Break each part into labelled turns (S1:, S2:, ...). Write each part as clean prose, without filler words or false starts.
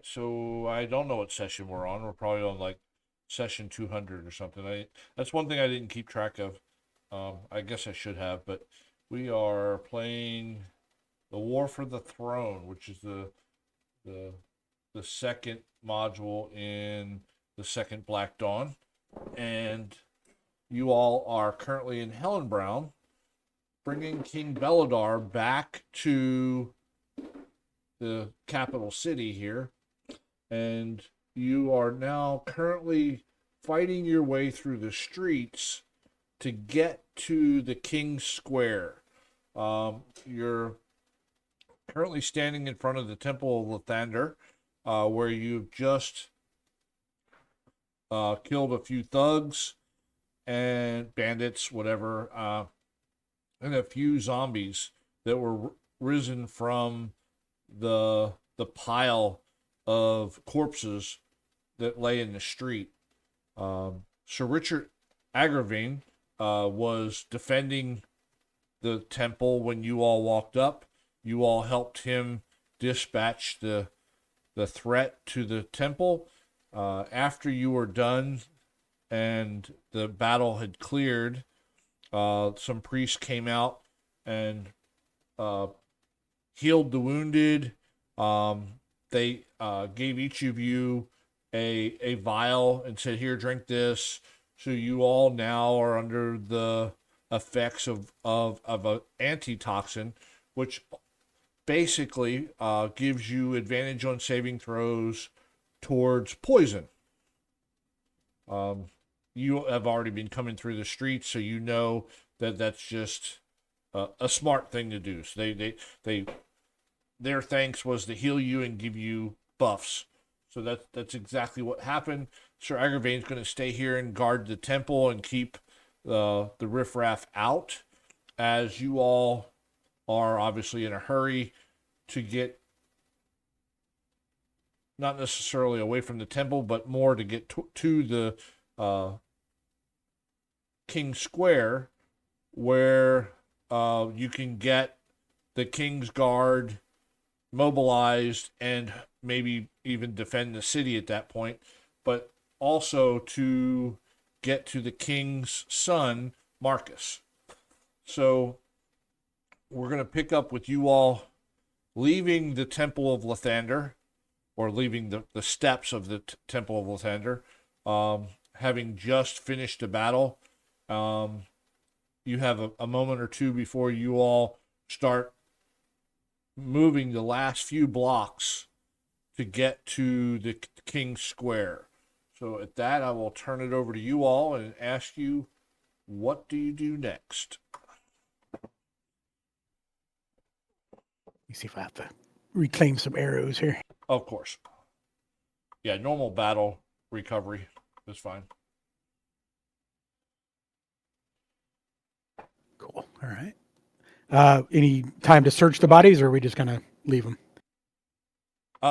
S1: right, so I don't know what session we're on. We're probably on like session 200 or something. That's one thing I didn't keep track of. I guess I should have, but we are playing the War for the Throne, which is the the second module in the second Black Dawn, and you all are currently in Hellenbrown, bringing King Belladar back to the capital city here, and you are now currently fighting your way through the streets to get to the King's Square. You're currently standing in front of the Temple of Lathander, where you've just killed a few thugs and bandits, whatever, and a few zombies that were risen from the pile of corpses that lay in the street. Sir Richard Agravine was defending the temple when you all walked up. You all helped him dispatch the threat to the temple. After you were done and the battle had cleared, some priests came out and healed the wounded. They gave each of you a vial and said, "Here, drink this." So you all now are under the effects of an antitoxin, which basically gives you advantage on saving throws towards poison. You have already been coming through the streets, so you know that that's just a smart thing to do. So they their thanks was to heal you and give you buffs. So that's exactly what happened. Sir Agravain's going to stay here and guard the temple and keep the riffraff out, as you all are obviously in a hurry to get not necessarily away from the temple, but more to get to the King Square, where you can get the King's Guard mobilized and maybe even defend the city at that point, but also to get to the king's son, Marcus. So we're going to pick up with you all leaving the Temple of Lathander, or leaving the steps of the Temple of Lathander, having just finished a battle. You have a moment or two before you all start moving the last few blocks to get to the King's Square. So at that, I will turn it over to you all and ask you, what do you do next?
S2: Let me see if I have to reclaim some arrows here.
S1: Of course. Yeah, normal battle recovery is fine.
S2: Cool. All right. Any time to search the bodies, or are we just going to leave them?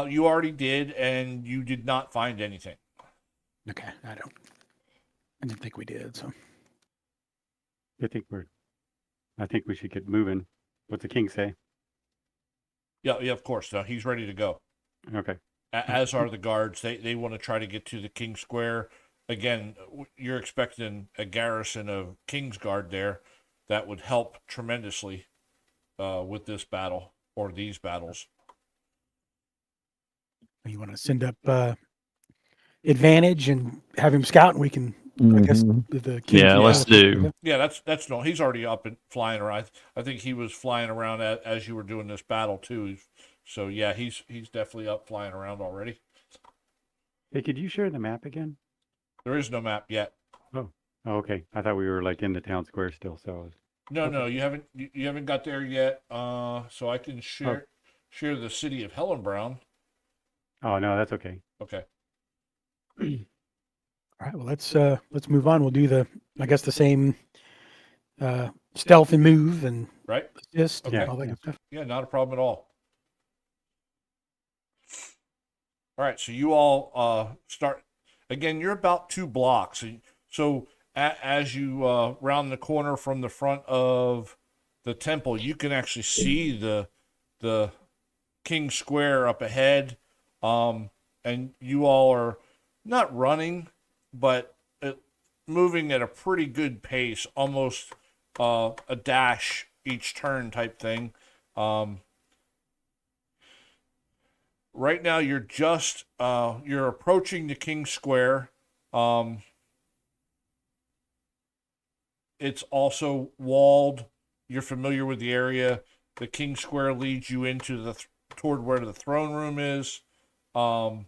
S1: You already did, and you did not find anything.
S2: Okay. I didn't think we did. So
S3: I think we should get moving. What's the king say?
S1: Yeah, of course. He's ready to go.
S3: Okay.
S1: As are the guards. They want to try to get to the King's Square. Again, you're expecting a garrison of King's Guard there. That would help tremendously with this battle, or these battles.
S2: you want to send up advantage and have him scout, and we can, I guess, the king.
S4: Yeah, let's do.
S1: Yeah, that's no. He's already up and flying around. I think he was flying around as you were doing this battle too. So yeah, he's definitely up flying around already.
S3: Hey, could you share the map again?
S1: There is no map yet.
S3: Oh, okay. I thought we were like in the town square still. So
S1: No, you haven't got there yet. So I can share the city of Hellenbrown.
S3: Oh no, that's okay.
S1: Okay.
S2: All right. Well, let's move on. We'll do the same stealth and move and
S1: Right.
S2: assist
S1: Okay.
S2: and all that good stuff.
S1: Yeah, not a problem at all. All right, so you all start again. You're about 2 blocks, so as you round the corner from the front of the temple, you can actually see the King's Square up ahead. and you all are not running, but moving at a pretty good pace, almost a dash each turn type thing. Right now, you're just you're approaching the King Square. It's also walled. You're familiar with the area. The King Square leads you into the toward where the throne room is, and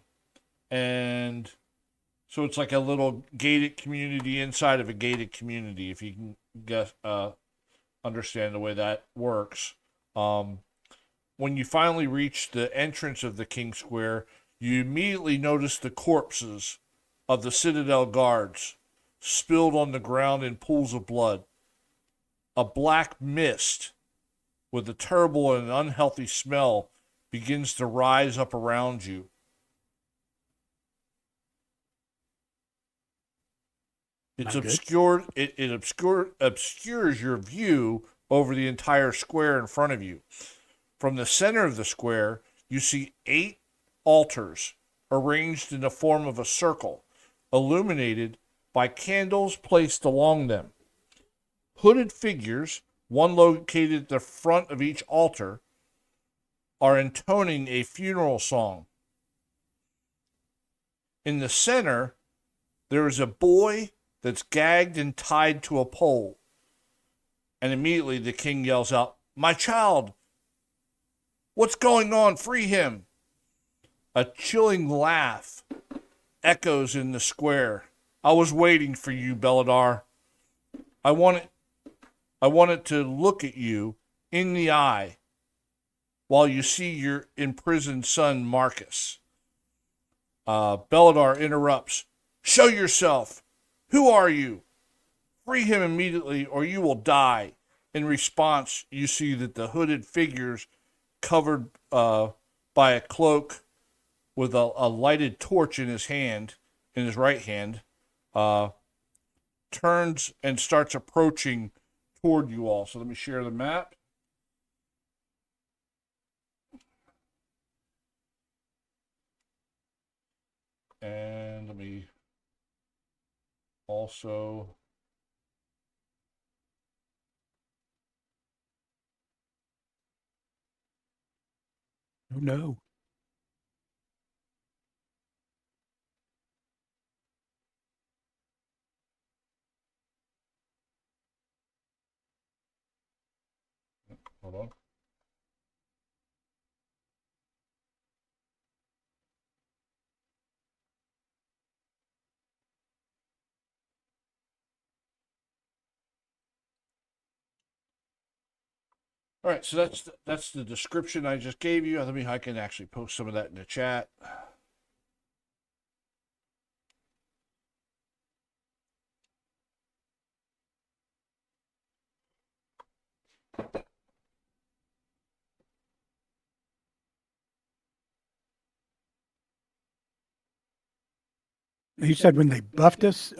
S1: so it's like a little gated community inside of a gated community, if you can guess, understand the way that works. When you finally reach the entrance of the King Square, you immediately notice the corpses of the Citadel guards spilled on the ground in pools of blood. A black mist with a terrible and unhealthy smell begins to rise up around you. It's
S2: Not good.
S1: obscured. It obscures your view over the entire square in front of you. From the center of the square, you see 8 altars arranged in the form of a circle, illuminated by candles placed along them. Hooded figures, one located at the front of each altar, are intoning a funeral song. In the center, there is a boy that's gagged and tied to a pole. And immediately the king yells out, "My child! What's going on? Free him!" A chilling laugh echoes in the square. "I was waiting for you, Belladar. I wanted to look at you in the eye while you see your imprisoned son, Marcus." Belladar interrupts. "Show yourself. Who are you? Free him immediately or you will die." In response, you see that the hooded figures covered by a cloak with a lighted torch in his hand, in his right hand, turns and starts approaching toward you all. So let me share the map. And let me also
S2: Oh no.
S1: hold on. All right, so that's the description I just gave you. I can actually post some of that in the chat.
S2: You said when they buffed us,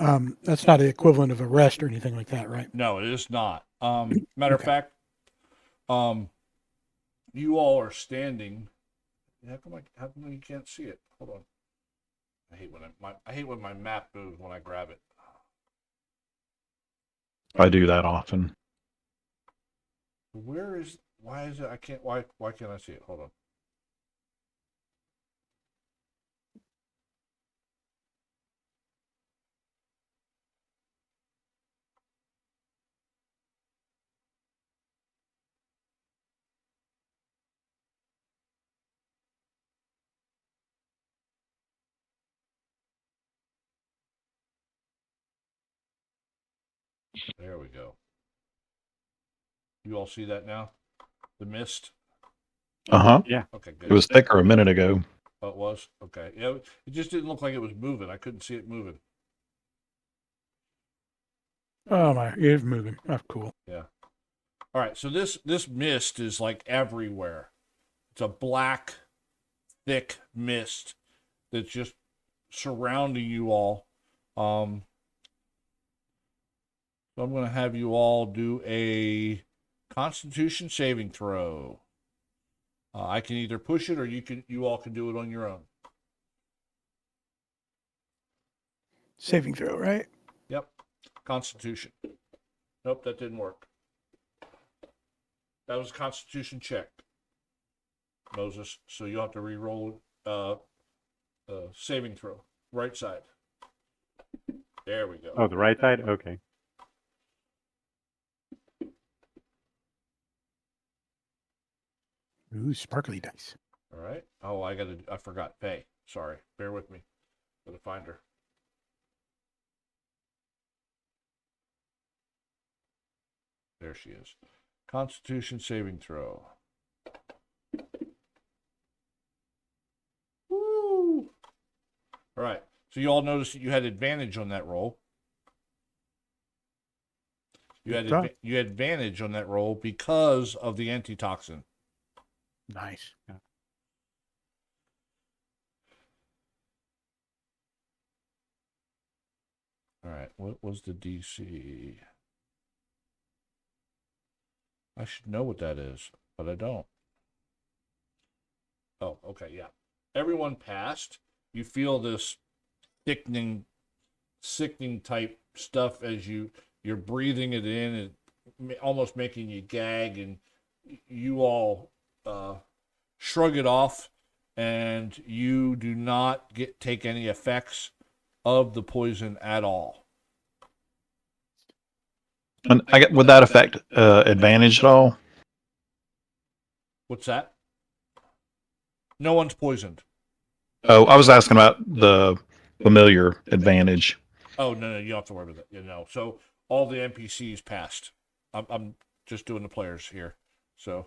S2: that's not the equivalent of arrest or anything like that, right?
S1: No, it is not. Matter of
S2: Okay.
S1: fact, you all are standing. How come you can't see it? Hold on. I hate when my map moves when I grab it.
S4: I do that often.
S1: Why is it I can't why can't I see it? Hold on. There we go. You all see that now? The mist?
S4: Uh-huh.
S1: Okay, good.
S4: It was thicker a minute ago.
S1: Oh, it was? Okay. Yeah, it just didn't look like it was moving. I couldn't see it moving.
S2: Oh my, it is moving. Oh, cool.
S1: Yeah. All right, so this mist is like everywhere. It's a black, thick mist that's just surrounding you all. So I'm going to have you all do a Constitution saving throw. I can either push it or you all can do it on your own.
S2: saving throw, right?
S1: Yep. Constitution. Nope, that didn't work. That was a Constitution check, Moses. So you'll have to re-roll saving throw. Right side. There we go.
S3: Oh, the right side? Okay.
S2: Ooh, sparkly dice.
S1: All right. Oh, I forgot Faye. Sorry. Bear with me. Gotta find her. There she is. Constitution saving throw. Woo! All right. So you all noticed that you had advantage on that roll. You had
S2: Okay.
S1: you had advantage on that roll because of the antitoxin.
S2: Nice.
S1: All right. What was the DC? I should know what that is, but I don't. Oh, okay, yeah. Everyone passed. You feel this thickening, sickening type stuff as you're breathing it in and almost making you gag, and you all shrug it off, and you do not take any effects of the poison at all.
S4: And would that affect advantage at all?
S1: What's that? No one's poisoned.
S4: Oh, I was asking about the familiar advantage.
S1: Oh no, you don't have to worry about that. So all the NPCs passed. I'm just doing the players here, so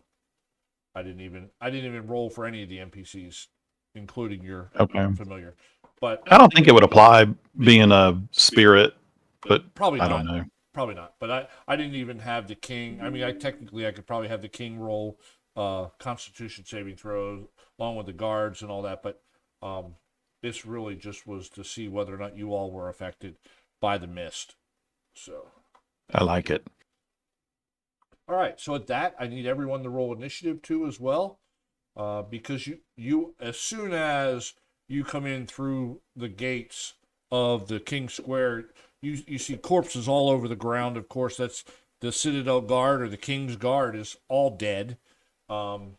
S1: I didn't even roll for any of the NPCs, including your
S4: Okay.
S1: familiar. But
S4: I don't think it would apply being a spirit, but
S1: probably
S4: I
S1: not.
S4: don't know.
S1: Probably not. But I didn't even have the king. I mean, I could probably have the king roll Constitution saving throws along with the guards and all that. But this really just was to see whether or not you all were affected by the mist. So.
S4: I like it.
S1: All right. So at that, I need everyone to roll initiative too as well, because you as soon as you come in through the gates of the King Square, you see corpses all over the ground. Of course, that's the Citadel Guard or the King's Guard is all dead. And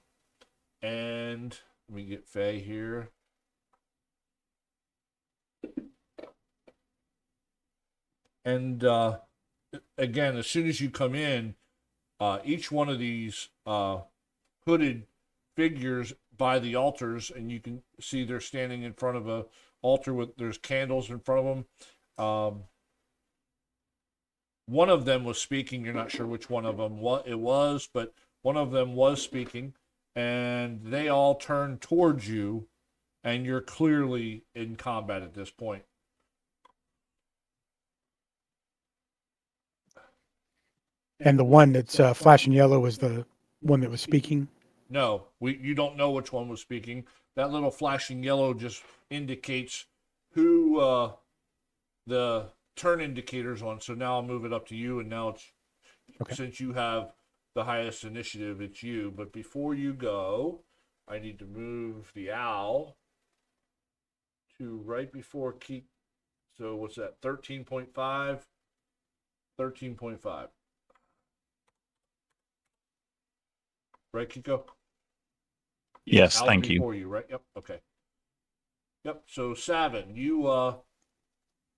S1: let me get Faye here. And again, as soon as you come in, each one of these hooded figures by the altars, and you can see they're standing in front of a altar with there's candles in front of them. One of them was speaking. You're not sure which one of them it was, but one of them was speaking, and they all turn towards you, and you're clearly in combat at this point.
S2: And the one that's flashing yellow was the one that was speaking.
S1: No, you don't know which one was speaking. That little flashing yellow just indicates who the turn indicator's on. So now I'll move it up to you, and now it's
S2: Okay.
S1: since you have the highest initiative, it's you. But before you go, I need to move the owl to right before Keek. So what's that? 13.5. 13.5. Right, Kiko?
S4: Yes,
S1: Owl's
S4: thank you.
S1: before you, right? Yep. Okay. Yep. So Savin, you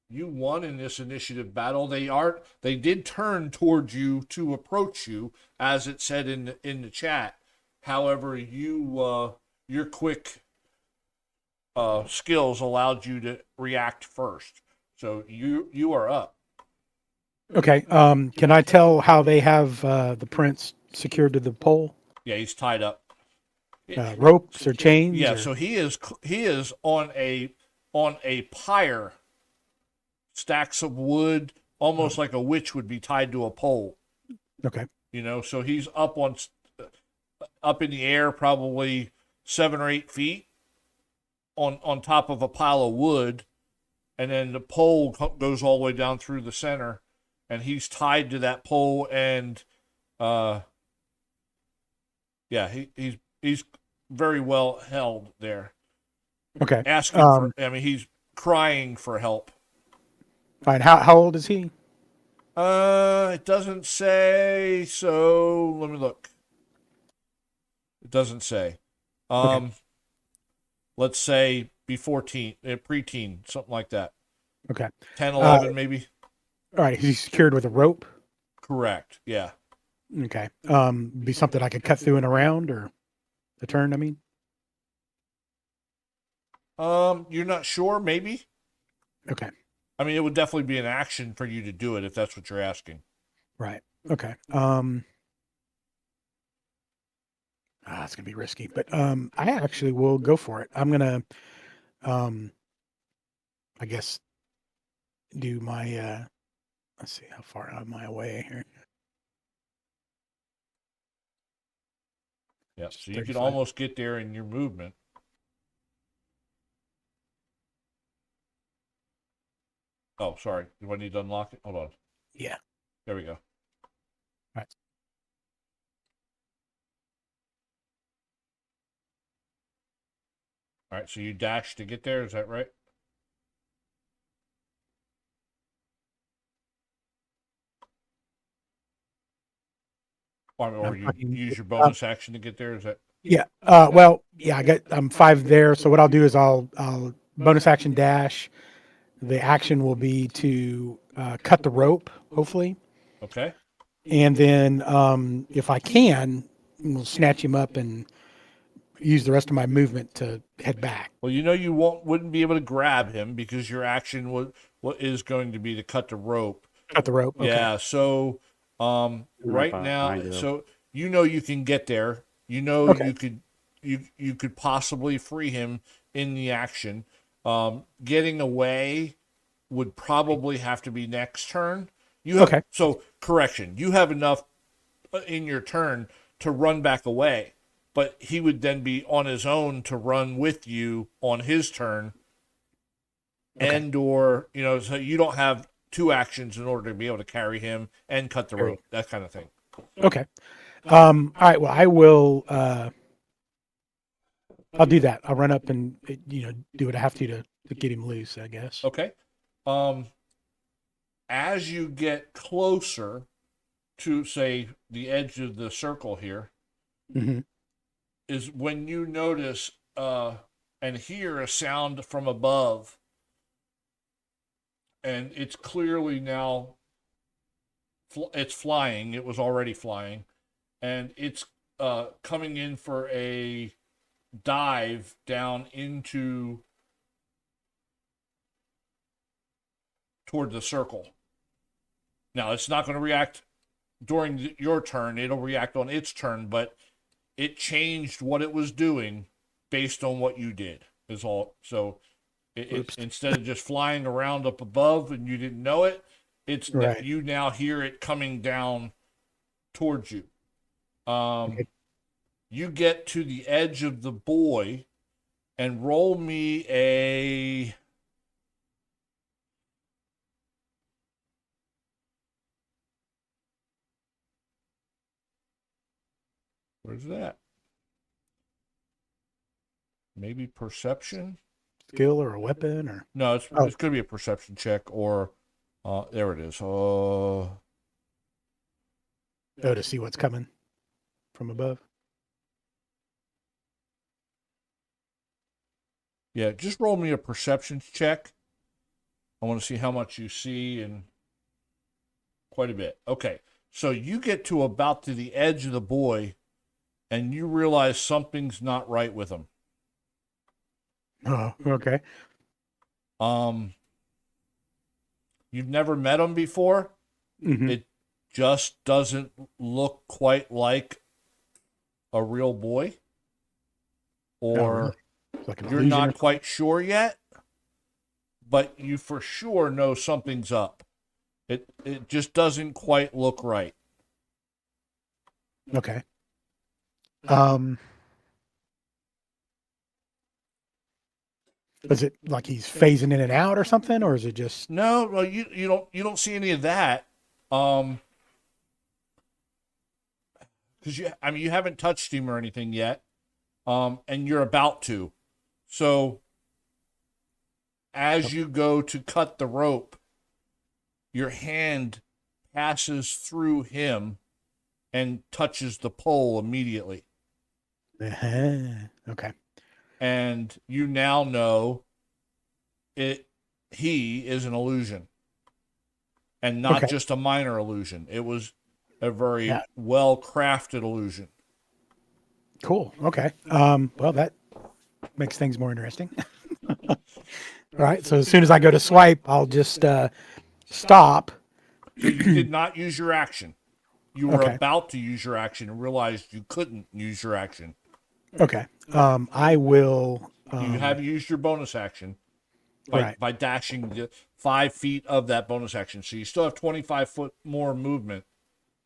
S1: won in this initiative battle. They did turn towards you to approach you, as it said in the chat. However, your quick skills allowed you to react first. So you are up.
S2: Okay. Can I tell how they have the prince secured to the pole?
S1: Yeah, he's tied up.
S2: Ropes or chains?
S1: Yeah,
S2: or-
S1: so he is on a pyre, stacks of wood, almost like a witch would be tied to a pole.
S2: Okay.
S1: So he's up in the air, probably 7 or 8 feet, on top of a pile of wood, and then the pole goes all the way down through the center, and he's tied to that pole, and yeah, he's very well held there.
S2: Okay.
S1: Asking for, he's crying for help.
S2: Fine. How old is he?
S1: It doesn't say, so let me look. It doesn't say.
S2: Okay.
S1: Let's say before teen, preteen, something like that.
S2: Okay.
S1: 10,
S2: Uh,
S1: 11, maybe.
S2: all right. He's secured with a rope.
S1: Correct. Yeah.
S2: Okay. Be something I could cut through and around, or the turn. I mean.
S1: You're not sure, maybe?
S2: Okay.
S1: I mean, it would definitely be an action for you to do it if that's what you're asking.
S2: Right. Okay. It's gonna be risky, but I actually will go for it. I'm gonna, um, I guess, do my. Let's see, how far am I away here?
S1: Yeah.
S2: Just
S1: So you could
S2: 35.
S1: almost get there in your movement. Oh, sorry. Do I need to unlock it? Hold on.
S2: Yeah.
S1: There we go.
S2: Right.
S1: All right. So you dash to get there. Is that right? Or
S2: I'm
S1: you
S2: fucking-
S1: use your bonus action to get there. Is that?
S2: Yeah. Well, yeah. I'm 5 there. So what I'll do is I'll bonus action dash. The action will be to cut the rope, hopefully,
S1: Okay.
S2: and then if I can, we'll snatch him up and use the rest of my movement to head back.
S1: Well, you wouldn't be able to grab him because your action what is going to be to cut the rope.
S2: Cut the rope. Okay.
S1: Yeah. So, right now,
S3: behind you, though.
S1: so you can get there.
S2: Okay.
S1: You could possibly free him in the action. Getting away would probably have to be next turn.
S2: Okay.
S1: So correction, you have enough in your turn to run back away, but he would then be on his own to run with you on his turn,
S2: Okay.
S1: and or so you don't have two actions in order to be able to carry him and cut the rope, that kind of thing.
S2: Okay. All right. Well, I will. I'll do that. I'll run up and do what I have to get him loose, I guess.
S1: Okay. As you get closer to, say, the edge of the circle here,
S2: Mm-hmm.
S1: is when you notice and hear a sound from above, and it's clearly now it's flying. It was already flying, and it's coming in for a dive down into toward the circle. Now, it's not going to react during your turn. It'll react on its turn, but it changed what it was doing based on what you did, is all. So instead of just flying around up above and you didn't know it, it's
S2: Right.
S1: you now hear it coming down towards you.
S2: Okay.
S1: You get to the edge of the buoy and roll me a... Where's that? Maybe perception?
S2: Skill or a weapon or
S1: No, it's
S2: Oh.
S1: it's going to be a perception check, or there it is.
S2: to see what's coming from above.
S1: Yeah, just roll me a perception check. I want to see how much you see, and quite a bit. Okay, so you get to about to the edge of the buoy, and you realize something's not right with him.
S2: Oh, okay.
S1: You've never met him before.
S2: Mm-hmm.
S1: It just doesn't look quite like a real boy, or
S2: really? It's like an
S1: you're
S2: illusion
S1: not
S2: or-
S1: quite sure yet, but you for sure know something's up. It just doesn't quite look right.
S2: Okay. Is it like he's phasing in and out or something, or is it just
S1: No, well, you don't see any of that. Because you haven't touched him or anything yet, and you're about to. So as you go to cut the rope, your hand passes through him and touches the pole immediately.
S2: Okay.
S1: And you now know he is an illusion. And not
S2: Okay.
S1: just a minor illusion. It was a very
S2: Yeah.
S1: well crafted illusion.
S2: Cool. Okay. Well, that makes things more interesting. All right. So as soon as I go to swipe, I'll just stop.
S1: So you did not use your action. You were
S2: Okay.
S1: about to use your action and realized you couldn't use your action.
S2: Okay. I will.
S1: You have used your bonus action by,
S2: Right.
S1: by dashing the 5 feet of that bonus action. So you still have 25 foot more movement,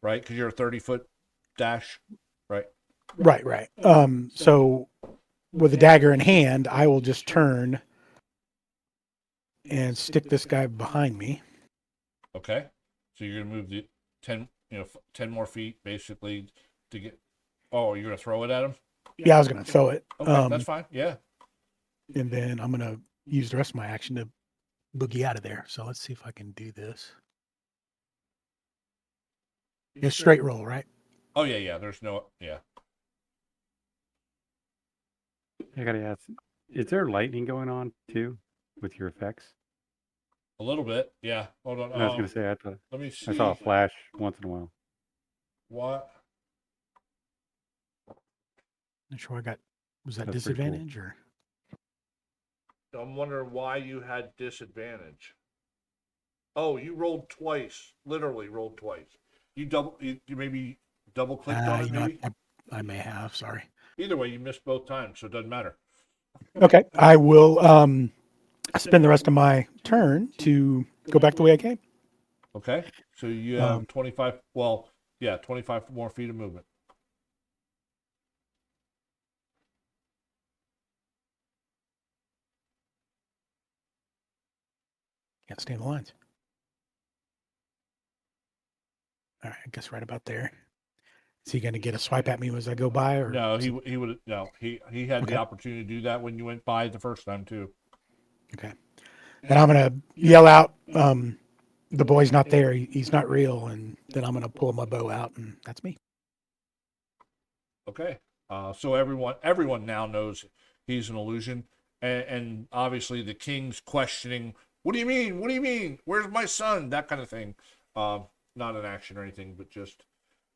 S1: right? Because you're a 30-foot dash, right?
S2: Right. Right. So with a dagger in hand, I will just turn and stick this guy behind me.
S1: Okay. So you're gonna move the 10, 10 more feet basically to get. Oh, you're gonna throw it at him.
S2: Yeah, I was going to throw it.
S1: Okay, that's fine. Yeah.
S2: And then I'm going to use the rest of my action to boogie out of there. So let's see if I can do this. It's straight roll, right?
S1: Oh yeah. There's no. Yeah.
S3: I gotta ask, is there lightning going on too with your effects?
S1: A little bit. Yeah. Hold on.
S3: I was gonna say
S1: Let me see.
S3: I saw a flash once in a while.
S1: What?
S2: Not sure I got. Was that
S3: That's pretty cool.
S2: disadvantage or?
S1: I'm wondering why you had disadvantage. Oh, you rolled twice. Literally rolled twice. You maybe double clicked on it.
S2: You know,
S1: Maybe.
S2: I may have. Sorry.
S1: Either way, you missed both times, so it doesn't matter.
S2: Okay, I will spend the rest of my turn to go back the way I came.
S1: Okay. So you have 25. Well, yeah, 25 more feet of movement.
S2: Can't stay in the lines. All right, I guess right about there. Is he going to get a swipe at me as I go by, or
S1: No, he would. No, he had
S2: Okay.
S1: the opportunity to do that when you went by the first time too.
S2: Okay. And I'm going to yell out, the boy's not there. He's not real. And then I'm going to pull my bow out, and that's me.
S1: Okay. So everyone now knows he's an illusion, and obviously the king's questioning, "What do you mean? What do you mean? Where's my son?" That kind of thing. Not an action or anything, but just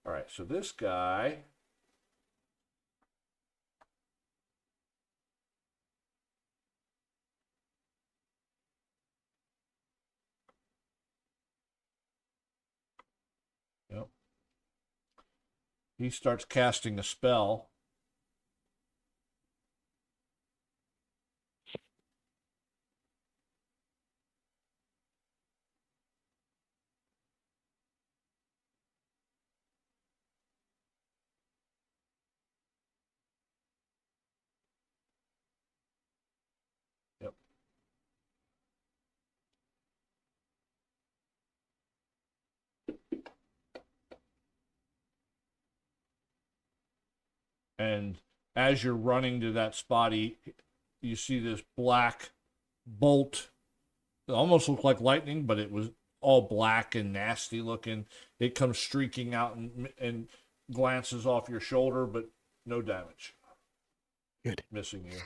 S1: all right. So this guy. Yep. He starts casting a spell. Yep. And as you're running to that spot, you see this black bolt. It almost looked like lightning, but it was all black and nasty looking. It comes streaking out and glances off your shoulder, but no damage.
S2: Good.
S1: Missing you.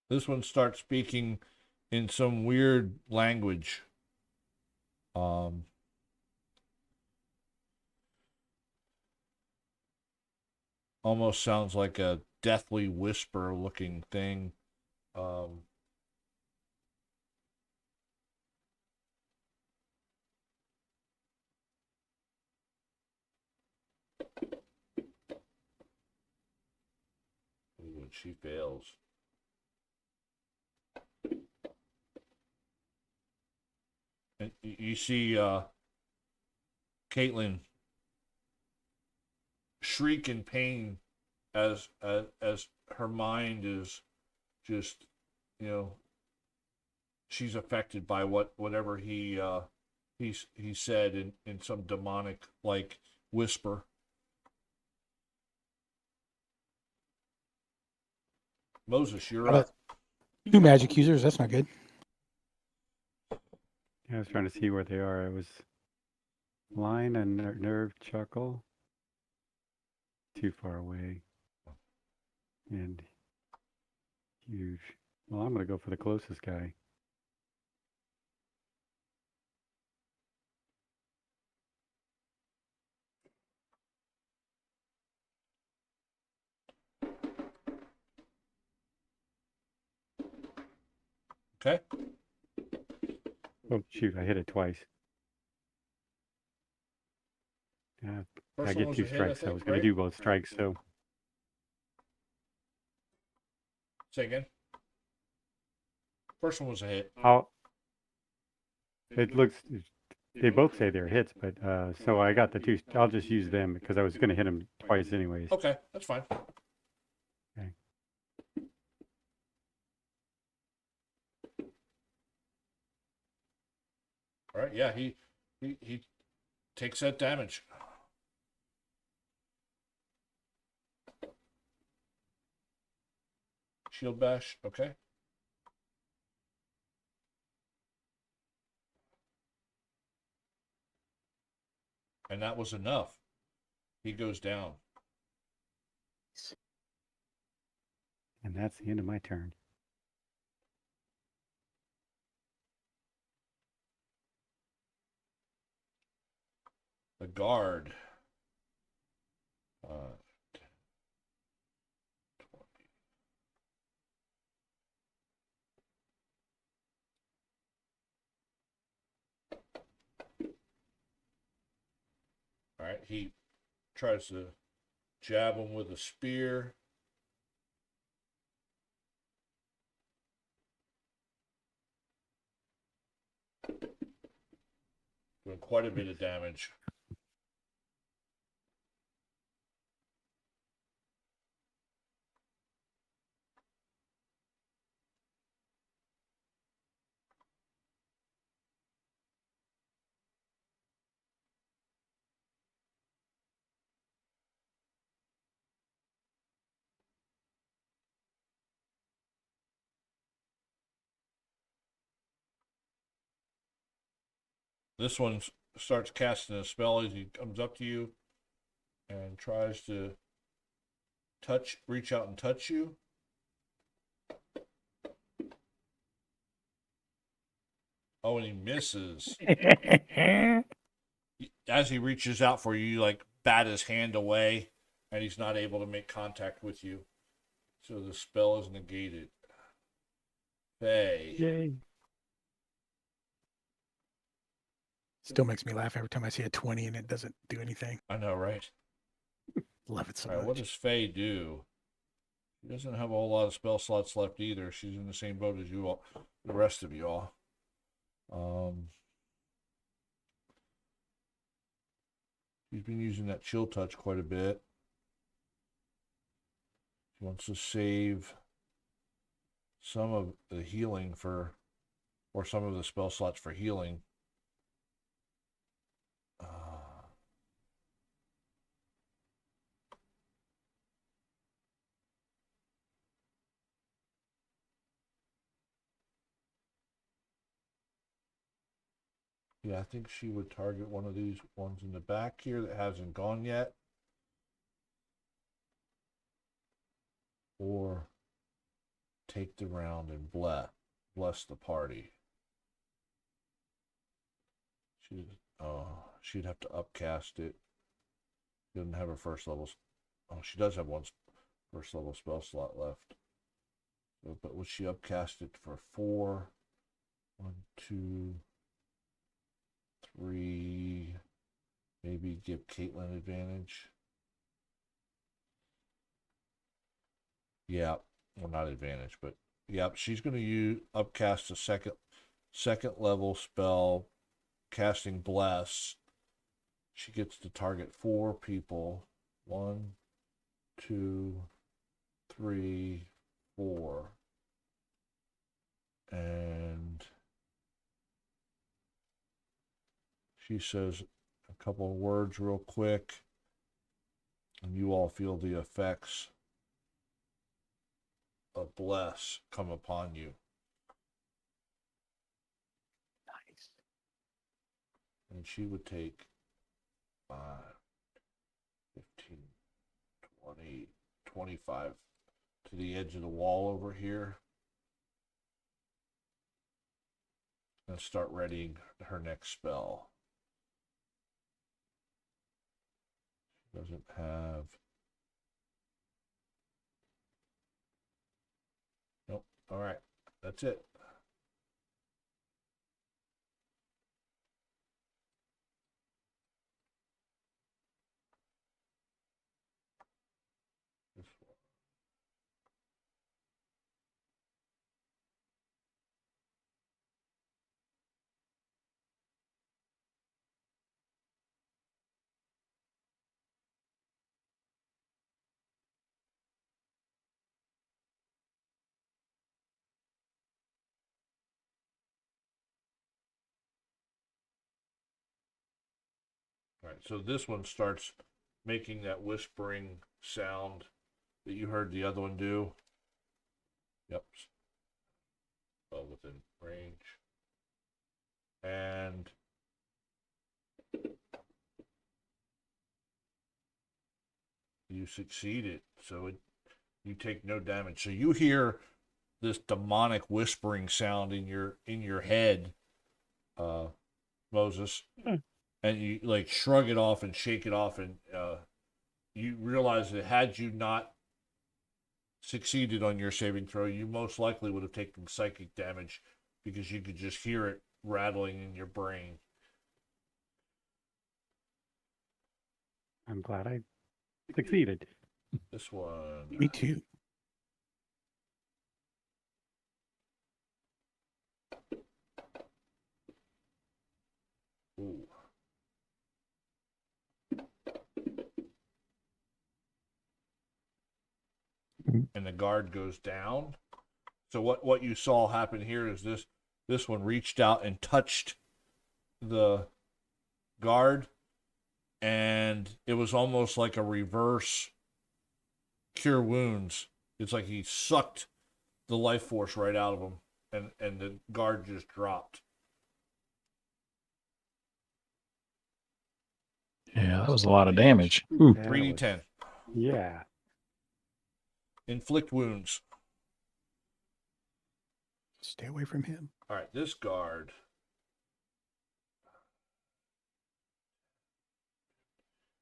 S1: This one starts speaking in some weird language. Almost sounds like a deathly whisper looking thing. When she fails. And you see Caitlin shriek in pain as her mind is just, you know, she's affected by whatever he said in some demonic like whisper. Moses, you're up.
S2: 2 magic users. That's not good.
S3: Yeah, I was trying to see where they are. I was line and nerve chuckle. Too far away. And huge. Well, I'm going to go for the closest guy.
S1: Okay.
S3: Oh, shoot. I hit it twice. Yeah,
S1: First
S3: I
S1: one
S3: get
S1: was
S3: 2
S1: a hit, I
S3: strikes. I
S1: think,
S3: was going
S1: right?
S3: to do both strikes, so
S1: Say again. First one was a hit.
S3: it looks, they both say they're hits, but so I got the 2. I'll just use them because I was going to hit them twice anyways.
S1: Okay, that's fine.
S3: Okay.
S1: All right. Yeah, he takes that damage. Shield bash. Okay. And that was enough. He goes down.
S3: And that's the end of my turn.
S1: The guard. 20. All right, he tries to jab him with a spear. Doing quite a bit of damage. This one starts casting a spell as he comes up to you and tries to reach out and touch you. Oh, and he misses. As he reaches out for you, you like bat his hand away, and he's not able to make contact with you. So the spell is negated. Faye.
S3: Yay.
S2: Still makes me laugh every time I see a 20 and it doesn't do anything.
S1: I know, right?
S2: Love it so
S1: All right,
S2: much.
S1: what does Faye do? She doesn't have a whole lot of spell slots left either. She's in the same boat as you all, the rest of you all. She's been using that chill touch quite a bit. She wants to save some of the healing or some of the spell slots for healing. Yeah, I think she would target one of these ones in the back here that hasn't gone yet. Or take the round and bless the party. She'd have to upcast it. She doesn't have her first level. Oh, she does have one first level spell slot left. But would she upcast it for 4? 1, 2, 3. Maybe give Caitlin advantage. Yeah, well, not advantage, but yeah, she's going to upcast a second level spell, casting bless. She gets to target 4 people. 1, 2, 3, 4. And she says a couple of words real quick, and you all feel the effects of bless come upon you.
S2: Nice.
S1: And she would take 5, 15, 20, 25 to the edge of the wall over here and start readying her next spell. She doesn't have. Nope. All right. That's it. This one. All right, so this one starts making that whispering sound that you heard the other one do. Yep. Well, within range. And you succeeded. So you take no damage. So you hear this demonic whispering sound in your head, Moses. And you like shrug it off and shake it off, and you realize that had you not succeeded on your saving throw, you most likely would have taken psychic damage because you could just hear it rattling in your brain.
S3: I'm glad I succeeded.
S1: This one.
S2: Me too.
S1: Ooh. And the guard goes down. So what you saw happen here is this one reached out and touched the guard, and it was almost like a reverse cure wounds. It's like he sucked the life force right out of him, and the guard just dropped.
S4: Yeah, that was a lot of damage. Ooh.
S3: That
S1: 3d10.
S3: was- Yeah.
S1: Inflict wounds.
S2: Stay away from him.
S1: All right, this guard.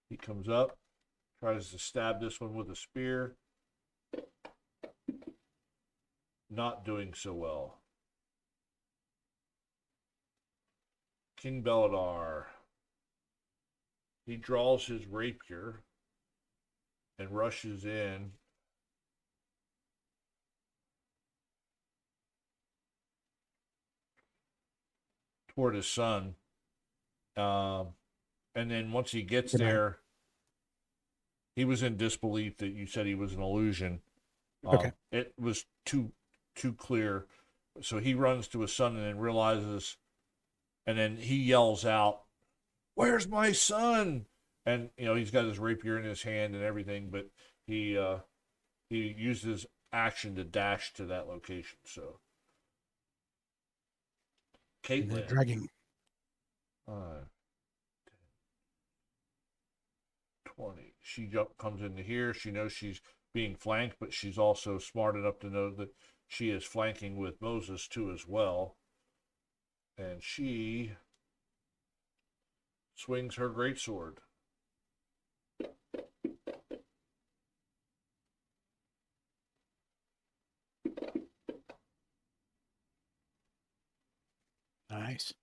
S1: He comes up, tries to stab this one with a spear. Not doing so well. King Belladar. He draws his rapier and rushes in. Toward his son. And then once he gets
S2: Good night.
S1: there, he was in disbelief that you said he was an illusion.
S2: Okay.
S1: It was too clear. So he runs to his son and then realizes, and then he yells out, "Where's my son?" And he's got his rapier in his hand and everything, but he used his action to dash to that location. So
S2: And they're
S1: Caitlin.
S2: dragging.
S1: 5, 10, 20. She comes into here. She knows she's being flanked, but she's also smart enough to know that she is flanking with Moses too as well. And she swings her greatsword.
S2: Nice.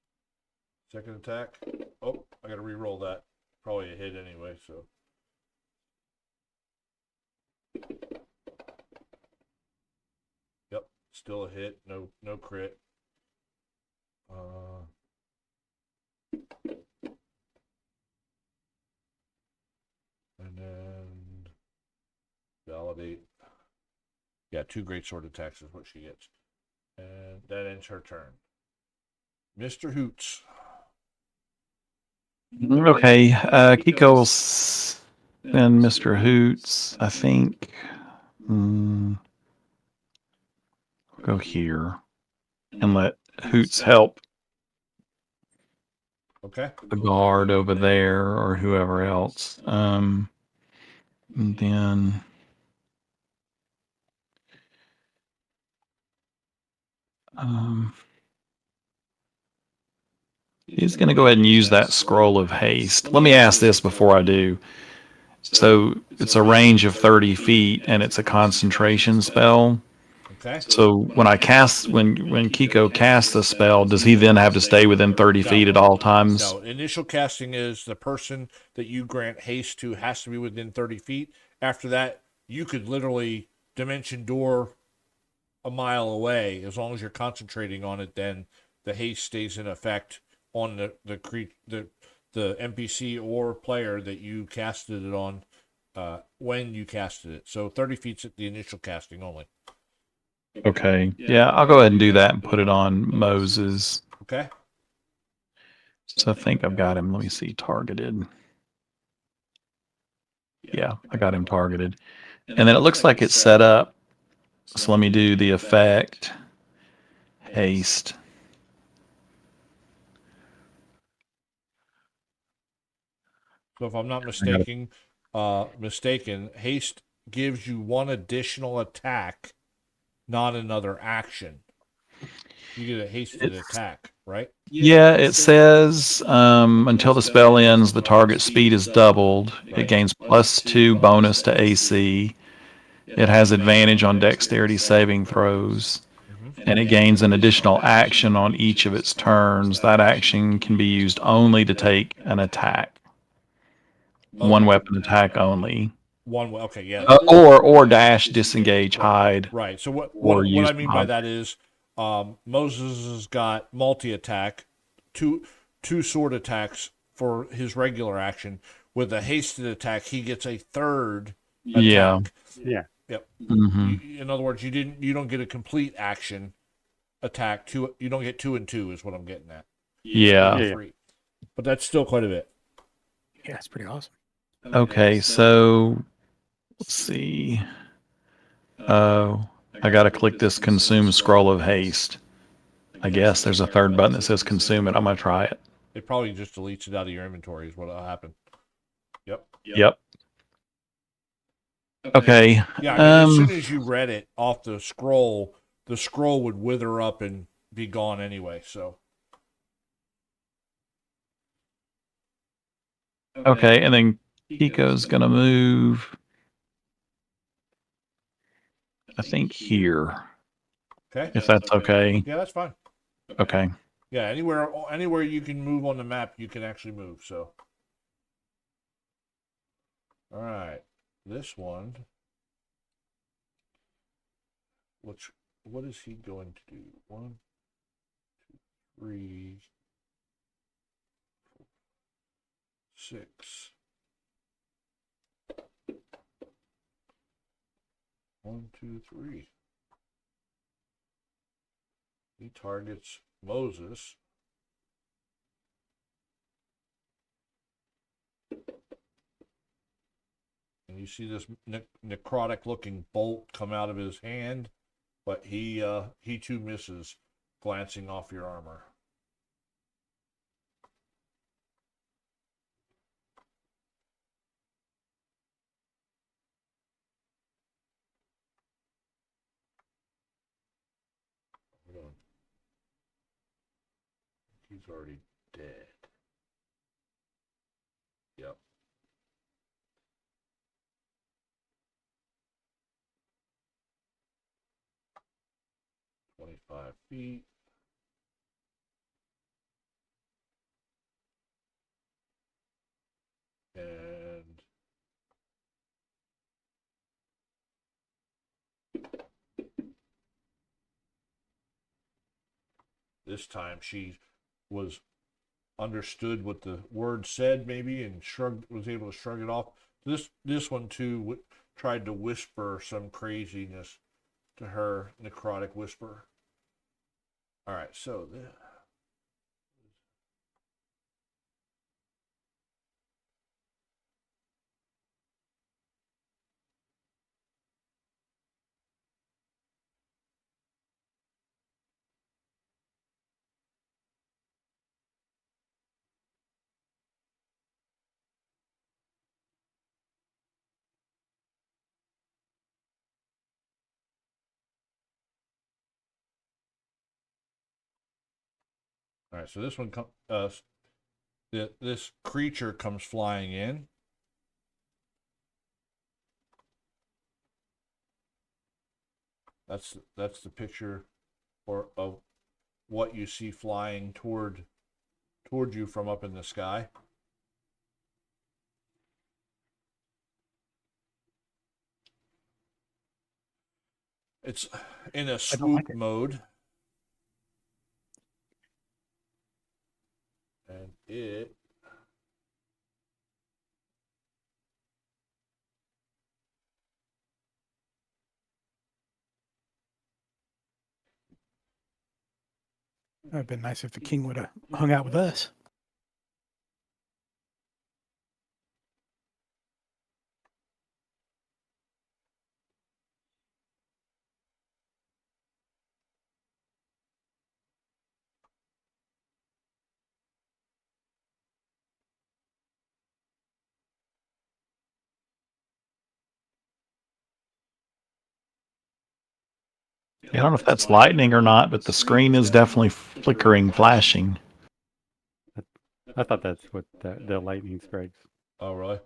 S1: Second attack. Oh, I got to re-roll that. Probably a hit anyway, so. Yep, still a hit. No crit. And then consolidate. Yeah, 2 great sword attacks is what she gets. And that ends her turn. Mr. Hoots.
S4: Okay, Kiko will send Mr. Hoots, I think. Go here and let Hoots help
S1: Okay.
S4: the guard over there or whoever else. And then he's going to go ahead and use that scroll of haste. Let me ask this before I do. So it's a range of 30 feet and it's a concentration spell.
S1: Okay.
S4: So when Kiko casts the spell, does he then have to stay within 30 feet at all times?
S1: No, initial casting is the person that you grant haste to has to be within 30 feet. After that, you could literally dimension door a mile away. As long as you're concentrating on it, then the haste stays in effect on the NPC or player that you casted it on when you casted it. So 30 feet's at the initial casting only.
S4: Okay. Yeah, I'll go ahead and do that and put it on Moses.
S1: Okay.
S4: So I think I've got him. Let me see. Targeted. Yeah, I got him targeted. And then it looks like it's set up. So let me do the effect. Haste.
S1: So if I'm not mistaken, haste gives you 1 additional attack, not another action. You get a hasted attack, right?
S4: Yeah, it says until the spell ends, the target speed is doubled. It gains +2 bonus to AC. It has advantage on dexterity saving throws. And it gains an additional action on each of its turns. That action can be used only to take an attack. One weapon attack only.
S1: Okay, yeah.
S4: Or dash, disengage, hide.
S1: Right. So what
S4: use
S1: I mean by that is Moses has got multi-attack, two sword attacks for his regular action. With a hasted attack, he gets a 3rd attack.
S4: Yeah.
S3: Yeah.
S1: Yep.
S4: Mm-hmm.
S1: In other words, you don't get a complete action attack. You don't get 2 and 2 is what I'm getting at.
S4: Yeah.
S3: Yeah.
S1: 3. But that's still quite a bit.
S2: Yeah, it's pretty awesome.
S4: Okay, so let's see. Oh, I got to click this consume scroll of haste. I guess there's a 3rd button that says consume it. I'm going to try it.
S1: It probably just deletes it out of your inventory is what'll happen.
S4: Yep. Okay.
S1: Yeah, I mean, as soon as you read it off the scroll would wither up and be gone anyway. So
S4: Okay, and then Kiko's gonna move, I think, here,
S1: okay,
S4: if that's okay.
S1: yeah, that's fine.
S4: Okay.
S1: Yeah, anywhere you can move on the map, you can actually move. So, all right, this one. What is he going to do? 1, 2, 3, 4, 6. 1, 2, 3. He targets Moses. And you see this necrotic looking bolt come out of his hand, but he too misses, glancing off your armor. Hold on. He's already dead. Yep. "25 feet. And this time she was understood what the word said maybe and was able to shrug it off. This one too tried to whisper some craziness to her, Necrotic Whisper. All right, so all right, so this one this creature comes flying in. That's the picture or of what you see flying toward you from up in the sky. It's in a
S2: I don't like
S1: swoop
S2: it.
S1: mode. And it
S2: It'd been nice if the king would have hung out with us.
S4: I don't know if that's lightning or not, but the screen is definitely flickering, flashing.
S3: I thought that's what the lightning strikes.
S1: oh really?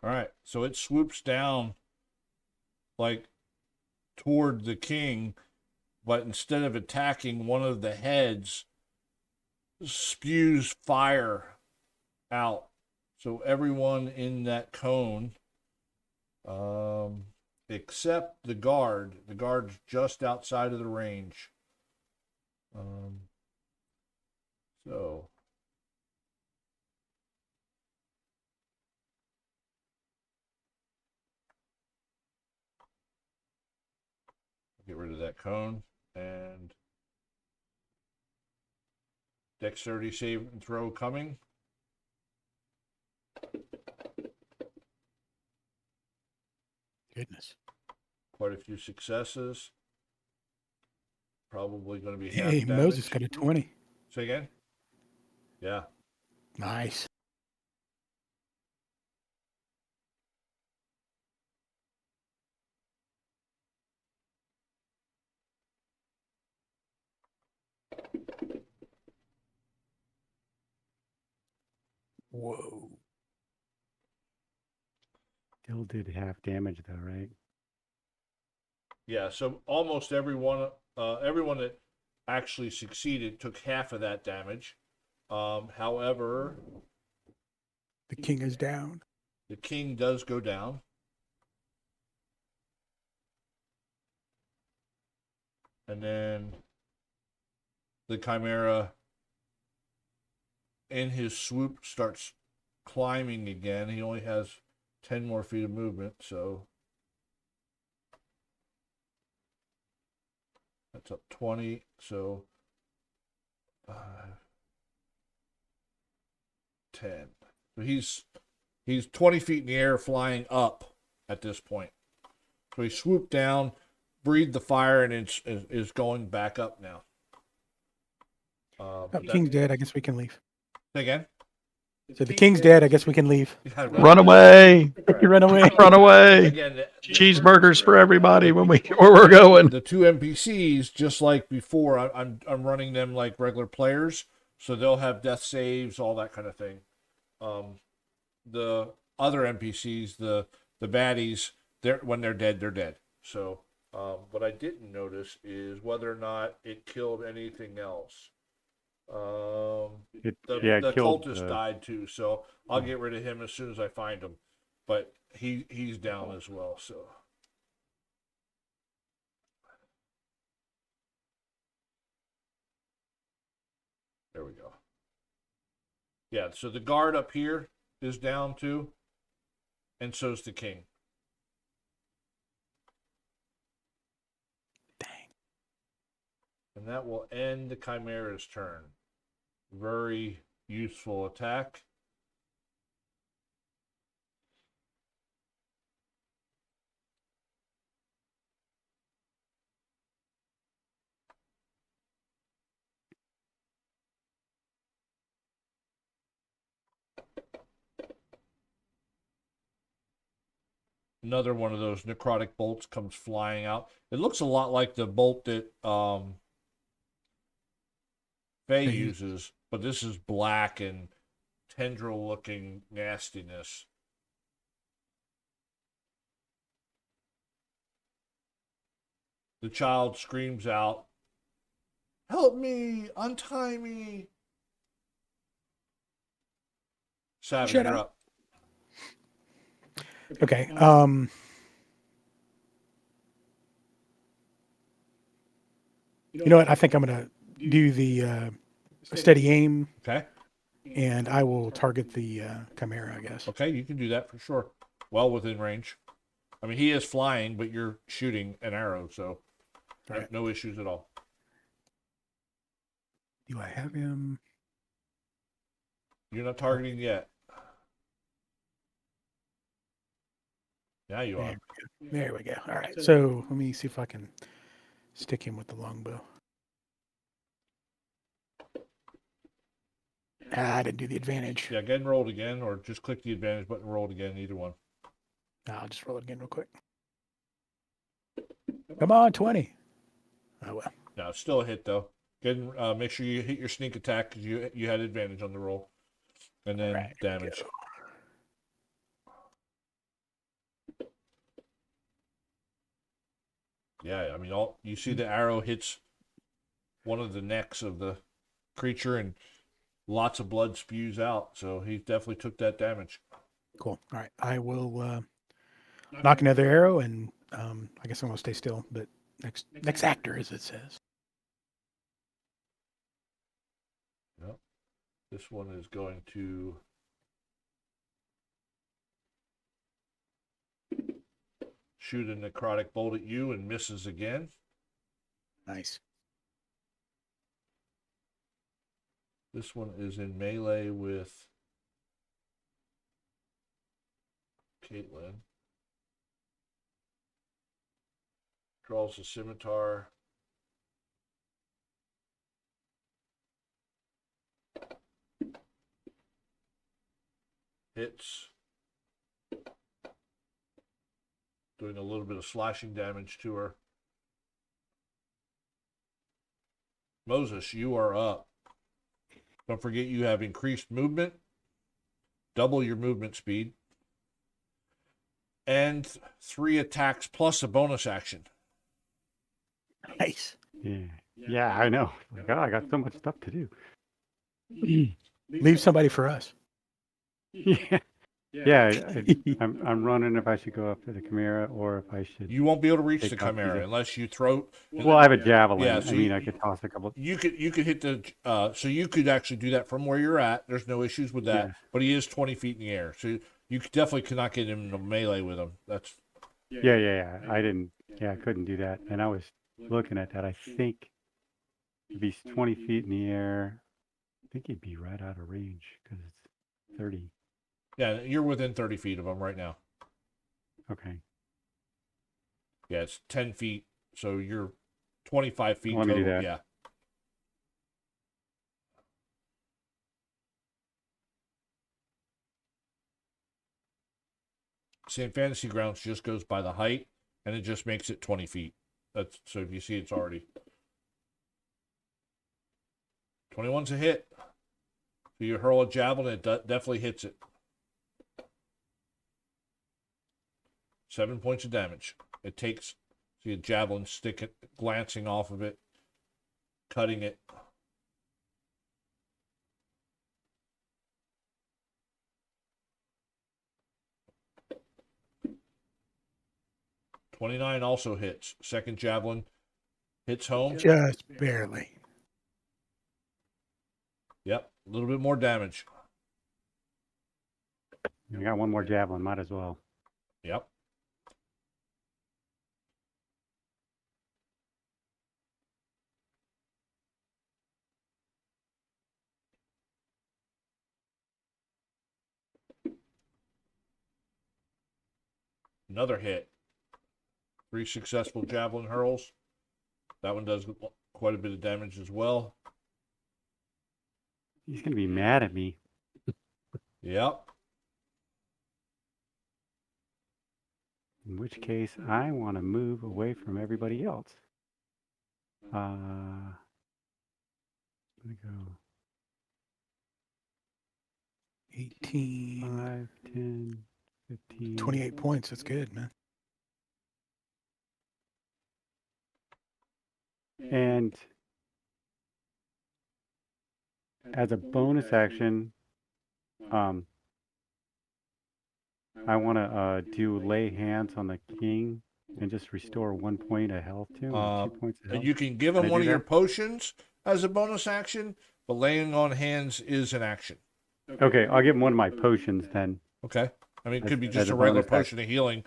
S1: All right, so it swoops down like toward the king, but instead of attacking, one of the heads spews fire out. So everyone in that cone, except the guard's just outside of the range. So get rid of that cone and dexterity save and throw coming.
S2: Goodness.
S1: Quite a few successes. Probably going to be half
S2: Hey,
S1: damage.
S2: Moses got a 20.
S1: Say again? Yeah.
S2: Nice. Whoa.
S3: Still did half damage though, right?
S1: Yeah, so almost everyone that actually succeeded took half of that damage. However,
S2: The king is down.
S1: the king does go down. And then the chimera in his swoop starts climbing again. He only has 10 more feet of movement, so that's up 20. So 5, 10. So he's 20 feet in the air flying up at this point. So he swooped down, breathed the fire, and is going back up now.
S2: Oh, king's dead. I guess we can leave.
S1: Say again?
S2: So the king's dead. I guess we can leave.
S1: Yeah,
S4: Run away!
S2: You run away.
S4: Run away!
S1: Again,
S4: Cheeseburgers for everybody when where we're going.
S1: the two NPCs, just like before, I'm running them like regular players, so they'll have death saves, all that kind of thing. The other NPCs, the baddies, when they're dead, they're dead. So, what I didn't notice is whether or not it killed anything else.
S3: It
S1: The
S3: killed
S1: cultist died too, so I'll get rid of him as soon as I find him. But he's down as well, so. There we Yeah, so the guard up here is down too, and so's the king.
S2: Dang.
S1: And that will end the Chimera's turn. Very useful attack. Another one of those necrotic bolts comes flying out. It looks a lot like the bolt that Faye uses, but this is black and tendril looking nastiness. The child screams out, "Help me! Untie me!" Savage,
S2: Shut
S1: you're
S2: up.
S1: up.
S2: Okay. You know what? I think I'm gonna do the steady aim,
S1: Okay.
S2: and I will target the Chimera, I guess.
S1: Okay, you can do that for sure. Well within range. I mean, he is flying, but you're shooting an arrow, so
S2: All right.
S1: no issues at all.
S2: Do I have him?
S1: You're not targeting yet. Now you are.
S2: There we go. All right. So let me see if I can stick him with the longbow. I didn't do the advantage.
S1: Yeah, get and rolled again, or just click the advantage button and roll it again, either one.
S2: I'll just roll it again real quick. Come on, 20. Oh, well.
S1: No, it's still a hit, though. Get and, make sure you hit your sneak attack because you had advantage on the roll. And then
S2: Right,
S1: damage.
S2: go.
S1: Yeah, I mean, you see the arrow hits one of the necks of the creature and lots of blood spews out. So he definitely took that damage.
S2: Cool. All right. I will knock another arrow, and I guess I'm going to stay still, but next actor, as it says.
S1: Yep. This one is going to shoot a necrotic bolt at you and misses again.
S2: Nice.
S1: This one is in melee with Caitlin. Draws a scimitar. Hits. Doing a little bit of slashing damage to her. Moses, you are up. Don't forget you have increased movement, double your movement speed, and 3 attacks plus a bonus action.
S2: Nice.
S3: Yeah, I know. Like, oh, I got so much stuff to do.
S2: Leave somebody for us.
S3: I'm running if I should go after the Chimera or if I should.
S1: You won't be able to reach the
S3: Take out
S1: Chimera
S3: either.
S1: unless you throw.
S3: Well, I have a javelin.
S1: Yeah,
S3: I
S1: so
S3: mean,
S1: you-
S3: I could toss a couple.
S1: You could hit the so you could actually do that from where you're at. There's no issues with that.
S3: Yeah.
S1: But he is 20 feet in the air, so you definitely cannot get him in a melee with him. That's
S3: Yeah. I didn't. Yeah, I couldn't do that. And I was looking at that. I think if he's 20 feet in the air, I think he'd be right out of range because it's 30.
S1: yeah. You're within 30 feet of him right now.
S3: Okay.
S1: Yeah, it's 10 feet, so you're 25 feet
S3: Let me
S1: total.
S3: do that.
S1: Yeah. See, in Fantasy Grounds just goes by the height, and it just makes it 20 feet. That's so if you see it's already 21's a hit. So you hurl a javelin, it definitely hits it. 7 points of damage. It takes, see a javelin stick it, glancing off of it, cutting it. .29 also hits. Second javelin hits home.
S2: Just barely.
S1: Yep, a little bit more damage.
S3: I got one more javelin. Might as well.
S1: Yep. Another hit. 3 successful javelin hurls. That one does quite a bit of damage as well.
S3: He's gonna be mad at me.
S1: Yep.
S3: In which case, I want to move away from everybody else. I'm gonna go
S2: 18,
S3: 5, 10, 15.
S2: 28 points. That's good, man.
S3: And as a bonus action, I want to do lay hands on the king and just restore 1 point of health to him, or 2 points of health.
S1: You can give
S3: Can
S1: him
S3: I
S1: one
S3: do
S1: of your
S3: that?
S1: potions as a bonus action, but laying on hands is an action.
S3: Okay, I'll give him one of my potions then.
S1: Okay. I mean, it could be
S3: As
S1: just
S3: a
S1: a regular
S3: bonus action.
S1: potion of healing.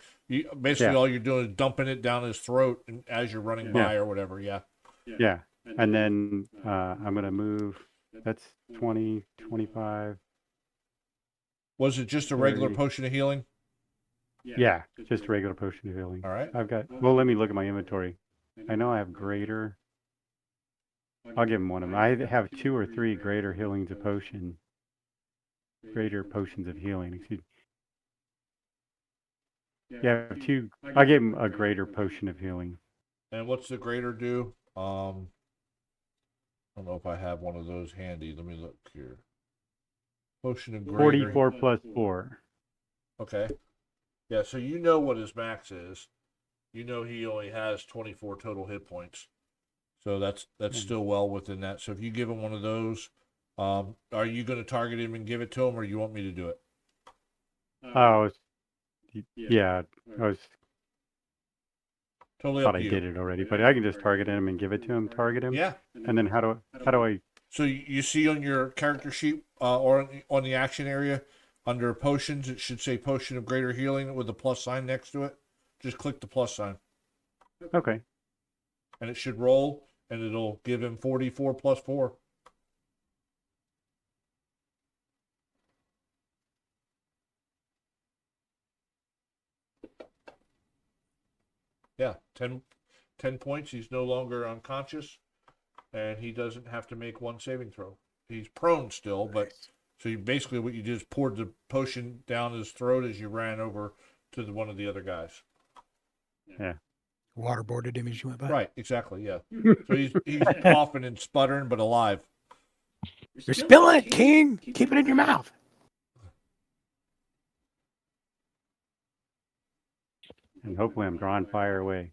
S1: Basically,
S3: Yeah.
S1: all you're doing is dumping it down his throat as you're running by
S3: Yeah.
S1: or whatever. Yeah.
S3: Yeah, and then I'm going to move. That's 20, 25.
S1: Was it just a regular
S3: 30.
S1: potion of healing?
S3: Yeah, just a regular potion of healing.
S1: All right.
S3: I've got, well, let me look at my inventory. I know I have greater. I'll give him one of them. I have 2 or 3 greater healings of potion. Greater potions of healing, excuse me. Yeah, I have 2. I'll give him a greater potion of healing.
S1: And what's the greater do? I don't know if I have one of those handy. Let me look here. Potion of greater.
S3: 44 plus 4.
S1: Okay. Yeah, so you know what his max is. You know he only has 24 total hit points. So that's still well within that. So if you give him one of those, are you going to target him and give it to him, or you want me to do it?
S3: Oh, yeah, I was
S1: Totally
S3: thought
S1: up
S3: I
S1: to you.
S3: did it already, but I can just target him and give it to him. Target him.
S1: Yeah.
S3: And then how do I?
S1: So you see on your character sheet or on the action area under potions, it should say potion of greater healing with a plus sign next to it. Just click the plus sign,
S3: Okay.
S1: and it should roll, and it'll give him 44 plus 4. Yeah, 10 points. He's no longer unconscious, and he doesn't have to make one saving throw. He's prone still, but so you basically what you did is poured the potion down his throat as you ran over to one of the other guys.
S3: Yeah.
S2: Waterboarded him as you went by.
S1: Right, exactly, yeah. So he's coughing and sputtering, but alive.
S2: You're spilling it, King. Keep it in your mouth.
S3: And hopefully I'm drawing fire away.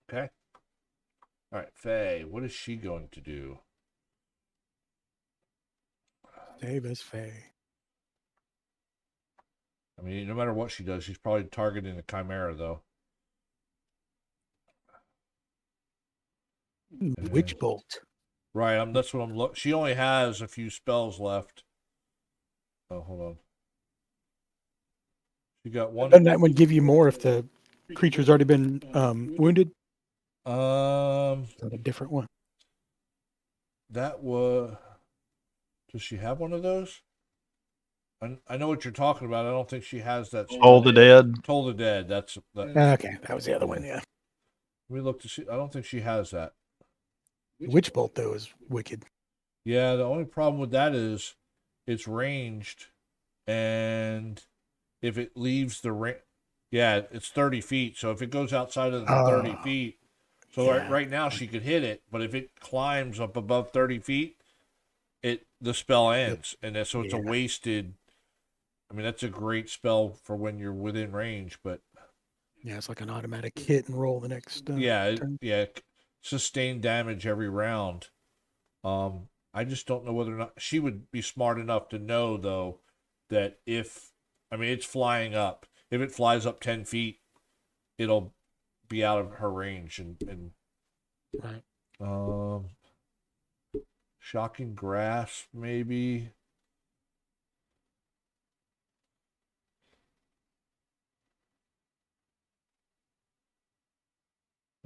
S1: Okay. All right, Faye, what is she going to do?
S2: Save us, Faye.
S1: I mean, no matter what she does, she's probably targeting the Chimera, though.
S2: Witch bolt.
S1: Right, that's what I'm she only has a few spells left. Oh, hold on. She got one.
S2: Doesn't that one give you more if the creature's already been wounded? Is that a different one?
S1: That was. Does she have one of those? I know what you're talking about. I don't think she has that.
S4: Toll the Dead.
S1: Toll the Dead. That's that.
S2: Okay, that was the other one. Yeah.
S1: We look to see. I don't think she has that.
S2: Witch bolt though is wicked.
S1: Yeah, the only problem with that is it's ranged, and if it leaves the ring, yeah, it's 30 feet. So if it goes outside of the 30 feet, so
S2: yeah.
S1: right now she could hit it, but if it climbs up above 30 feet, the spell ends, and so it's a wasted. I mean, that's a great spell for when you're within range, but
S2: Yeah, it's like an automatic hit and roll the next. Turn.
S1: Sustained damage every round. I just don't know whether or not she would be smart enough to know though that it's flying up. If it flies up 10 feet, it'll be out of her range and
S2: Right.
S1: Shocking Grasp maybe.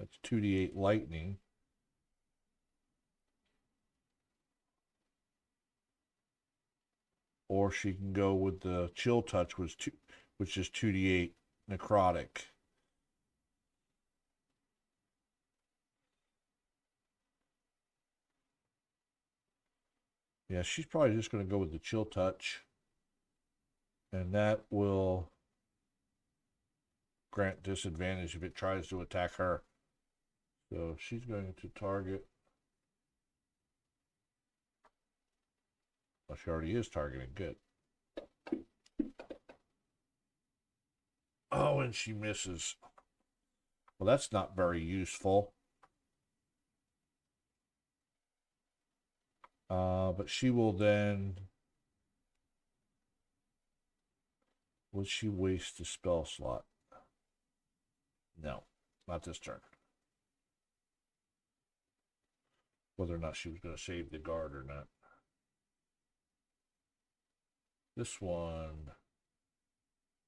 S1: That's 2d8 lightning. Or she can go with the chill touch, which is 2d8 necrotic. Yeah, she's probably just going to go with the chill touch. And that will grant disadvantage if it tries to attack her. So she's going to target. Well, she already is targeting. Good. Oh, and she misses. Well, that's not very useful. But she will then... Would she waste the spell slot? No, not this turn. Whether or not she was going to save the guard or not. This one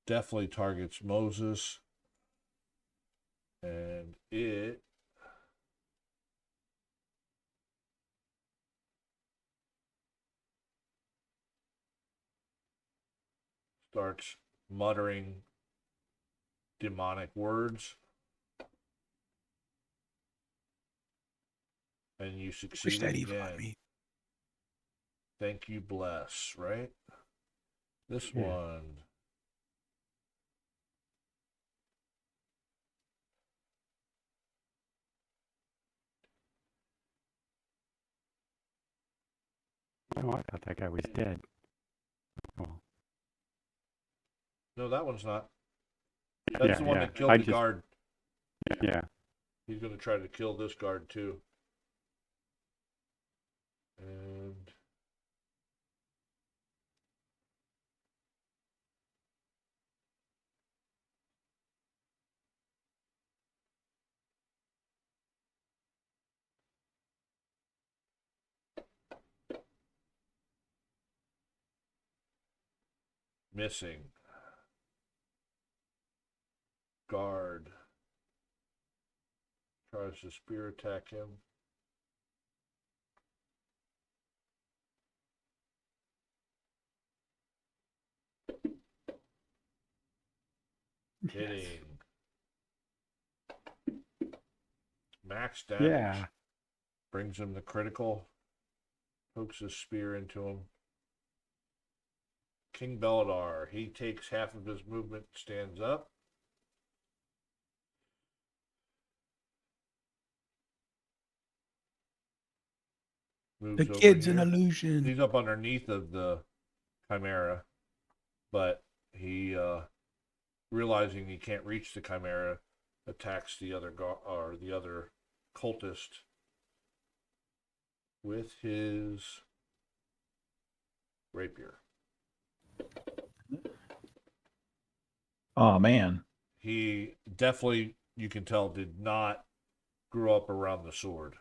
S1: definitely targets Moses. And it starts muttering demonic words. And you
S2: Wish
S1: succeeded
S2: that evil on
S1: again.
S2: me.
S1: Thank you, bless, right? This
S3: Yeah.
S1: one.
S3: Oh, I thought that guy was dead. Oh,
S1: No, that one's not. That's the one that killed
S3: I
S1: the
S3: just,
S1: guard.
S3: yeah.
S1: He's going to try to kill this guard too. And missing. Guard tries to spear attack him. Hitting. Max damage.
S3: Yeah.
S1: Brings him the critical. Pokes his spear into him. King Belladar. He takes half of his movement, stands up. Moves
S2: The
S1: over
S2: kid's an
S1: here.
S2: illusion.
S1: He's up underneath of the Chimera, but he, realizing he can't reach the Chimera, attacks the other the other cultist with his rapier.
S4: Oh man.
S1: He definitely, you can tell, did not grow up around the sword.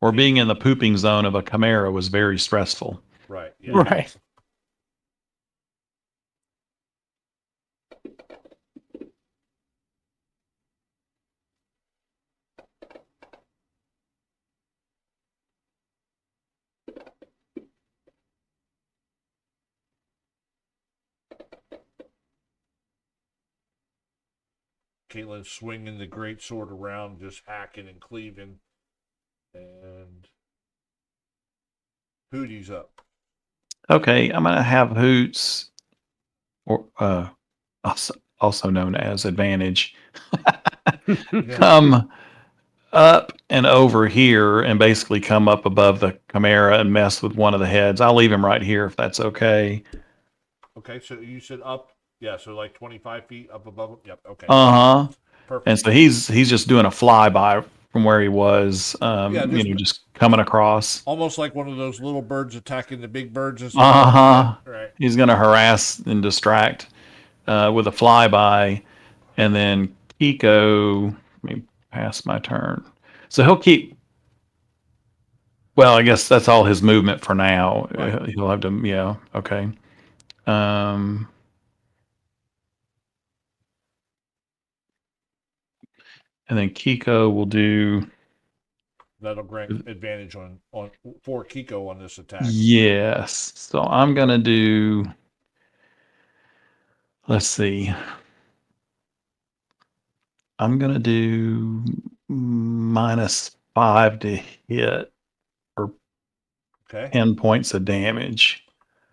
S4: Or being in the pooping zone of a Chimera was very stressful.
S1: Right. Yeah.
S2: Right.
S1: Caitlin swinging the great sword around, just hacking and cleaving. And Hootie's up.
S4: Okay, I'm gonna have Hoots, or also known as Advantage,
S1: Yeah.
S4: come up and over here and basically come up above the Chimera and mess with one of the heads. I'll leave him right here if that's okay.
S1: Okay, so you said up. Yeah, so like 25 feet up above him. Yep, okay.
S4: Uh-huh.
S1: Perfect.
S4: And so he's just doing a flyby from where he was,
S1: Yeah,
S4: just coming across.
S1: Almost like one of those little birds attacking the big birds and stuff.
S4: Uh-huh.
S1: Right.
S4: He's going to harass and distract with a flyby. And then Kiko, let me pass my turn. So he'll keep, well, I guess that's all his movement for now.
S1: Right.
S4: He'll have to, yeah, okay. And then Kiko will do,
S1: That'll grant advantage on for Kiko on this attack.
S4: yes. So I'm going to do, let's see. I'm going to do -5 to hit or
S1: Okay.
S4: 10 points of damage.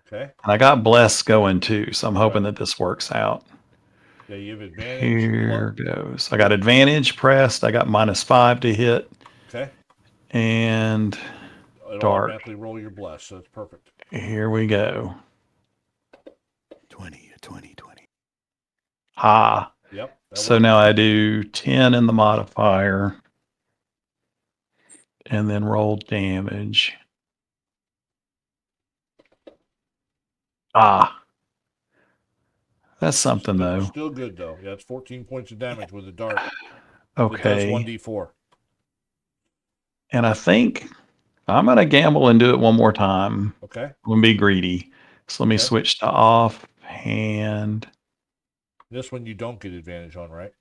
S1: Okay.
S4: And I got Bless going too, so I'm hoping that this works out.
S1: Yeah, you have advantage.
S4: Here goes. I got advantage pressed. I got -5 to hit.
S1: Okay.
S4: And
S1: It'll
S4: Dark.
S1: automatically roll your bless, so it's perfect.
S4: here we go.
S2: 20, 20, 20.
S4: Ha.
S1: Yep. that
S4: So
S1: works.
S4: now I do 10 in the modifier and then roll damage. Ah. That's something though.
S1: Still good though. Yeah, it's 14 points of damage with a dart. It does
S4: Okay.
S1: 1d4.
S4: And I think I'm going to gamble and do it one more time.
S1: Okay.
S4: I'm going to be greedy. So let me
S1: Okay.
S4: switch to offhand.
S1: This one you don't get advantage on, right?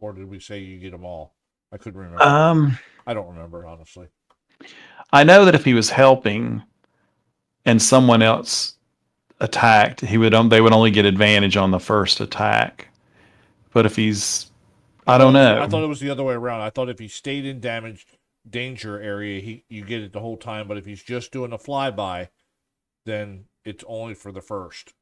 S1: Or did we say you get them all? I couldn't remember. I don't remember, honestly.
S4: I know that if he was helping and someone else attacked, they would only get advantage on the first attack. But if he's, I don't know.
S1: I thought it was the other way around. I thought if he stayed in danger area, you get it the whole time. But if he's just doing a flyby, then it's only for the first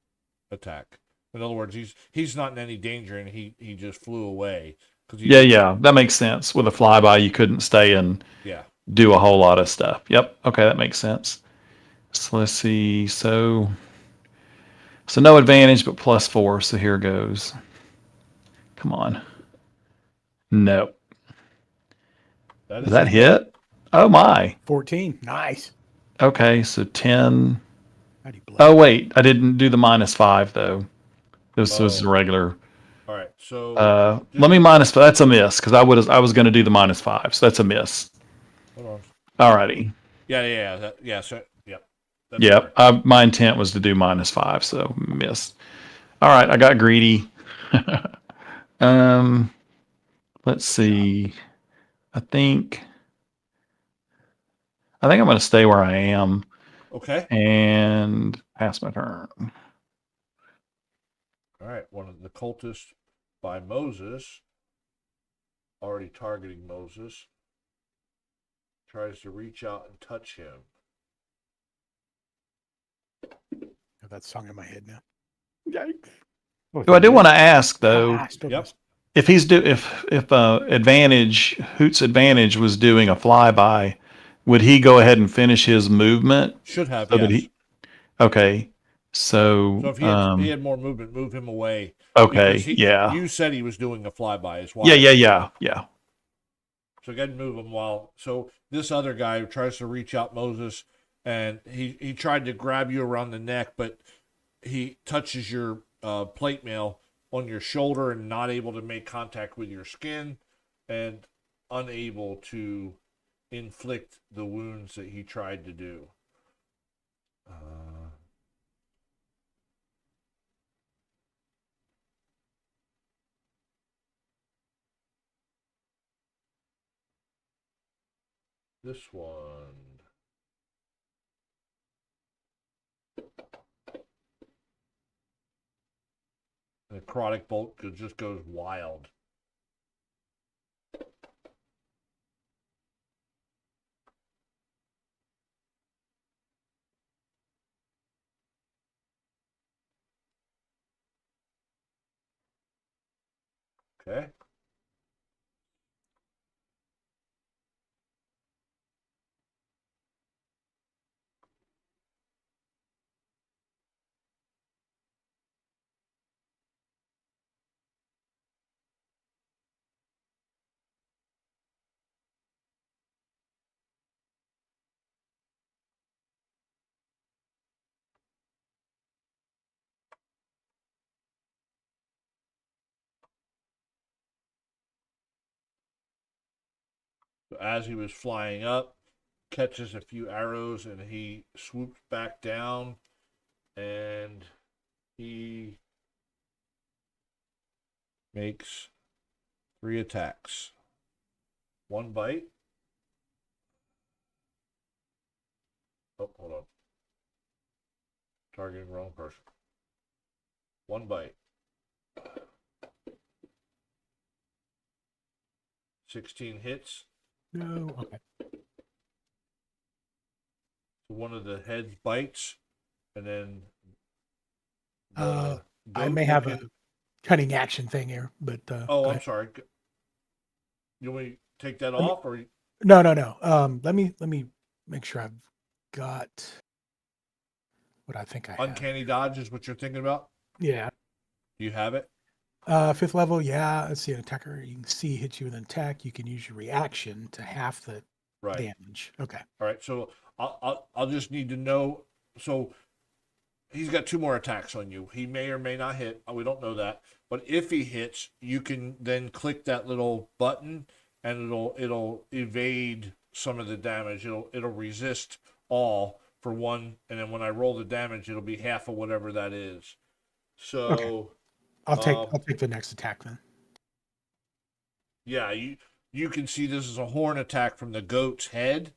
S1: attack. In other words, he's not in any danger and he just flew away.
S4: Yeah, that makes sense. With a flyby, you couldn't stay and do a whole lot of stuff. Yep. Okay, that makes sense. So let's see. So no advantage, but +4. So here goes. Come on. Nope. Does that hit? Oh my.
S2: 14. Nice.
S4: Okay, so 10.
S2: How do you blow?
S4: Oh wait, I didn't do the -5 though. This was a regular.
S1: All right, so
S4: let me -5. That's a miss because I was going to do the -5, so that's a miss.
S1: hold on.
S4: Alrighty.
S1: Yeah. So
S4: Yep. My intent was to do -5, so missed. All right, I got greedy. Let's see. I think I'm going to stay where I am.
S1: Okay.
S4: And pass my turn.
S1: All right. One of the cultists by Moses, already targeting Moses, tries to reach out and touch him.
S2: Have that song in my head now.
S3: Yikes.
S4: So I do want to ask though,
S1: Yep.
S4: if he's if advantage Hoot's advantage was doing a flyby, would he go ahead and finish his movement?
S1: Should have.
S4: So
S1: yes.
S4: that okay. So
S1: if he had more movement, move him away.
S4: Okay.
S1: Because you said he was doing a flyby as well.
S4: Yeah.
S1: So go ahead and move him so this other guy tries to reach out Moses, and he tried to grab you around the neck, but he touches your plate mail on your shoulder and not able to make contact with your skin and unable to inflict the wounds that he tried to do. This one. The necrotic bolt just goes wild. Okay. So as he was flying up, catches a few arrows and he swoops back down and he makes 3 attacks. 1 bite. Oh, hold on. Targeting wrong person. 1 bite. 16 hits.
S2: No. Okay.
S1: So one of the heads bites, and then
S2: I
S1: goat
S2: may have
S1: will
S2: a cutting action thing here, but
S1: Oh,
S2: go
S1: I'm
S2: ahead.
S1: sorry. You want me to take that
S2: Let me-
S1: off, or
S2: No. Let me make sure I've got what I think I have.
S1: uncanny dodge is what you're thinking about?
S2: Yeah.
S1: Do you have it?
S2: 5th level, yeah. Let's see, an attacker. You can see hits you with an attack. You can use your reaction to half the
S1: Right.
S2: damage. Okay.
S1: All right. So I'll just need to know. So he's got 2 more attacks on you. He may or may not hit. We don't know that. But if he hits, you can then click that little button, and it'll evade some of the damage. It'll resist all for 1, and then when I roll the damage, it'll be half of whatever that is. So
S2: I'll take the next attack then.
S1: yeah, you can see this is a horn attack from the goat's head,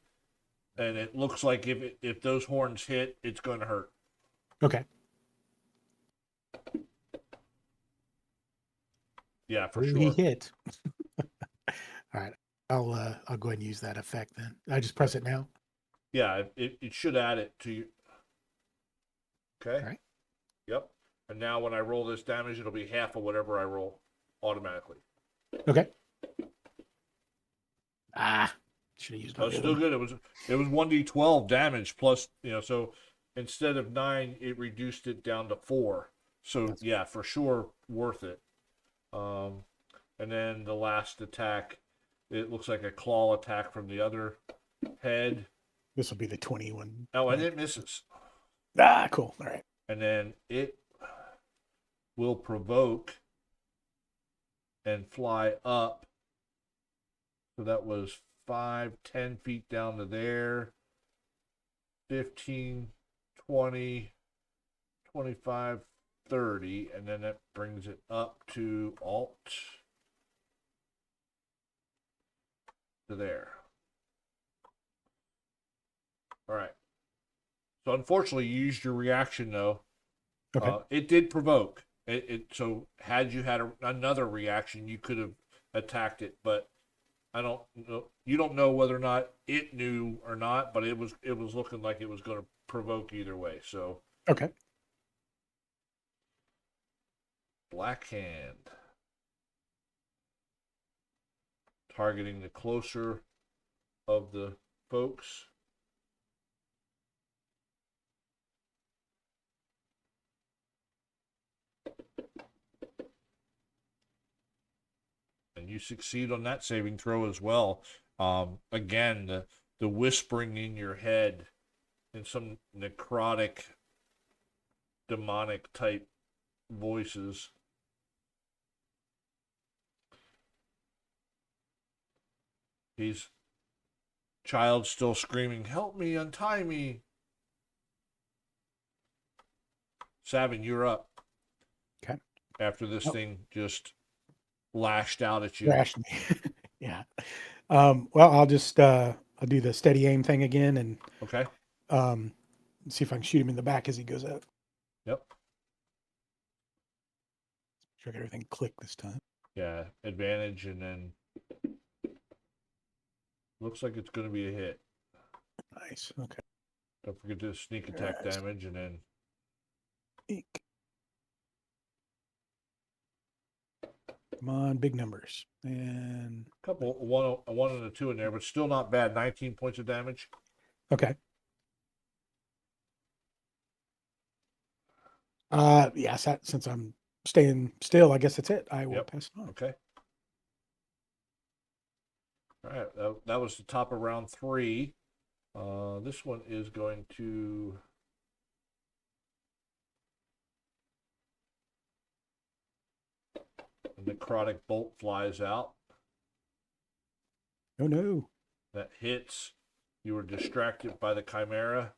S1: and it looks like if those horns hit, it's going to hurt.
S2: Okay.
S1: Yeah, for
S2: He
S1: sure.
S2: hit. All right. I'll go ahead and use that effect then. I just press it now.
S1: Yeah, it should add it to you. Okay.
S2: All right.
S1: Yep. And now when I roll this damage, it'll be half of whatever I roll automatically.
S2: Okay. Should have used
S1: Oh,
S2: my
S1: still good. It was 1d12 damage plus, so instead of 9, it reduced it down to 4. So yeah, for sure worth it. And then the last attack, it looks like a claw attack from the other head.
S2: This will be the 21.
S1: Oh, and it misses.
S2: Cool. All right.
S1: And then it will provoke and fly up. So that was 5, 10 feet down to there. 15, 20, 25, 30. And then that brings it up to Alt to there. All right. So unfortunately, you used your reaction though.
S2: Okay.
S1: It did provoke. So had you had another reaction, you could have attacked it, but I don't know. You don't know whether or not it knew or not, but it was looking like it was going to provoke either way. So
S2: Okay.
S1: Black Hand, targeting the closer of the folks. And you succeed on that saving throw as well. Again, the whispering in your head in some necrotic, demonic type voices. He's child still screaming, "Help me, untie me." Savin, you're up.
S2: Okay.
S1: After this
S2: Oh.
S1: thing just lashed out at you.
S2: Thrashed me. Yeah. Well, I'll just I'll do the steady aim thing again and
S1: Okay.
S2: see if I can shoot him in the back as he goes out.
S1: Yep.
S2: Sure, get everything clicked this time.
S1: Yeah. Advantage, and then looks like it's going to be a hit.
S2: Nice. Okay.
S1: Don't forget to sneak attack
S2: Yes.
S1: damage, and then
S2: Eek. Come on, big numbers. And
S1: a couple, a one and a 2 in there, but still not bad. 19 points of damage.
S2: okay. Yes, since I'm staying still, I guess that's it. I will
S1: Yep.
S2: pass it on.
S1: Okay. All right. That was the top of round 3. This one is going to. The necrotic bolt flies out.
S2: Oh no.
S1: That hits. You were distracted by the chimera,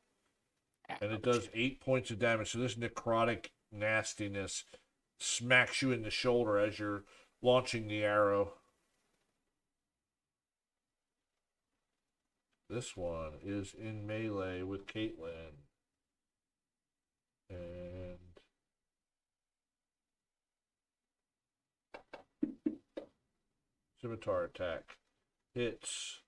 S1: and it does 8 points of damage. So this necrotic nastiness smacks you in the shoulder as you're launching the arrow. This one is in melee with Caitlin. And scimitar attack hits.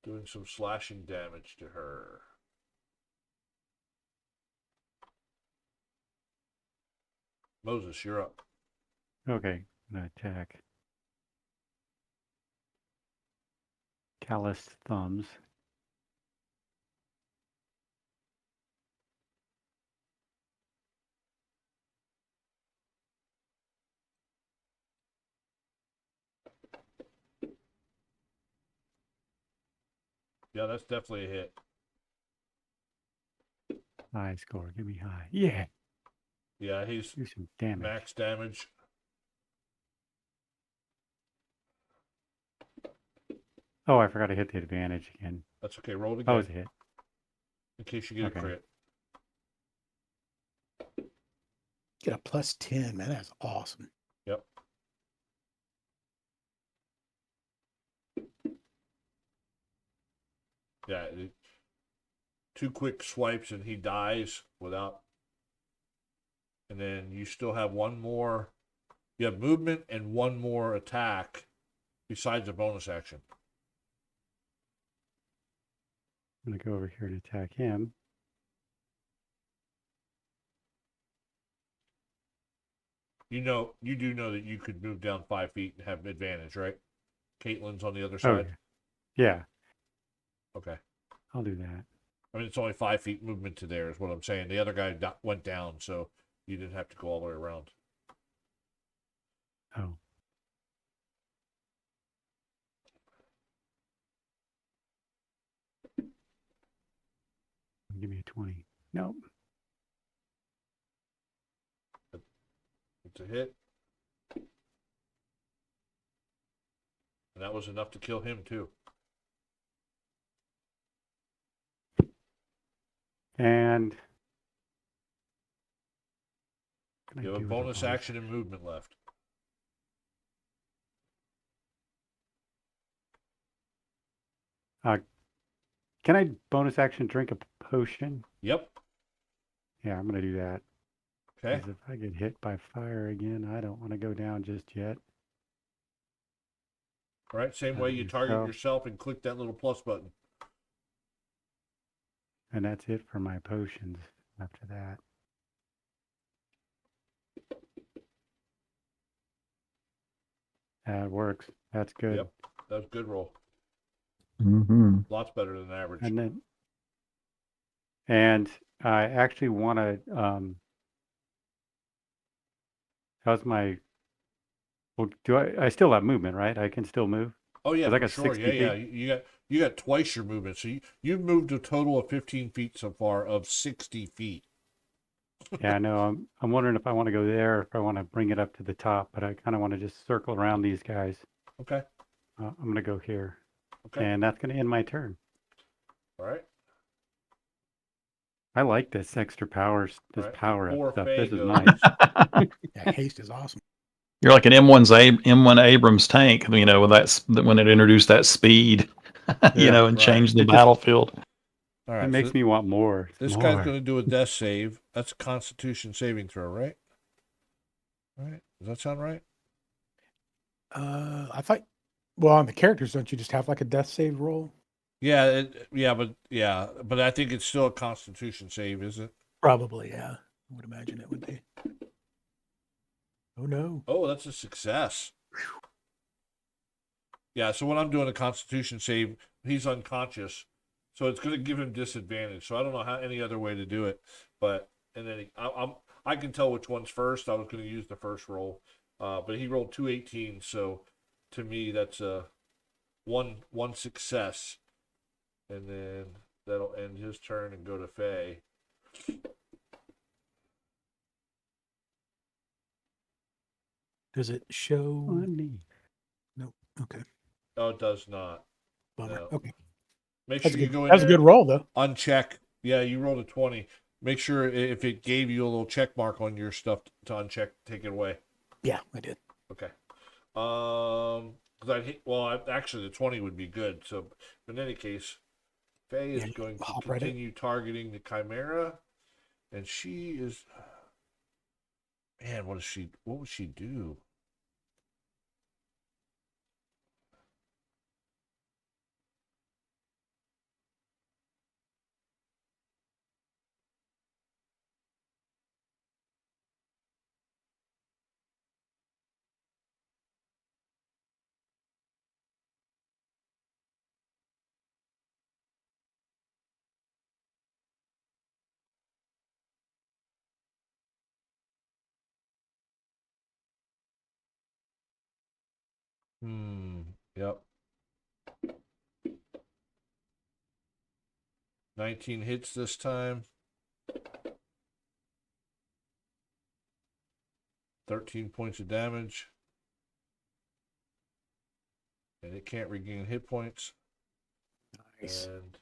S1: Doing some slashing damage to her. Moses, you're up.
S3: Okay, I'm gonna attack. Calloused thumbs.
S1: Yeah, that's definitely a hit.
S3: High score. Give me high. Yeah.
S1: Yeah, he's
S3: Do some damage.
S1: max damage.
S3: Oh, I forgot to hit the advantage again.
S1: That's okay. Roll it
S3: Oh,
S1: again
S3: it's a hit.
S1: in case you get
S3: Okay.
S1: a crit.
S2: Get a +10, man. That's awesome.
S1: Yep. Yeah. Two quick swipes and he dies without. And then you still have one more. You have movement and one more attack besides a bonus action.
S3: I'm gonna go over here and attack him.
S1: You do know that you could move down 5 feet and have advantage, right? Caitlin's on the other
S3: Oh,
S1: side.
S3: yeah.
S1: Okay.
S3: I'll do that.
S1: I mean, it's only 5 feet movement to there, is what I'm saying. The other guy went down, so you didn't have to go all the way around.
S3: Oh. Give me a 20. Nope.
S1: It's a hit. And that was enough to kill him, too.
S3: And can I
S1: You have a
S3: do with
S1: bonus action and movement left.
S3: Can I bonus action drink a potion?
S1: Yep.
S3: Yeah, I'm gonna do that.
S1: Okay.
S3: Because if I get hit by fire again, I don't want to go down just yet.
S1: All right. Same way you target
S3: yourself.
S1: yourself and click that little plus button.
S3: And that's it for my potions after that. That works. That's good.
S1: Yep. That was a good roll.
S4: Mm-hmm.
S1: Lots better than average.
S3: And I actually want to how's my well do I still have movement, right? I can still move.
S1: Oh yeah,
S3: 'Cause I
S1: for
S3: got
S1: sure.
S3: 60
S1: Yeah.
S3: feet.
S1: You got twice your movement. So you've moved a total of 15 feet so far of 60 feet.
S3: Yeah, I know. I'm wondering if I want to go there or if I want to bring it up to the top, but I kind of want to just circle around these guys.
S1: Okay.
S3: I'm going to go here.
S1: Okay.
S3: And that's going to end my turn.
S1: All right.
S3: I like this extra power, this
S1: Right.
S3: power
S1: Before
S3: up stuff.
S1: Faye
S3: This is
S1: goes.
S3: nice.
S2: Yeah, haste is awesome.
S4: You're like an M1 Abrams tank, you know, with when it introduced that speed, you
S3: Yeah,
S4: know, and
S1: right.
S4: changed the
S3: It just-
S4: battlefield.
S1: All right.
S3: It makes me want more.
S1: This
S3: more.
S1: guy's going to do a death save. That's a Constitution saving throw, right? All right. Does that sound right?
S2: I thought, well, on the characters, don't you just have like a death save roll?
S1: Yeah. But I think it's still a Constitution save, is it?
S2: Probably, yeah. I would imagine it would be. Oh no.
S1: Oh, that's a success. Yeah. So when I'm doing a Constitution save, he's unconscious, so it's going to give him disadvantage. So I don't know how any other way to do it, but and then I can tell which one's first. I was going to use the first roll, but he rolled 2 18s, so to me that's a one success, and then that'll end his turn and go to Faye.
S2: Does it show?
S3: Funny.
S2: Nope. Okay.
S1: Oh, it does not.
S2: Bummer.
S1: No.
S2: Okay.
S1: Make
S2: That's
S1: sure
S2: a
S1: you
S2: good,
S1: go in
S2: that's a
S1: there.
S2: good roll, though.
S1: Uncheck. Yeah, you rolled a 20. Make sure if it gave you a little check mark on your stuff to uncheck, take it away.
S2: Yeah, I did.
S1: Okay. Actually, the 20 would be good. So, in any case, Faye is
S2: Yeah,
S1: going to
S2: hop right in.
S1: continue targeting the Chimera, and she is. Man, what would she do? Yep. 19 hits this time. 13 points of damage. And it can't regain hit points.
S2: Nice.
S1: And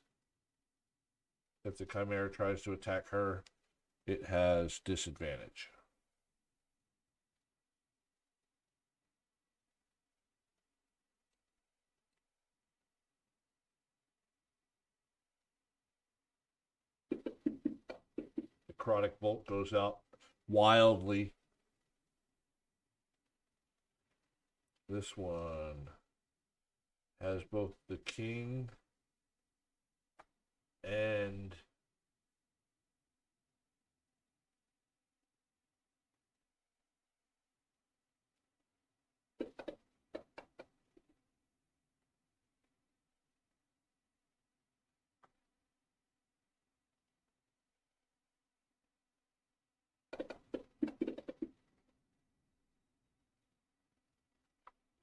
S1: if the Chimera tries to attack her, it has disadvantage. Necrotic Bolt goes out wildly. This one has both the king and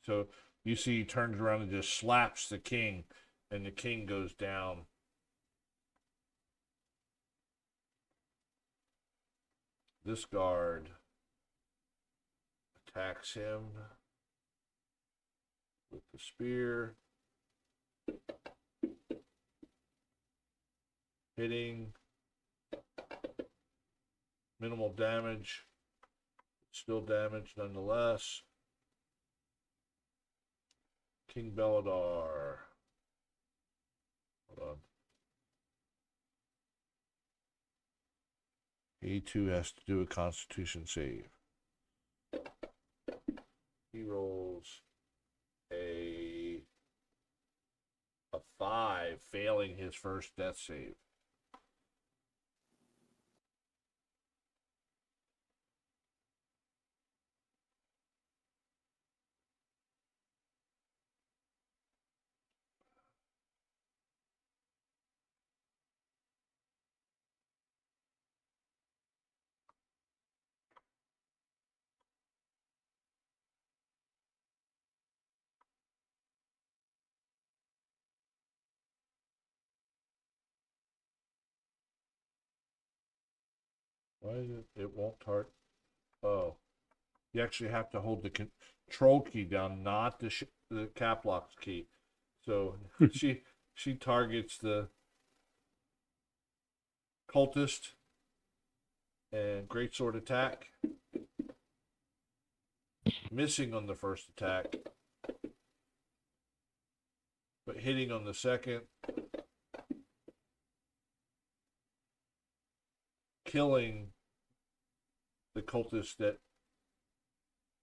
S1: so you see he turns around and just slaps the king, and the king goes down. This guard attacks him with the spear, hitting, minimal damage, still damage nonetheless. King Belladar. Hold on. He too has to do a Constitution save. He rolls a 5, failing his first death save. Why is it? It won't target. Oh, you actually have to hold the control key down, not the cap lock key. So she targets the cultist and greatsword attack, missing on the first attack, but hitting on the second, killing the cultist that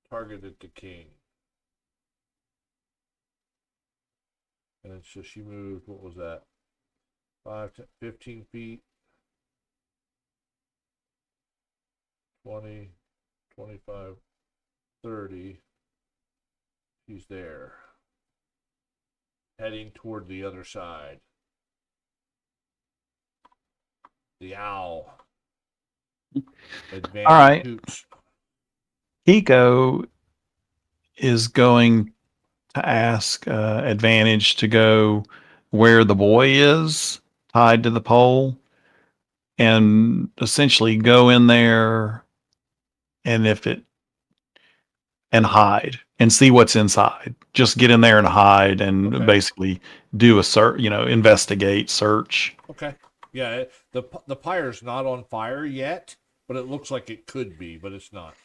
S1: targeted the king. And then so she moved, what was that? 5 to 15 feet, 20, 25, 30. She's there. Heading toward the other side. The owl. Advanced
S4: All right.
S1: hoots.
S4: Hiko is going to ask Advantage to go where the boy is tied to the pole and essentially go in there and hide and see what's inside. Just get in there and hide and
S1: Okay.
S4: basically do a search, investigate, search.
S1: Okay. Yeah, the pyre's not on fire yet, but it looks like it could be, but it's not.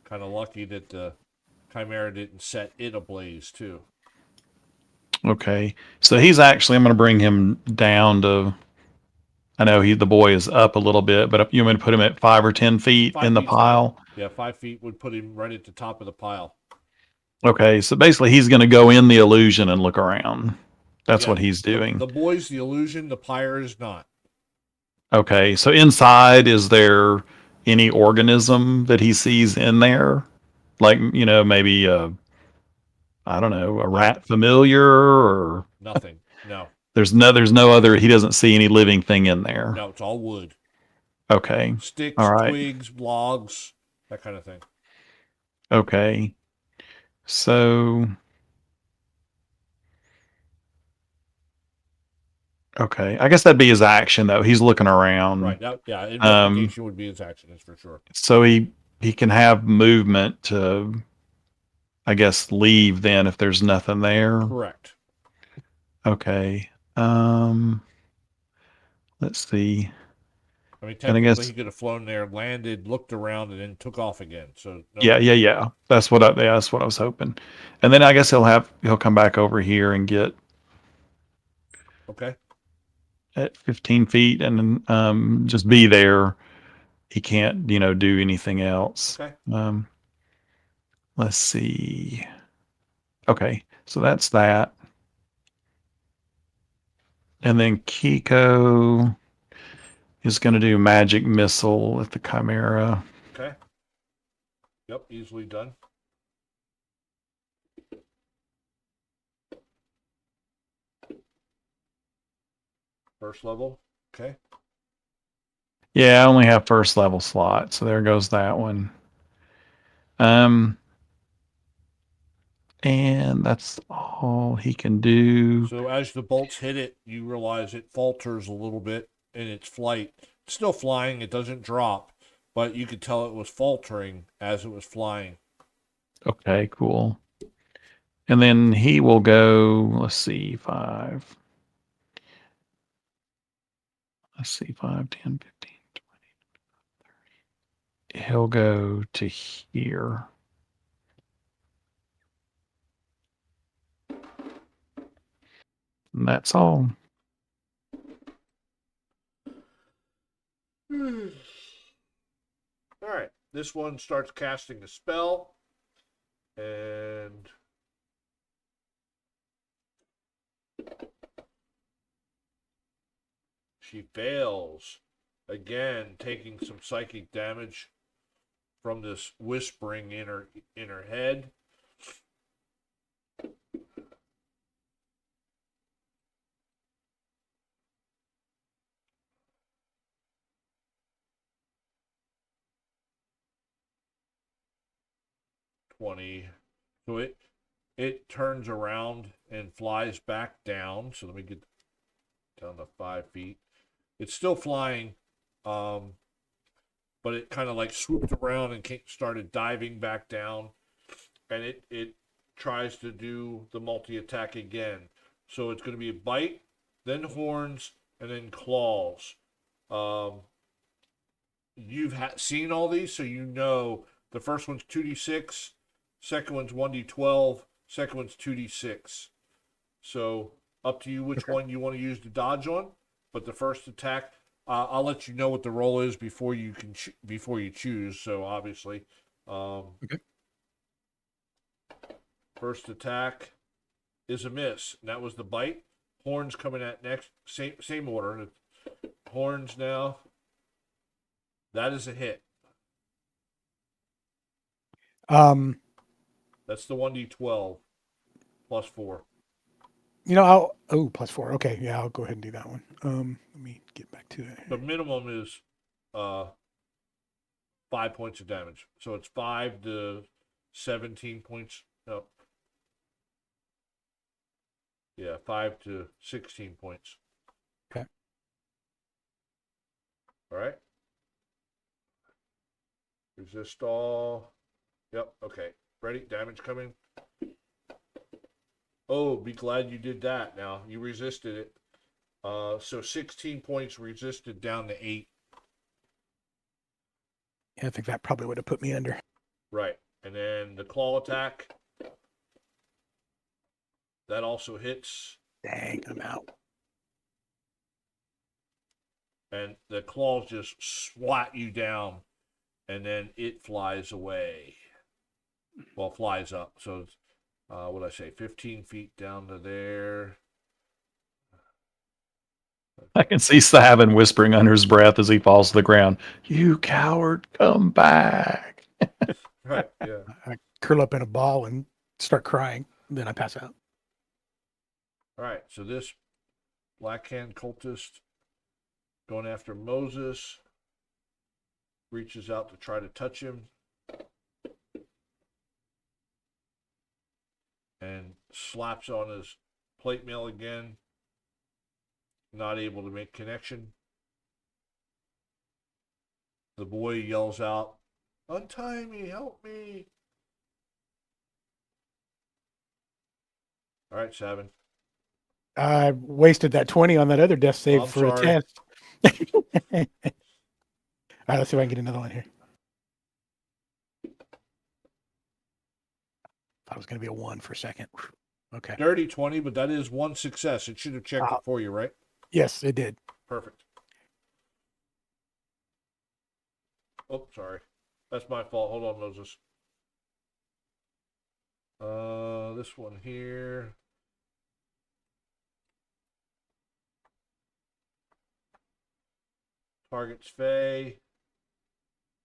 S1: Kind of lucky that the Chimera didn't set it ablaze too.
S4: Okay. So he's actually, I'm going to bring him down to, I know the boy is up a little bit, but you want me to put him at 5 or 10 feet
S1: 5
S4: in the
S1: feet's fine.
S4: pile?
S1: Yeah, 5 feet would put him right at the top of the pile.
S4: Okay. So basically he's going to go in the illusion and look around. That's
S1: Yeah,
S4: what he's doing.
S1: The boy's the illusion, the pyre is not.
S4: Okay. So inside, is there any organism that he sees in there? Like, maybe I don't know, a rat familiar, or
S1: Nothing. No.
S4: there's no other, he doesn't see any living thing in there.
S1: No, it's all wood.
S4: Okay.
S1: Sticks,
S4: All right.
S1: twigs, logs, that kind of thing.
S4: Okay. So, okay. I guess that'd be his action though. He's looking around.
S1: Right. Now, yeah, investigation would be his action, that's for sure.
S4: So he can have movement to, I guess, leave then if there's nothing there.
S1: Correct.
S4: Okay. Let's see.
S1: I mean,
S4: And I
S1: technically,
S4: guess
S1: he could have flown there, landed, looked around, and then took off again. So no,
S4: yeah. That's what I was hoping. And then I guess he'll come back over here and get
S1: Okay.
S4: at 15 feet and just be there. He can't, do anything else.
S1: Okay.
S4: Let's see. Okay, so that's that. And then Kiko is going to do magic missile at the Chimera.
S1: Okay. Yep, easily done. First level. Okay.
S4: Yeah, I only have first level slot, so there goes that one. And that's all he can do.
S1: So as the bolts hit it, you realize it falters a little bit in its flight. It's still flying, it doesn't drop, but you could tell it was faltering as it was flying.
S4: Okay, cool. And then he will go, let's see, 5. Let's see, 5, 10, 15, 20. He'll go to here. And that's all.
S1: All right. This one starts casting a spell. And she fails. Again, taking some psychic damage from this whispering in her head. So it turns around and flies back down. So let me get down to 5 feet. It's still flying, but it kind of like swooped around and started diving back down, and it tries to do the multi-attack again. So it's going to be a bite, then horns, and then claws. You've seen all these, so you know the first one's 2d6, second one's 1d12, second one's 2d6. So up to you which one you want to use to dodge on. But the first attack, I'll let you know what the roll is before you choose. So obviously,
S2: Okay.
S1: First attack is a miss. And that was the bite. Horns coming at next. Same order. Horns now. That is a hit. That's the 1d12 plus 4.
S2: Plus 4. Okay, yeah, I'll go ahead and do that one. Let me get back to it.
S1: The minimum is 5 points of damage. So it's 5 to 17 points. No. Yeah, 5 to 16 points.
S2: Okay.
S1: All right. Resist all. Yep. Okay. Ready? Damage coming. Oh, be glad you did that. Now you resisted it. So 16 points resisted down to 8.
S2: Yeah, I think that probably would have put me under.
S1: Right. And then the claw attack. That also hits.
S2: Dang, I'm out.
S1: And the claws just swat you down. And then it flies away. Well, flies up. So, what did I say? 15 feet down to there.
S4: I can see Savin whispering under his breath as he falls to the ground, "You coward, come back."
S1: Right. Yeah.
S2: I curl up in a ball and start crying. Then I pass out.
S1: All right. So this Black Hand cultist going after Moses reaches out to try to touch him and slaps on his plate mail again. Not able to make connection. The boy yells out, "Untie me, help me." All right, Savin.
S2: I wasted that 20 on that other death save
S1: I'm
S2: for a
S1: sorry.
S2: test. All right, let's see if I can get another one here. Thought it was going to be a 1 for a second. Okay.
S1: Dirty 20, but that is one success. It should have checked it for you, right?
S2: Yes, it did.
S1: Perfect. Oh, sorry. That's my fault. Hold on, Moses. This one here. Targets Faye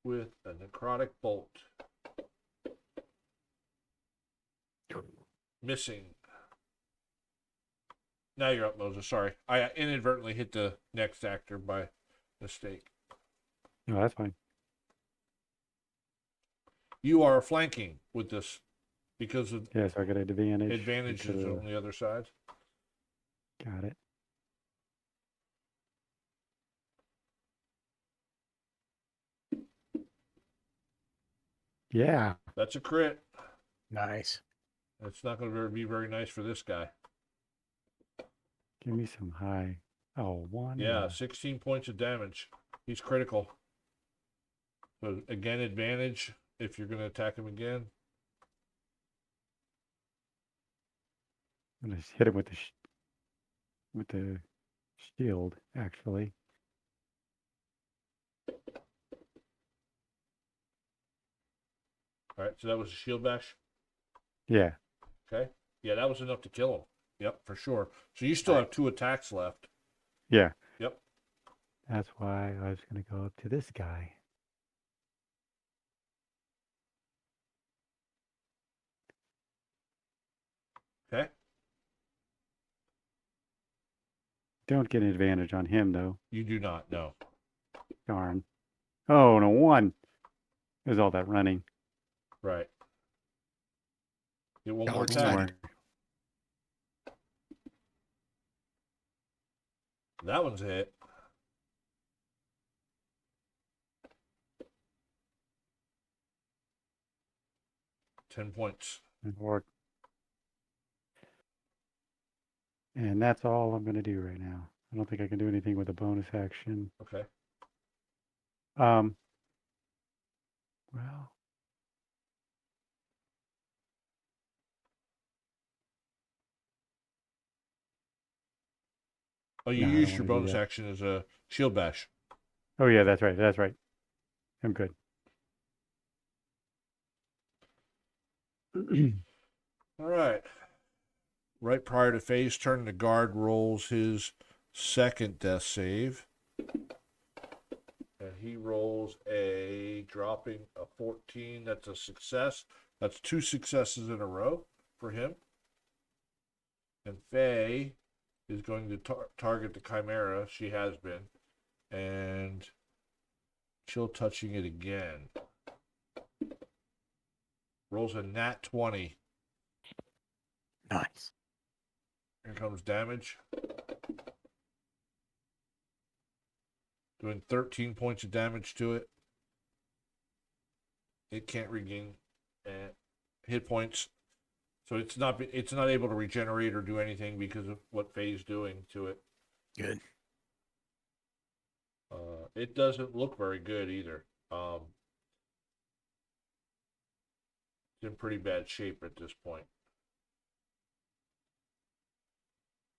S1: with a necrotic bolt. Missing. Now you're up, Moses. Sorry. I inadvertently hit the next actor by mistake.
S3: No, that's fine.
S1: You are flanking with this because of
S3: Yeah, so I got an advantage.
S1: advantages
S3: because
S1: on the other side.
S3: Got it. Yeah.
S1: That's a crit.
S2: Nice.
S1: It's not going to be very nice for this guy.
S3: Give me some high. Oh, one.
S1: Yeah, 16 points of damage. He's critical. So again, advantage if you're going to attack him again.
S3: I'm gonna hit him with the shield, actually.
S1: All right, so that was a shield bash.
S3: Yeah.
S1: Okay. Yeah, that was enough to kill him. Yep, for sure. So you still have 2 attacks left.
S3: Yeah.
S1: Yep.
S3: That's why I was gonna go up to this guy.
S1: Okay.
S3: Don't get an advantage on him though.
S1: You do not know.
S3: Darn. Oh, no, 1. There's all that running.
S1: Right. Get one
S2: Y'all
S1: more
S2: are
S1: attack.
S2: excited.
S1: That one's a hit. Ten points.
S3: And that's all I'm gonna do right now. I don't think I can do anything with a bonus action.
S1: Okay.
S3: Well,
S1: Oh, you
S3: No, I don't
S1: used your
S3: wanna do
S1: bonus
S3: that.
S1: action as a shield bash.
S3: oh yeah, that's right. That's right. I'm good.
S1: All right. Right prior to Faye's turn, the guard rolls his second death save. And he rolls a dropping a 14. That's a success. That's 2 successes in a row for him. And Faye is going to target the Chimera. She has been. And chill touching it again. Rolls a nat 20.
S2: Nice.
S1: Here comes damage. Doing 13 points of damage to it. It can't regain hit points. So it's not able to regenerate or do anything because of what Faye's doing to it.
S2: Good.
S1: It doesn't look very good either. It's in pretty bad shape at this point.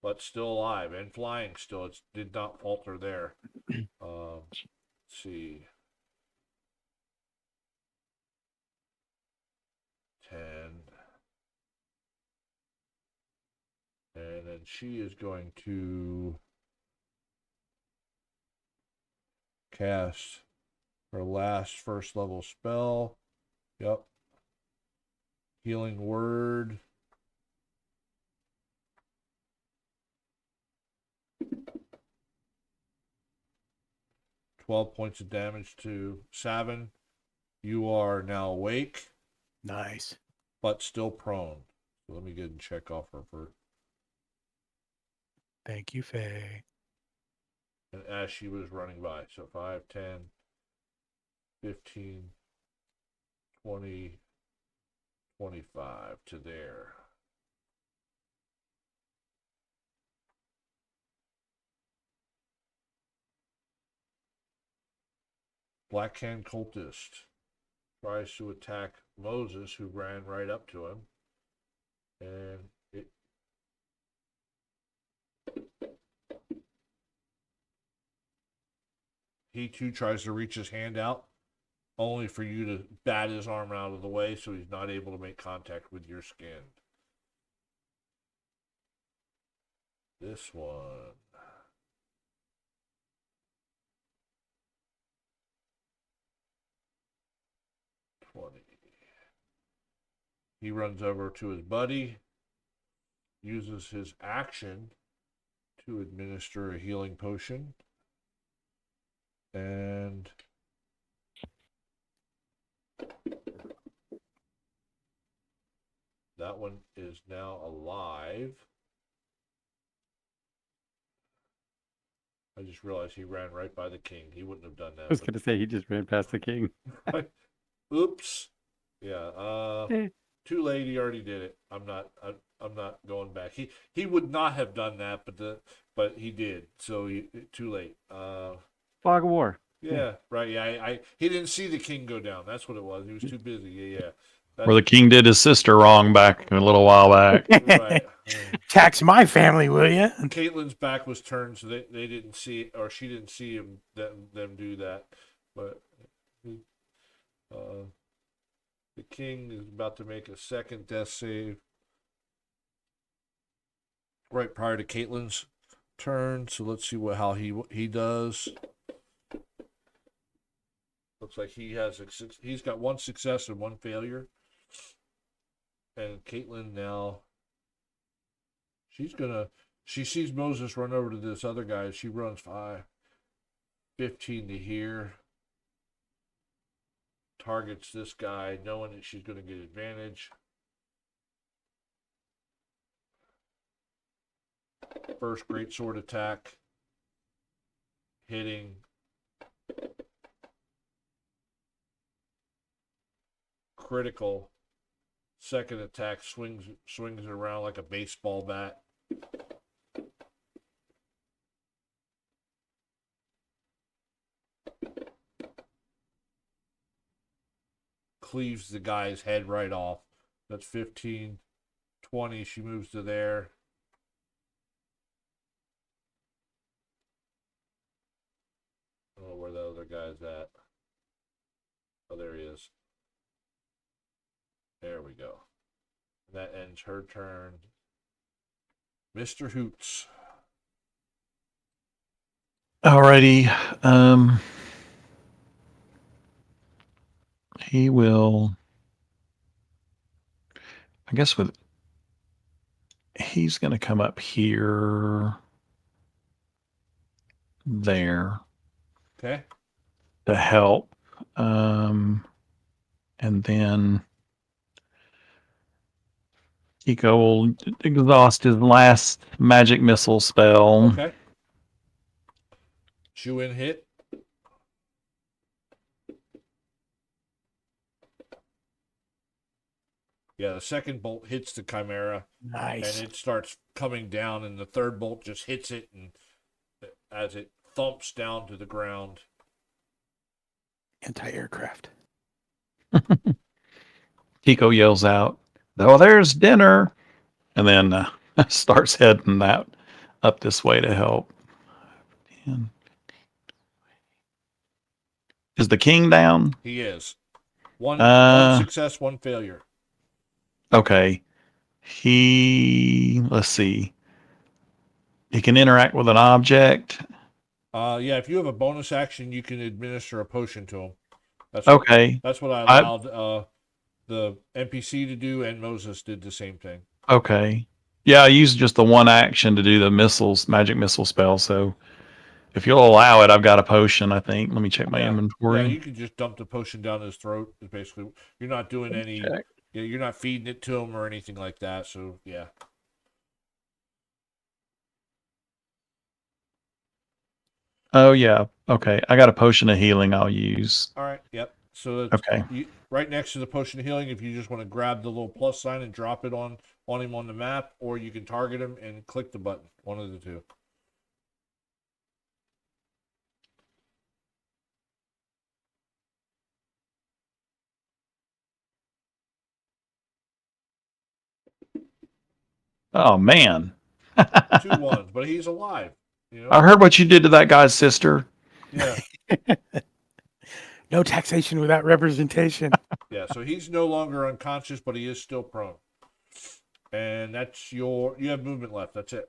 S1: But still alive and flying still. It did not falter there. Let's see. 10. And then she is going to cast her last first level spell. Yep. Healing word. $12 points of damage to Savin. You are now awake,
S2: Nice.
S1: but still prone. So let me get and check off her first.
S2: Thank you, Faye.
S1: And as she was running by. So 5, 10, 15, 20, 25 to there. Black Hand Cultist tries to attack Moses, who ran right up to him. And it he too tries to reach his hand out, only for you to bat his arm out of the way so he's not able to make contact with your skin. This one. He runs over to his buddy, uses his action to administer a healing potion, and that one is now alive. I just realized he ran right by the king. He wouldn't have done that.
S3: I was going to say he just ran past the king.
S1: Oops. Yeah.
S3: Eh.
S1: Too late. He already did it. I'm not going back. He would not have done that, but he did. So too late.
S3: Fog of War.
S1: Yeah. Right. Yeah. He didn't see the king go down. That's what it was. He was too busy. Yeah.
S4: Where the king did his sister wrong back a little while back.
S1: Right.
S2: Tax my family, will you?
S1: Caitlin's back was turned, so they didn't see, or she didn't see them do that. But the king is about to make a second death save right prior to Caitlin's turn. So let's see how he does. Looks like he's got one success and one failure. And Caitlin now, she sees Moses run over to this other guy. She runs 15 to here. Targets this guy, knowing that she's going to get advantage. First great sword attack. Hitting. Critical. Second attack swings it around like a baseball bat. Cleaves the guy's head right off. That's 15, 20. She moves to there. I don't know where the other guy's at. Oh, there he is. There we go. And that ends her turn. Mr. Hoots.
S4: Alrighty. He will. I guess he's going to come up here, there.
S1: Okay.
S4: To help. And then Kiko will exhaust his last magic missile spell.
S1: Okay. Shoe in hit. Yeah, the second bolt hits the Chimera.
S2: Nice.
S1: And it starts coming down, and the third bolt just hits it, and as it thumps down to the ground.
S2: Anti-aircraft.
S4: Kiko yells out, "Oh, there's dinner," and then starts heading out up this way to help. And is the king down?
S1: He is. One
S4: Uh,
S1: success, one failure.
S4: Okay. Let's see. He can interact with an object.
S1: Yeah, if you have a bonus action, you can administer a potion to him.
S4: Okay.
S1: That's what I
S4: I-
S1: allowed the NPC to do, and Moses did the same thing.
S4: Okay. Yeah, I used just the one action to do the magic missile spell. So if you'll allow it, I've got a potion, I think. Let me check my
S1: Yeah,
S4: inventory.
S1: you can just dump the potion down his throat. It's basically, you're not doing any.
S4: Check.
S1: Yeah, you're not feeding it to him or anything like that. So yeah.
S4: Oh, yeah. Okay. I got a potion of healing I'll use.
S1: All right. Yep. So that's,
S4: Okay.
S1: right next to the potion of healing, if you just want to grab the little plus sign and drop it on him on the map, or you can target him and click the button. One of the two.
S4: Oh, man.
S1: 2 1s, but he's alive. You know.
S4: I heard what you did to that guy's sister.
S1: Yeah.
S2: No taxation without representation.
S1: Yeah. So he's no longer unconscious, but he is still prone. And that's you have movement left. That's it.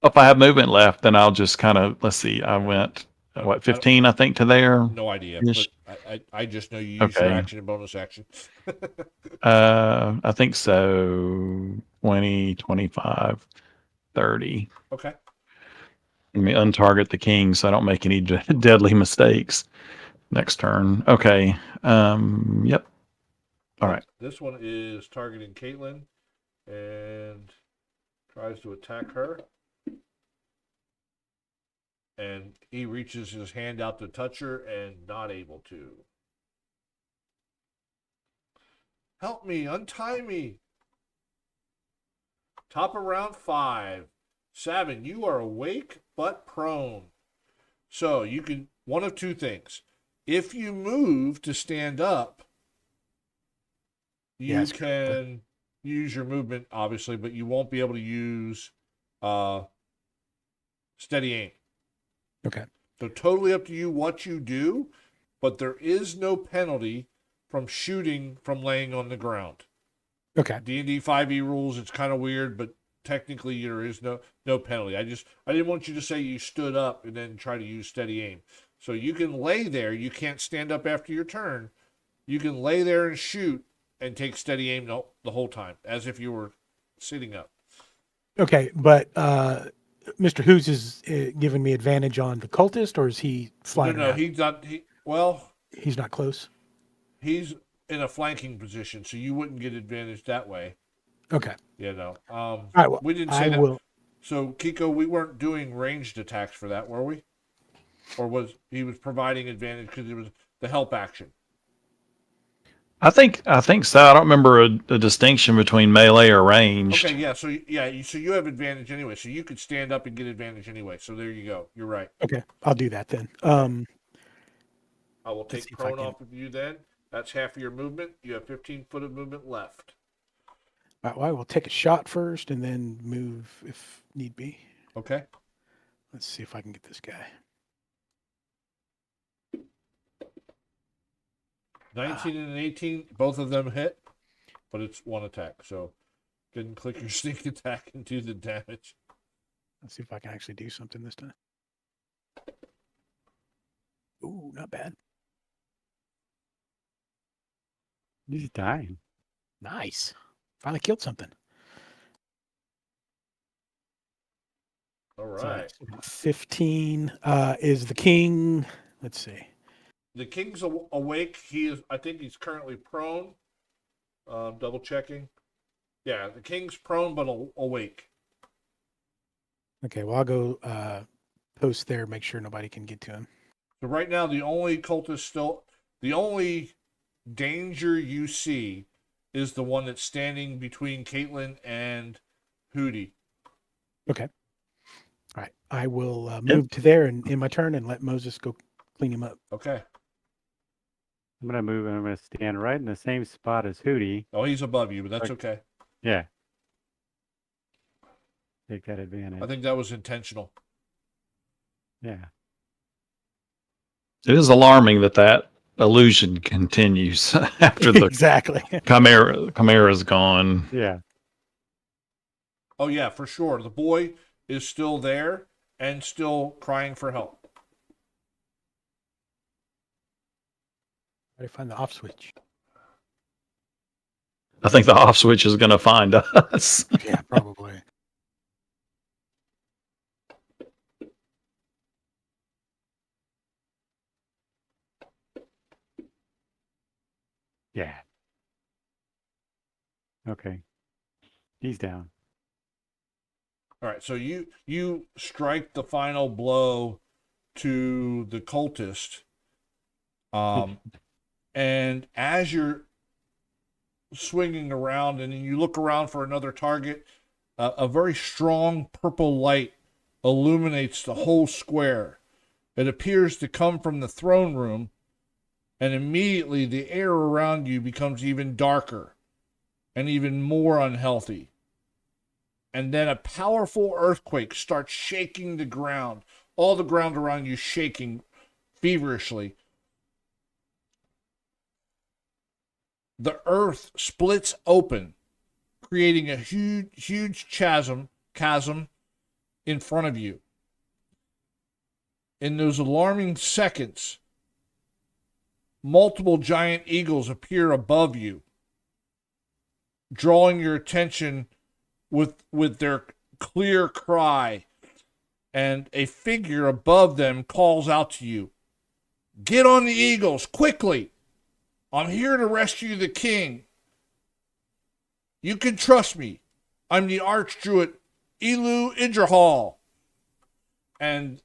S4: If I have movement left, then I'll just kind of, let's see. I went, 15, I think, to there.
S1: No idea.
S4: Ish.
S1: But I just know you use your
S4: Okay.
S1: action and bonus action.
S4: I think so. 20, 25, 30.
S1: Okay.
S4: Let me untarget the king so I don't make any deadly mistakes next turn. Okay. Yep. All right.
S1: This one is targeting Caitlin and tries to attack her. And he reaches his hand out to touch her and not able to. Help me, untie me. Top of round 5. Savin, you are awake but prone. So you can, one of two things. If you move to stand up, you
S2: Yes.
S1: can use your movement, obviously, but you won't be able to use steady aim.
S2: Okay.
S1: So totally up to you what you do, but there is no penalty from shooting from laying on the ground.
S2: Okay.
S1: D&D 5e rules, it's kind of weird, but technically there is no penalty. I didn't want you to say you stood up and then try to use steady aim. So you can lay there. You can't stand up after your turn. You can lay there and shoot and take steady aim the whole time, as if you were sitting up.
S2: Okay. But Mr. Who's is giving me advantage on the cultist, or is he flying?
S1: No,
S2: around?
S1: he's not.
S2: He's not close.
S1: He's in a flanking position, so you wouldn't get advantage that way.
S2: Okay.
S1: You know.
S2: All right. Well,
S1: We didn't say
S2: I
S1: that.
S2: will.
S1: So Kiko, we weren't doing ranged attacks for that, were we? Or was he providing advantage because it was the help action?
S4: I think so. I don't remember a distinction between melee or ranged.
S1: Okay, yeah. So you have advantage anyway. So you could stand up and get advantage anyway. So there you go. You're right.
S2: Okay. I'll do that then.
S1: I will
S2: Let's
S1: take
S2: see if I
S1: prone
S2: can-
S1: off of you then. That's half of your movement. You have 15 foot of movement left.
S2: Well, I will take a shot first and then move if need be.
S1: Okay.
S2: Let's see if I can get this guy.
S1: 19 and an 18, both of them hit, but it's one attack. So didn't click your sneak attack and do the damage.
S2: Let's see if I can actually do something this time. Ooh, not bad.
S3: He's dying.
S2: Nice. Finally killed something.
S1: All
S2: So
S1: right.
S2: 15 is the king. Let's see.
S1: The king's awake. I think he's currently prone. Double checking. Yeah, the king's prone but awake.
S2: Okay, well, I'll go post there, make sure nobody can get to him.
S1: So right now, the only danger you see is the one that's standing between Caitlin and Hootie.
S2: Okay. All right. I will move to there and in my turn and let Moses go clean him up.
S1: Okay.
S3: I'm gonna move and I'm gonna stand right in the same spot as Hootie.
S1: Oh, he's above you, but that's
S3: Like-
S1: okay.
S3: Yeah. Take that advantage.
S1: I think that was intentional.
S3: Yeah.
S4: It is alarming that illusion continues after the
S2: Exactly.
S4: Chimera's gone.
S3: Yeah.
S1: Oh yeah, for sure. The boy is still there and still crying for help.
S2: How do you find the off switch?
S4: I think the off switch is going to find us.
S2: Yeah, probably.
S3: Yeah. Okay. He's down.
S1: All right, so you strike the final blow to the cultist, and as you're swinging around and you look around for another target, a very strong purple light illuminates the whole square. It appears to come from the throne room, and immediately the air around you becomes even darker and even more unhealthy. And then a powerful earthquake starts shaking the ground, all the ground around you shaking feverishly. The earth splits open, creating a huge chasm in front of you. In those alarming seconds, multiple giant eagles appear above you, drawing your attention with their clear cry, and a figure above them calls out to you, "Get on the eagles, quickly! I'm here to rescue the king. You can trust me. I'm the Archdruid Elu Idrahal." And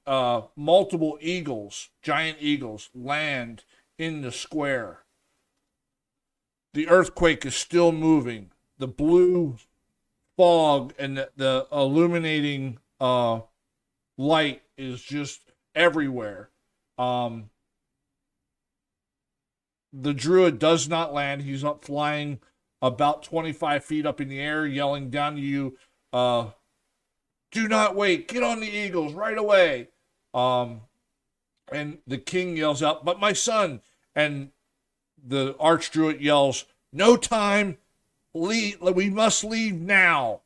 S1: multiple eagles, giant eagles, land in the square. The earthquake is still moving. The blue fog and the illuminating light is just everywhere. The druid does not land. He's up flying about 25 feet up in the air, yelling down to you, "Do not wait. Get on the eagles right away." And the king yells out, "But my son." And the archdruid yells, "No time. We must leave now."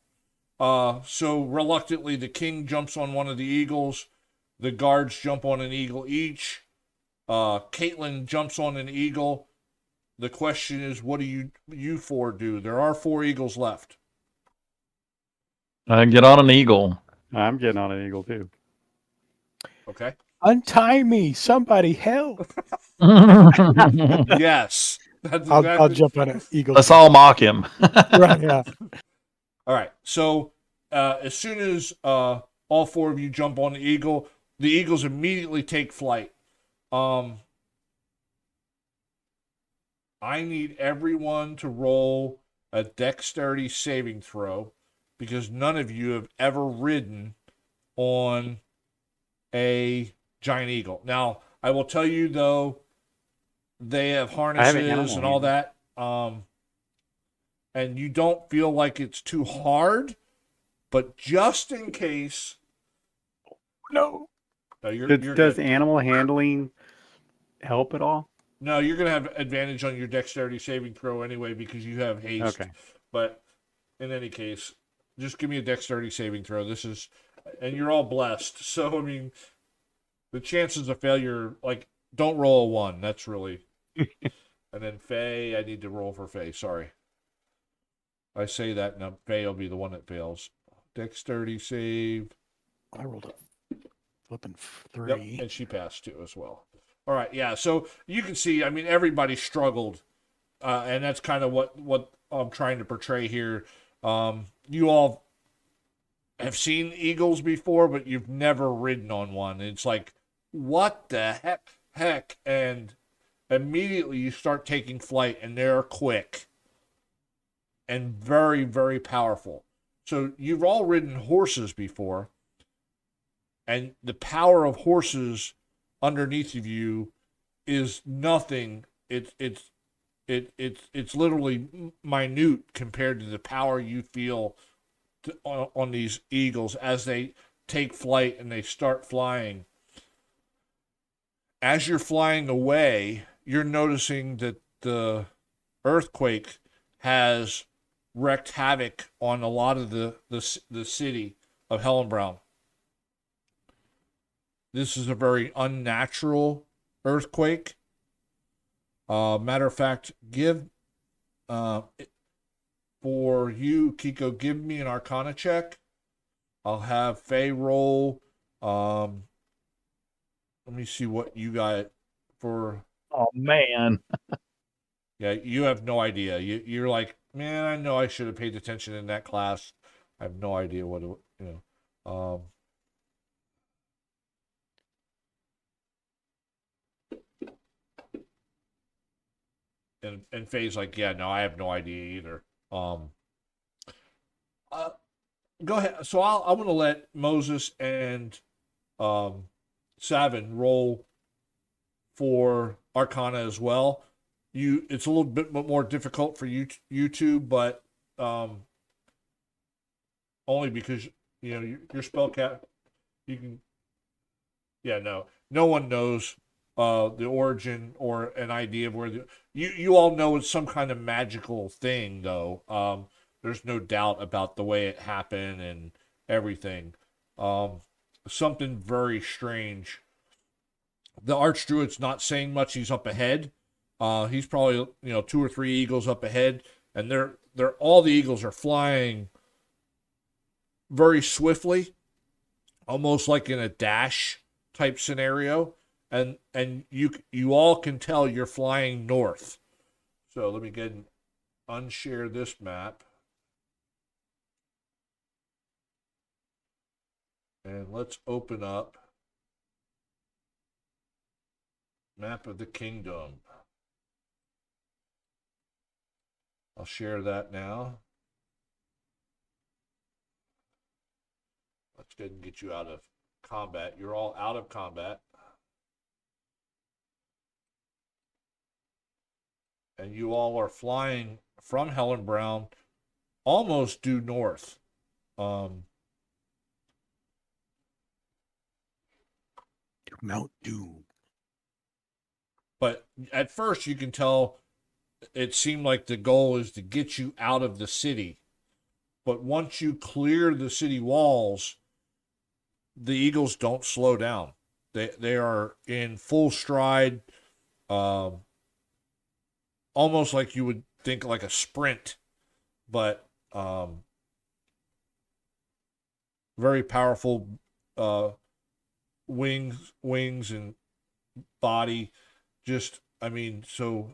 S1: So reluctantly, the king jumps on one of the eagles. The guards jump on an eagle each. Caitlin jumps on an eagle. The question is, what do you four do? There are 4 eagles left.
S4: Get on an eagle.
S3: I'm getting on an eagle too.
S1: Okay.
S2: Untie me, somebody help!
S1: Yes. That's
S2: I'll
S1: exactly.
S2: jump on an eagle.
S4: Let's all mock him.
S2: Right, yeah.
S1: All right. So as soon as all 4 of you jump on the eagles immediately take flight. I need everyone to roll a dexterity saving throw because none of you have ever ridden on a giant eagle. Now, I will tell you though, they have harnesses and all that. And you don't feel like it's too hard, but just in case.
S2: No.
S1: No, you're
S3: Does
S1: good.
S3: animal handling help at all?
S1: No, you're going to have advantage on your dexterity saving throw anyway because you have haste.
S3: Okay.
S1: But in any case, just give me a dexterity saving throw. And you're all blessed. So, I mean, the chances of failure, like, don't roll a 1. That's really. And then Faye, I need to roll for Faye. Sorry. I say that, now Faye will be the one that fails. Dexterity save.
S2: I rolled a flipping 3.
S1: Yep, and she passed too as well. All right, yeah. So you can see, I mean, everybody struggled, and that's kind of what I'm trying to portray here. You all have seen eagles before, but you've never ridden on one. It's like, what the heck? And immediately you start taking flight, and they're quick and very, very powerful. So you've all ridden horses before, and the power of horses underneath of you is nothing it's literally minute compared to the power you feel on these eagles as they take flight and they start flying. As you're flying away, you're noticing that the earthquake has wreaked havoc on a lot of the city of Hellenbraun. This is a very unnatural earthquake. Matter of fact, give for you, Kiko, give me an Arcana check. I'll have Faye roll. Let me see what you got for.
S4: Oh man.
S1: Yeah, you have no idea. You're like, man, I know I should have paid attention in that class. I have no idea what it, you know. And Faye's like, yeah, no, I have no idea either. Go ahead. So I'm gonna let Moses and Savin roll for Arcana as well. It's a little bit more difficult for you two, but only because you know your spell cap. You can, yeah, no one knows the origin or an idea of where you all know it's some kind of magical thing though. There's no doubt about the way it happened and everything. Something very strange. The Archdruid's not saying much. He's up ahead. He's probably 2 or 3 eagles up ahead, and they're all the eagles are flying very swiftly, almost like in a dash type scenario, and you all can tell you're flying north. So let me get and unshare this map. And let's open up map of the kingdom. I'll share that now. Let's go ahead and get you out of combat. You're all out of combat. And you all are flying from Hellenbraun almost due north.
S2: Mount Doom.
S1: But at first you can tell it seemed like the goal is to get you out of the city. But once you clear the city walls, the eagles don't slow down. They are in full stride, almost like you would think like a sprint, but very powerful wings and body. Just, I mean, so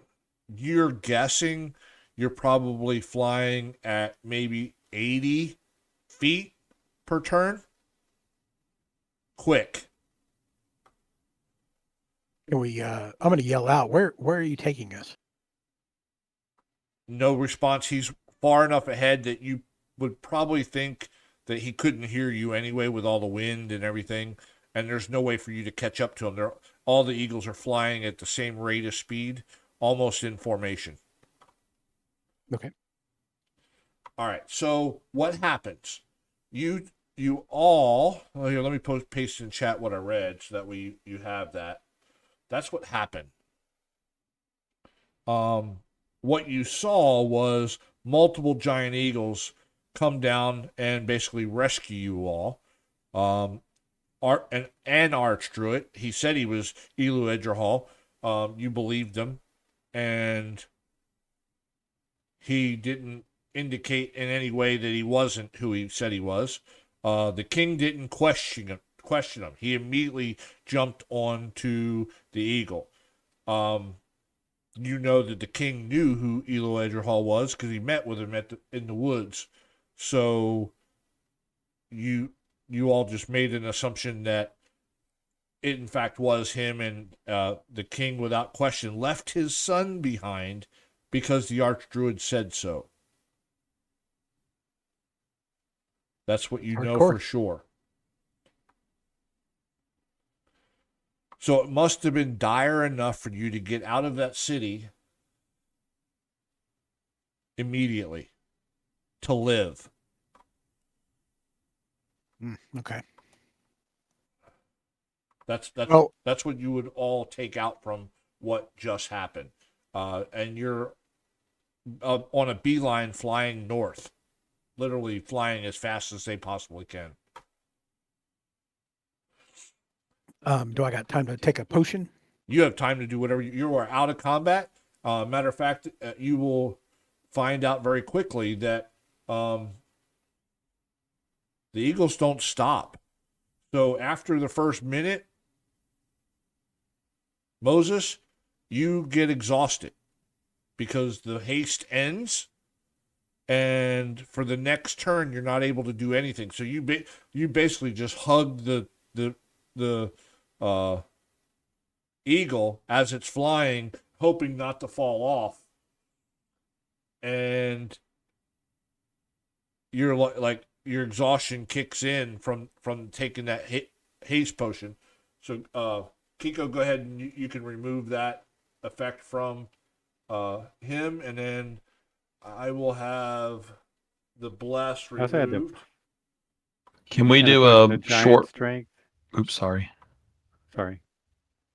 S1: you're guessing you're probably flying at maybe 80 feet per turn. Quick.
S2: Can we? I'm going to yell out. Where are you taking us?
S1: No response. He's far enough ahead that you would probably think that he couldn't hear you anyway with all the wind and everything. And there's no way for you to catch up to him. All the eagles are flying at the same rate of speed, almost in formation.
S2: Okay.
S1: All right. So what happens? You all. Well, here, let me paste in chat what I read so that you have that. That's what happened. What you saw was multiple giant eagles come down and basically rescue you all. An Archdruid. He said he was Elu Edrahal. You believed him, and he didn't indicate in any way that he wasn't who he said he was. The king didn't question him. He immediately jumped onto the eagle. You know that the king knew who Elu Edrahal was because he met with him in the woods. So you all just made an assumption that it in fact was him, and the king without question left his son behind because the Archdruid said so. That's what you know for sure. So it must have been dire enough for you to get out of that city immediately to live.
S2: Okay.
S1: That's
S2: Well,
S1: that's what you would all take out from what just happened. And you're on a beeline flying north, literally flying as fast as they possibly can.
S2: do I got time to take a potion?
S1: You have time to do whatever. You are out of combat. Matter of fact, you will find out very quickly that the Eagles don't stop. So after the first minute, Moses, you get exhausted because the haste ends, and for the next turn, you're not able to do anything. So you basically just hug the eagle as it's flying, hoping not to fall off, and you're like your exhaustion kicks in from taking that haste potion. So Kiko, go ahead and you can remove that effect from him, and then I will have the bless
S3: I also had the-
S1: removed.
S4: Can we
S3: And I
S4: do
S3: put the
S4: a
S3: giant
S4: short?
S3: strength.
S4: Oops, sorry.
S3: Sorry.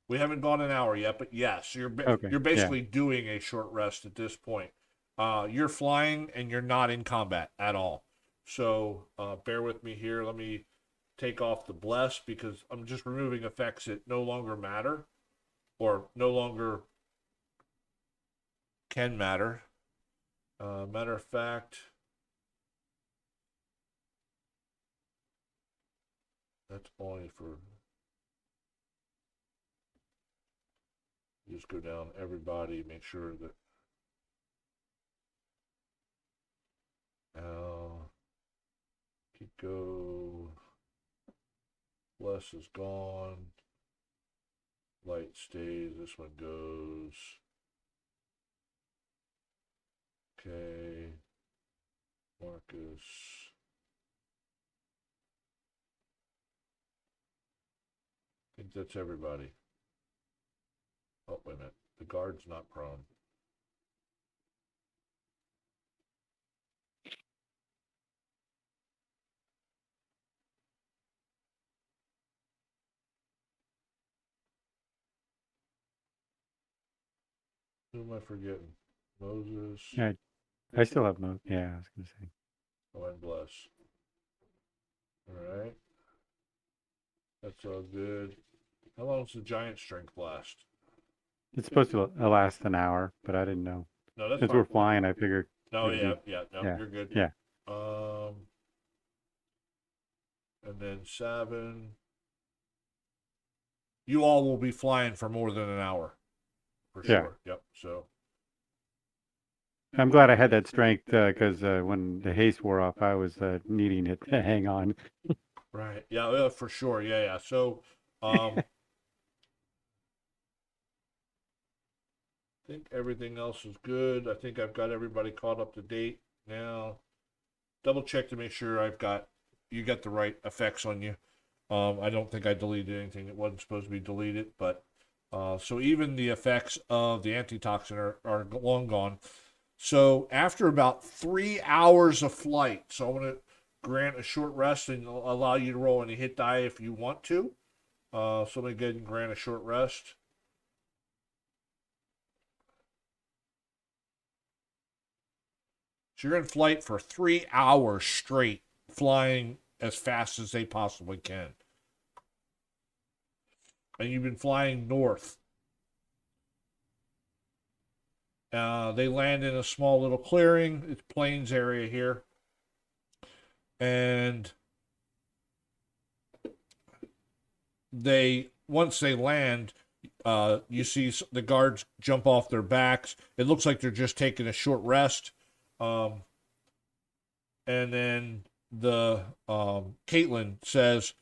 S1: We haven't gone an hour yet, but yes,
S3: Okay,
S1: you're basically doing a short rest at this point. You're flying and you're not in combat at all. So bear with me here. Let me take off the bless because I'm just removing effects that no longer matter or no longer can matter. Matter of fact, that's only for. Just go down everybody, make sure that Kiko, Bless is gone, Light stays, this one goes. Okay, Marcus. I think that's everybody. Oh, wait a minute. The guard's not prone. Who am I forgetting? Moses.
S3: Yeah, I still have most. Yeah, I was gonna say.
S1: Oh, and Bless. All right. That's all good. How long does the giant strength last?
S3: It's supposed to last an hour, but I didn't know.
S1: No, that's
S3: Since
S1: fine.
S3: we're flying, I figured.
S1: No,
S3: it'd
S1: yeah,
S3: be-
S1: no,
S3: yeah,
S1: you're good.
S3: yeah.
S1: And then Savin. You all will be flying for more than an hour, for
S3: Yeah.
S1: sure. Yep. So
S3: I'm glad I had that strength because when the haste wore off, I was needing it to hang on.
S1: right, yeah, for sure, yeah. So, I think everything else is good. I think I've got everybody caught up to date now. Double check to make sure you got the right effects on you. I don't think I deleted anything that wasn't supposed to be deleted, but so even the effects of the antitoxin are long gone. So after about 3 hours of flight, so I'm going to grant a short rest and allow you to roll any hit die if you want to. So let me go ahead and grant a short rest. So you're in flight for 3 hours straight, flying as fast as they possibly can. And you've been flying north. They land in a small little clearing. It's plains area here. And once they land, you see the guards jump off their backs. It looks like they're just taking a short rest. And then the Caitlin says,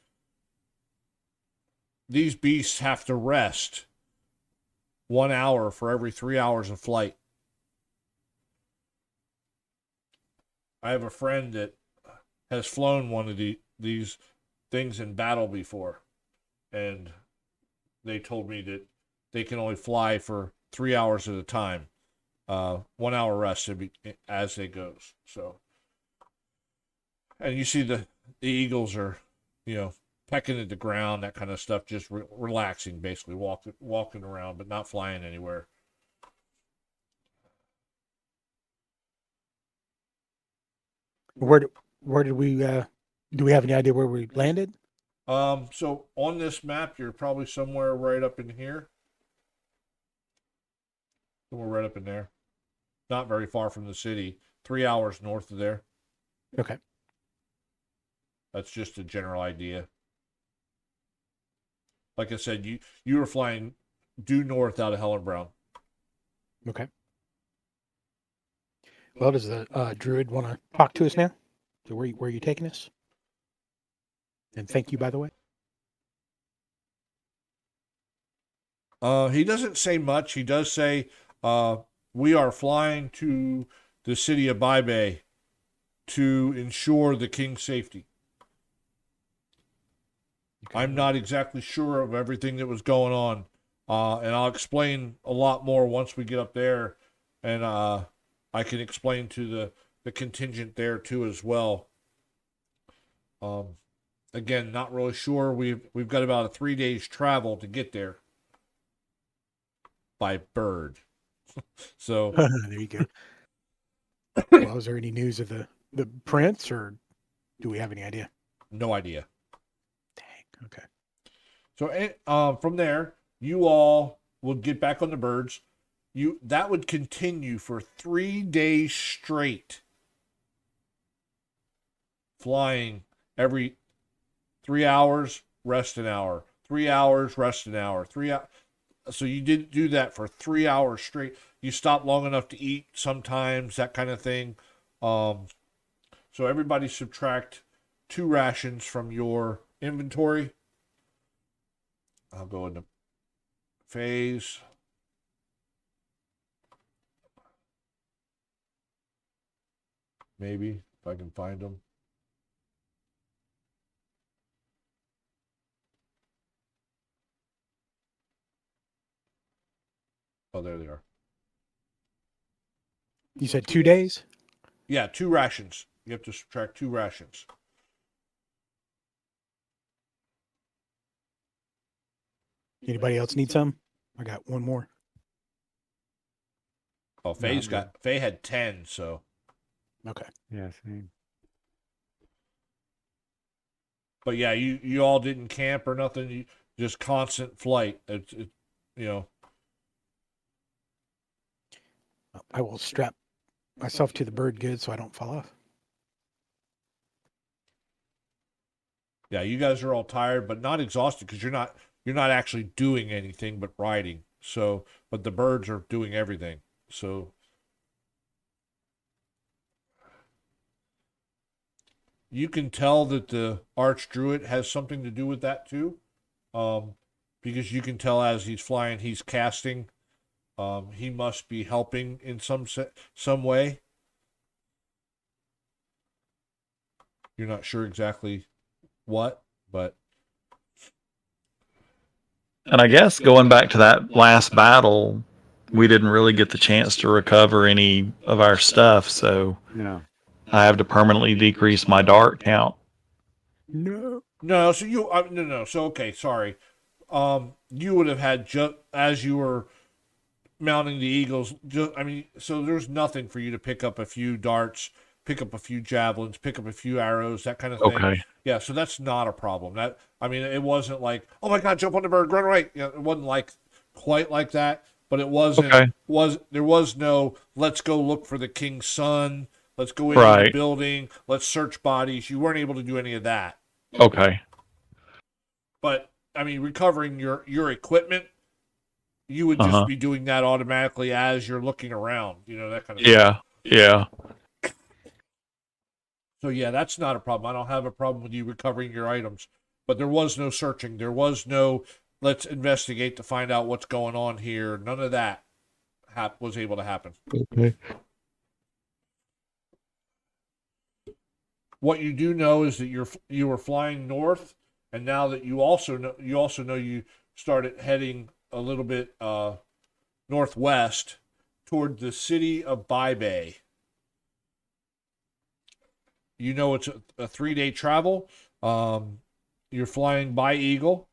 S1: these beasts have to rest 1 hour for every 3 hours of flight. I have a friend that has flown one of these things in battle before, and they told me that they can only fly for 3 hours at a time. 1 hour rest as it goes. So, and you see the eagles are, pecking at the ground, that kind of stuff, just relaxing, basically walking around, but not flying anywhere.
S2: Where did we? Do we have any idea where we landed?
S1: So on this map, you're probably somewhere right up in here. Somewhere right up in there. Not very far from the city. 3 hours north of there.
S2: Okay.
S1: That's just a general idea. Like I said, you were flying due north out of Helen Brown.
S2: Okay. Well, does the druid want to talk to us now? So where are you taking us? And thank you, by the way.
S1: He doesn't say much. He does say, we are flying to the city of Baibei to ensure the king's safety.
S2: Okay.
S1: I'm not exactly sure of everything that was going on, and I'll explain a lot more once we get up there, and I can explain to the contingent there too as well. Again, not really sure. We've got about a 3 days travel to get there by bird. So
S2: there you go. Well, is there any news of the prince, or do we have any idea?
S1: no idea.
S2: Dang. Okay.
S1: So from there, you all will get back on the birds. That would continue for 3 days straight, flying every 3 hours, rest an hour. 3 hours, rest an hour. So you didn't do that for 3 hours straight. You stop long enough to eat sometimes, that kind of thing. So everybody subtract 2 rations from your inventory. I'll go into phase. Maybe, if I can find them. Oh, there they are.
S2: You said 2 days?
S1: Yeah, 2 rations. You have to subtract 2 rations.
S2: Anybody else need some? I got one more.
S1: Oh, Faye had 10, so.
S2: Okay.
S3: Yeah, same.
S1: But yeah, you all didn't camp or nothing. You just constant flight.
S2: I will strap myself to the bird good so I don't fall off.
S1: Yeah, you guys are all tired, but not exhausted because you're not actually doing anything but riding. So, but the birds are doing everything. So, you can tell that the Archdruid has something to do with that too, because you can tell as he's flying, he's casting. He must be helping in some way. You're not sure exactly what, but.
S4: And I guess going back to that last battle, we didn't really get the chance to recover any of our stuff, so
S3: Yeah.
S4: I have to permanently decrease my dart count.
S2: No.
S1: No, so no. So okay, sorry. You would have had just as you were mounting the eagles. So there's nothing for you to pick up a few darts, pick up a few javelins, pick up a few arrows, that kind of thing.
S4: Okay.
S1: Yeah, so that's not a problem. It wasn't like, oh my God, jump on the bird, run away. It wasn't like quite like that, but it wasn't.
S4: Okay.
S1: There was no let's go look for the king's son. Let's go into the building. Let's search bodies. You weren't able to do any of that.
S4: Okay.
S1: But recovering your equipment, you would just be doing that automatically as you're looking around. That kind of thing.
S4: Yeah.
S1: So yeah, that's not a problem. I don't have a problem with you recovering your items. But there was no searching. There was no let's investigate to find out what's going on here. None of that was able to happen.
S4: Okay.
S1: What you do know is that you were flying north, and now that you also know started heading a little bit northwest toward the city of Baibei. You know it's a 3-day travel. You're flying by Eagle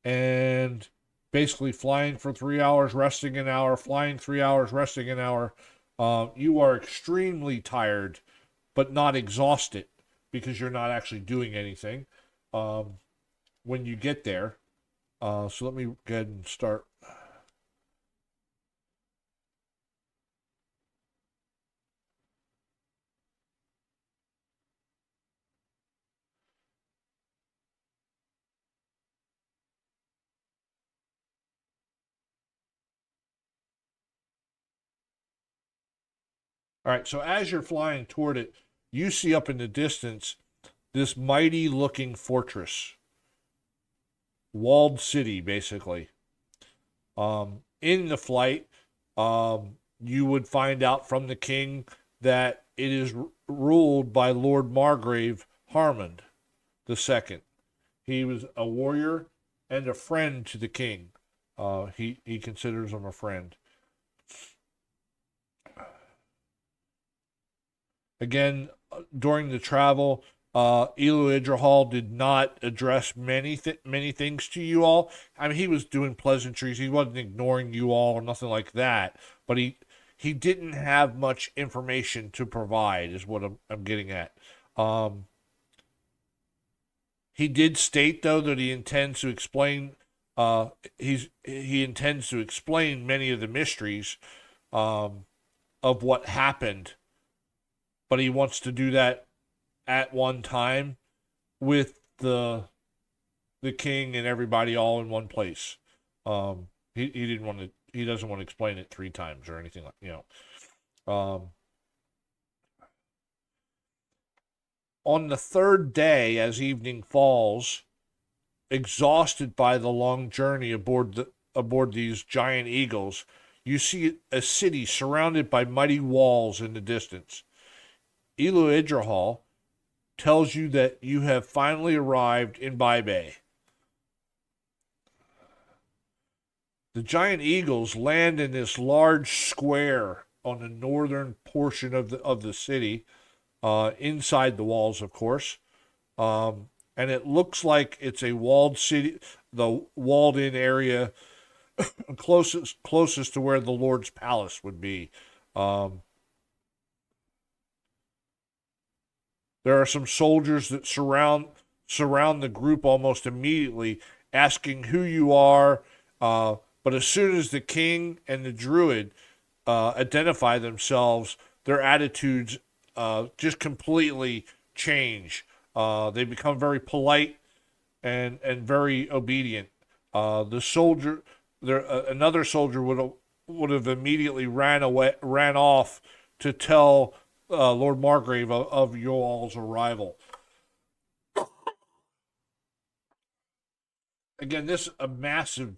S1: and basically flying for 3 hours, resting an hour, flying 3 hours, resting an hour. You are extremely tired, but not exhausted because you're not actually doing anything when you get there. So let me go ahead and start. All right, so as you're flying toward it, you see up in the distance this mighty looking fortress, walled city, basically. In the flight, you would find out from the king that it is ruled by Lord Margrave Harmond II. He was a warrior and a friend to the king. He considers him a friend. Again, during the travel, Elu Idrahal did not address many things to you all. I mean, he was doing pleasantries. He wasn't ignoring you all or nothing like that. But he didn't have much information to provide, is what I'm getting at. He did state though that he intends to explain. He intends to explain many of the mysteries of what happened, but he wants to do that at one time with the king and everybody all in one place. He didn't want to. He doesn't want to explain it 3 times or anything like On the 3rd day, as evening falls, exhausted by the long journey aboard these giant eagles, you see a city surrounded by mighty walls in the distance. Elu Idrahal tells you that you have finally arrived in Baibei. The giant eagles land in this large square on the northern portion of the city, inside the walls, of course. And it looks like it's a walled city, the walled-in area closest to where the Lord's palace would be. There are some soldiers that surround the group almost immediately, asking who you are. But as soon as the king and the druid identify themselves, their attitudes just completely change. They become very polite and very obedient. Another soldier would have immediately ran off to tell Lord Margrave of your all's arrival. Again, this is a massive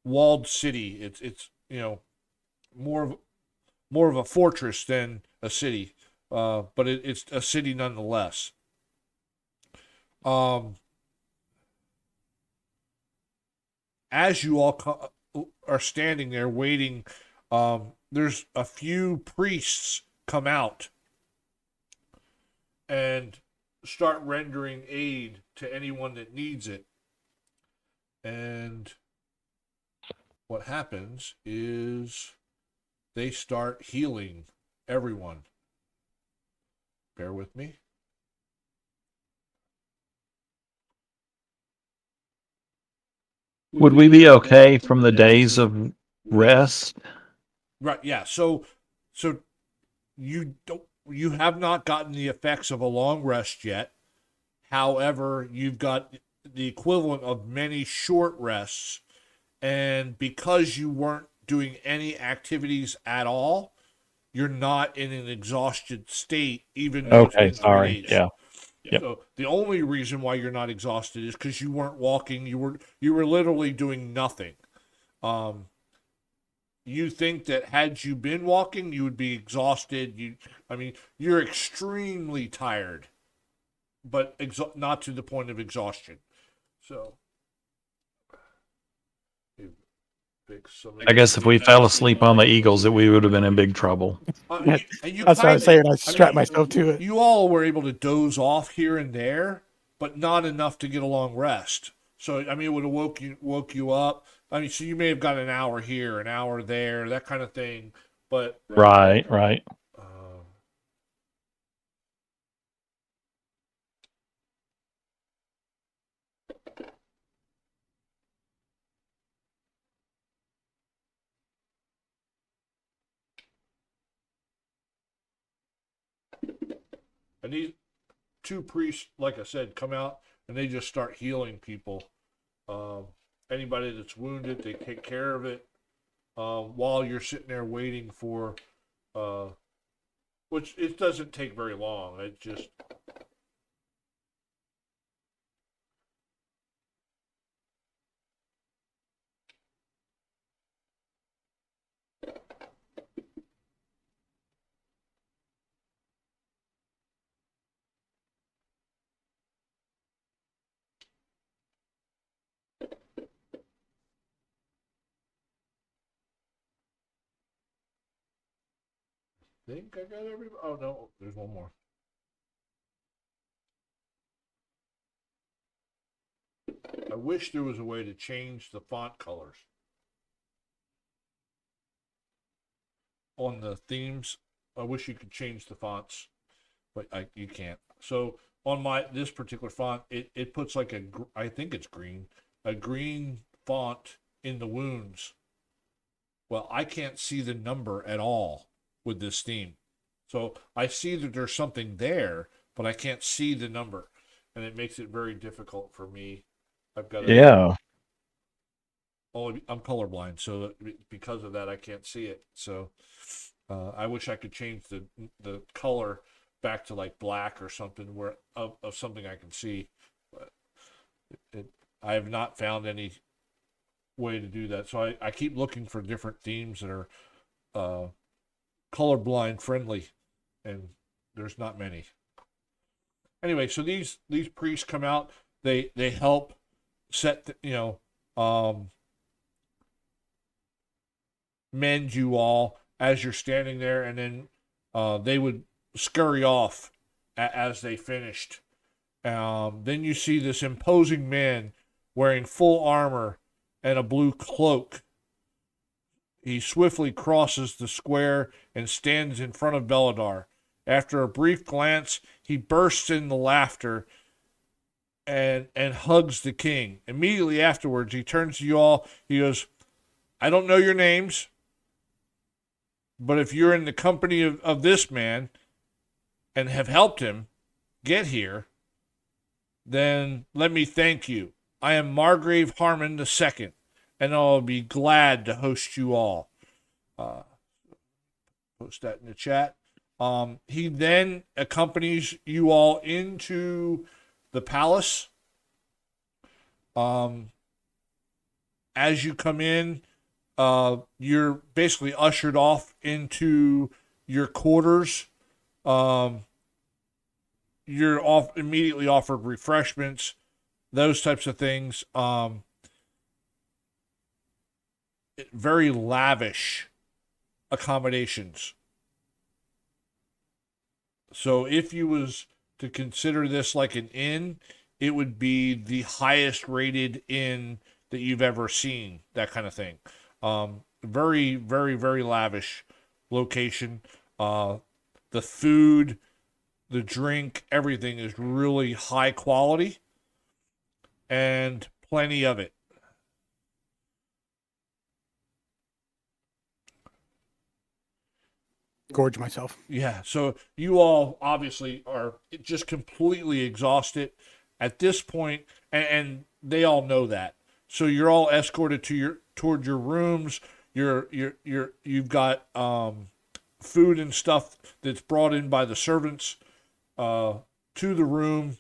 S1: walled city. It's more of a fortress than a city, but it's a city nonetheless. As you all are standing there waiting, there's a few priests come out and start rendering aid to anyone that needs it. And what happens is they start healing everyone. Bear with me.
S4: Would we be okay from the days of rest?
S1: Right, yeah. So you have not gotten the effects of a long rest yet. However, you've got the equivalent of many short rests, and because you weren't doing any activities at all, you're not in an exhausted state, even though it's been 3 days.
S4: Yeah. Yep.
S1: So the only reason why you're not exhausted is because you weren't walking. You were literally doing nothing. You think that had you been walking, you would be exhausted. You're extremely tired, but not to the point of exhaustion. So fix some of
S4: I guess if we fell asleep on the Eagles, that we would have been in big trouble.
S1: and you
S2: That's what I
S1: kinda-
S2: was saying. I
S1: I
S2: strapped
S1: mean,
S2: myself to it.
S1: You all were able to doze off here and there, but not enough to get a long rest. So I mean, it would have woke you up. I mean, so you may have got an hour here, an hour there, that kind of thing. But
S4: Right.
S1: and these two priests, like I said, come out and they just start healing people. Anybody that's wounded, they take care of it while you're sitting there waiting for, which it doesn't take very long. It just think I got everybody. Oh no, there's one more. I wish there was a way to change the font colors on the themes. I wish you could change the fonts, but you can't. So on this particular font, it puts like I think it's green, a green font in the wounds. Well, I can't see the number at all with this theme. So I see that there's something there, but I can't see the number, and it makes it very difficult for me. I've got
S4: Yeah.
S1: I'm colorblind, so because of that, I can't see it. So I wish I could change the color back to like black or something where of something I can see. But I have not found any way to do that. So I keep looking for different themes that are colorblind friendly, and there's not many. Anyway, so these priests come out. They help set mend you all as you're standing there, and then they would scurry off as they finished. Then you see this imposing man wearing full armor and a blue cloak. He swiftly crosses the square and stands in front of Belladar. After a brief glance, he bursts into laughter and hugs the king. Immediately afterwards, he turns to you all. He goes, I don't know your names, but if you're in the company of this man and have helped him get here, then let me thank you. I am Margrave Harmon II, and I'll be glad to host you all. Post that in the chat. He then accompanies you all into the palace. As you come in, you're basically ushered off into your quarters. You're immediately offered refreshments, those types of things. Very lavish accommodations. So if you was to consider this like an inn, it would be the highest rated inn that you've ever seen, that kind of thing. Very, very, very lavish location. The food, the drink, everything is really high quality and plenty of it.
S2: Gorge myself.
S1: Yeah, so you all obviously are just completely exhausted at this point, and they all know that. So you're all escorted toward your rooms. You've got food and stuff that's brought in by the servants to the room,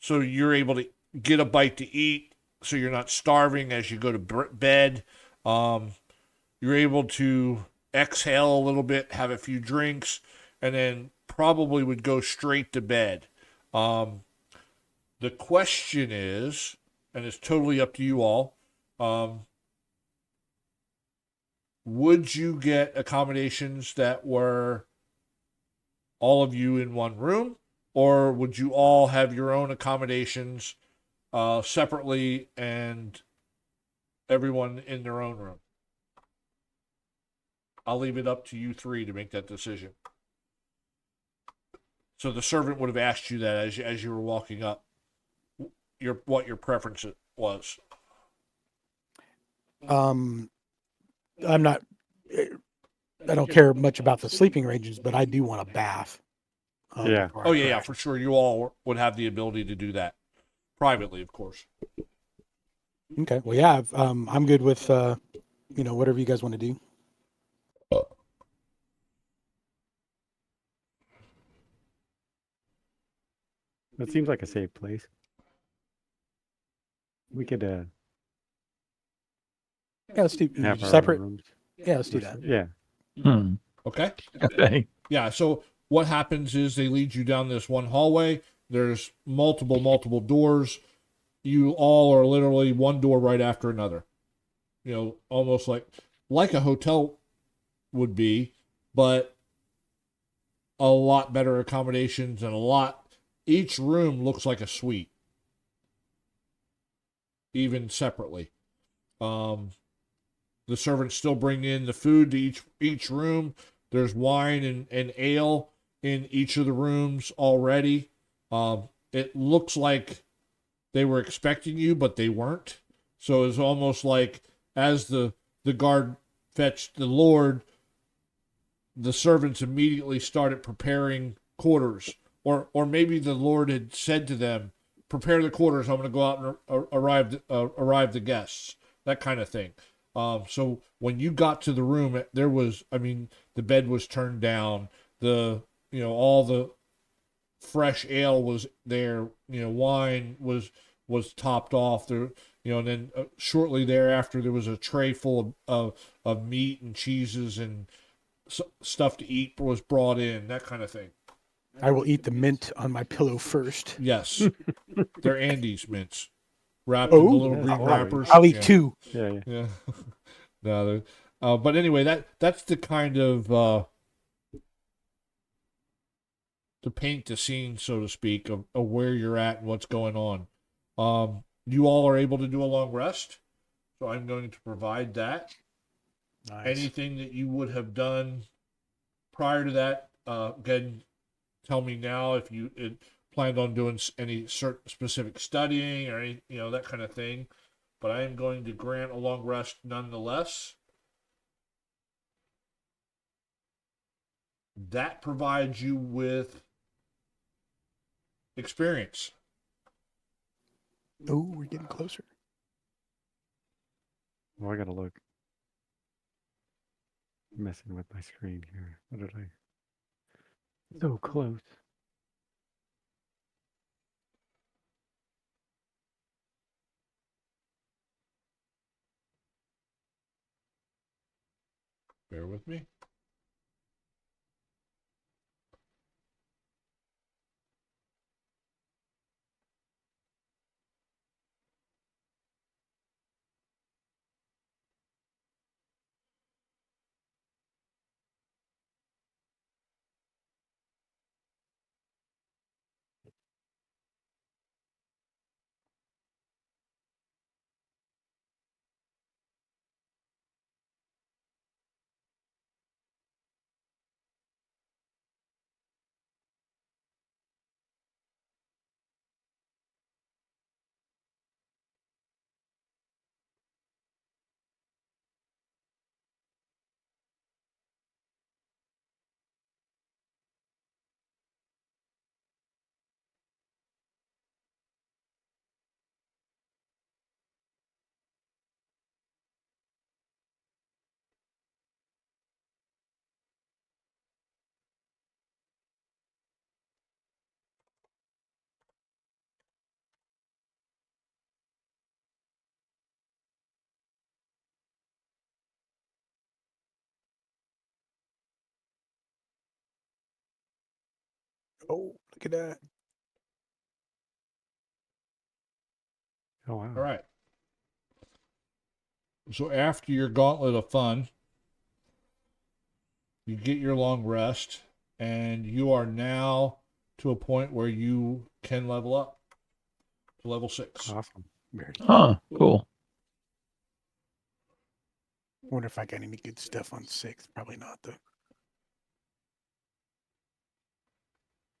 S1: so you're able to get a bite to eat, so you're not starving as you go to bed. You're able to exhale a little bit, have a few drinks, and then probably would go straight to bed. The question is, and it's totally up to you all, would you get accommodations that were all of you in one room, or would you all have your own accommodations separately and everyone in their own room? I'll leave it up to you three to make that decision. So the servant would have asked you that as you were walking up, what your preference was.
S2: I'm not. I don't care much about the sleeping arrangements, but I do want a bath.
S3: Yeah.
S2: before I
S1: Oh yeah,
S2: crash.
S1: for sure. You all would have the ability to do that privately, of course.
S2: Okay. Well, yeah. I'm good with whatever you guys want to do.
S3: That seems like a safe place. We could
S2: Yeah. Let's do
S3: have our own
S2: separate.
S3: rooms.
S2: Yeah. Let's do that.
S3: Yeah.
S4: Hmm.
S1: Okay.
S4: Okay.
S1: Yeah. So what happens is they lead you down this one hallway. There's multiple doors. You all are literally one door right after another. Almost like a hotel would be, but a lot better accommodations and each room looks like a suite, even separately. The servants still bring in the food to each room. There's wine and ale in each of the rooms already. It looks like they were expecting you, but they weren't. So it's almost like as the guard fetched the Lord, the servants immediately started preparing quarters. Or maybe the Lord had said to them, prepare the quarters, I'm going to go out and arrive the guests. That kind of thing. So when you got to the room, the bed was turned down. All the fresh ale was there. Wine was topped off there. And then shortly thereafter, there was a tray full of meat and cheeses and stuff to eat was brought in. That kind of thing.
S2: I will eat the mint on my pillow first.
S1: Yes, they're Andes mints, wrapped in the little
S3: yeah,
S1: green
S3: totally.
S1: wrappers.
S2: I'll eat
S1: Yeah.
S2: two.
S3: Yeah.
S1: Yeah. No, but anyway, that's the kind of to paint the scene, so to speak, of where you're at and what's going on. You all are able to do a long rest, so I'm going to provide that.
S2: Nice.
S1: Anything that you would have done prior to that, again, tell me now if you planned on doing any certain specific studying or any, that kind of thing. But I am going to grant a long rest nonetheless. That provides you with experience.
S2: Oh, we're getting closer.
S3: Well, I gotta look. I'm messing with my screen here. What did I? So close.
S1: Bear with me.
S2: Oh, look at that.
S3: Oh wow.
S1: All right. So after your gauntlet of fun, you get your long rest, and you are now to a point where you can level up to level 6.
S3: Awesome.
S2: Very good.
S4: Huh, cool.
S2: Wonder if I got any good stuff on 6. Probably not, though. I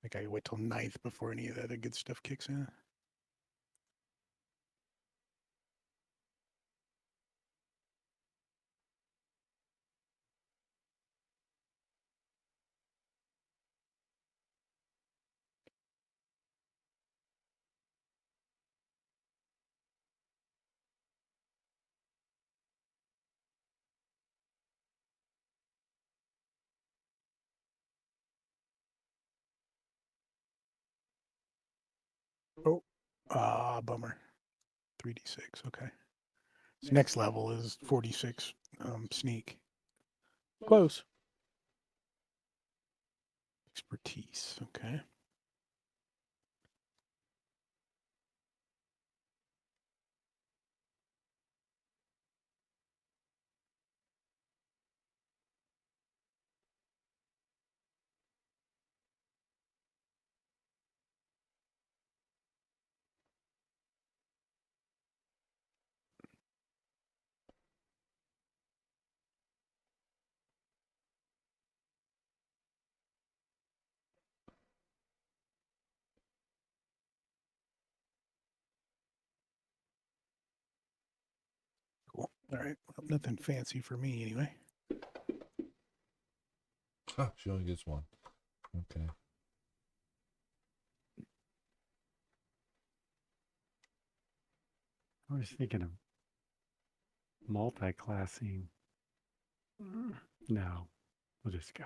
S2: think I wait till 9th before any of the other good stuff kicks in. Oh, bummer. 3d6. Okay. So next level is 46 sneak. Close. Expertise. Okay. Cool. All right. Well, nothing fancy for me anyway.
S1: She only gets 1. Okay.
S3: I was thinking of multi-classing. No, we'll just go.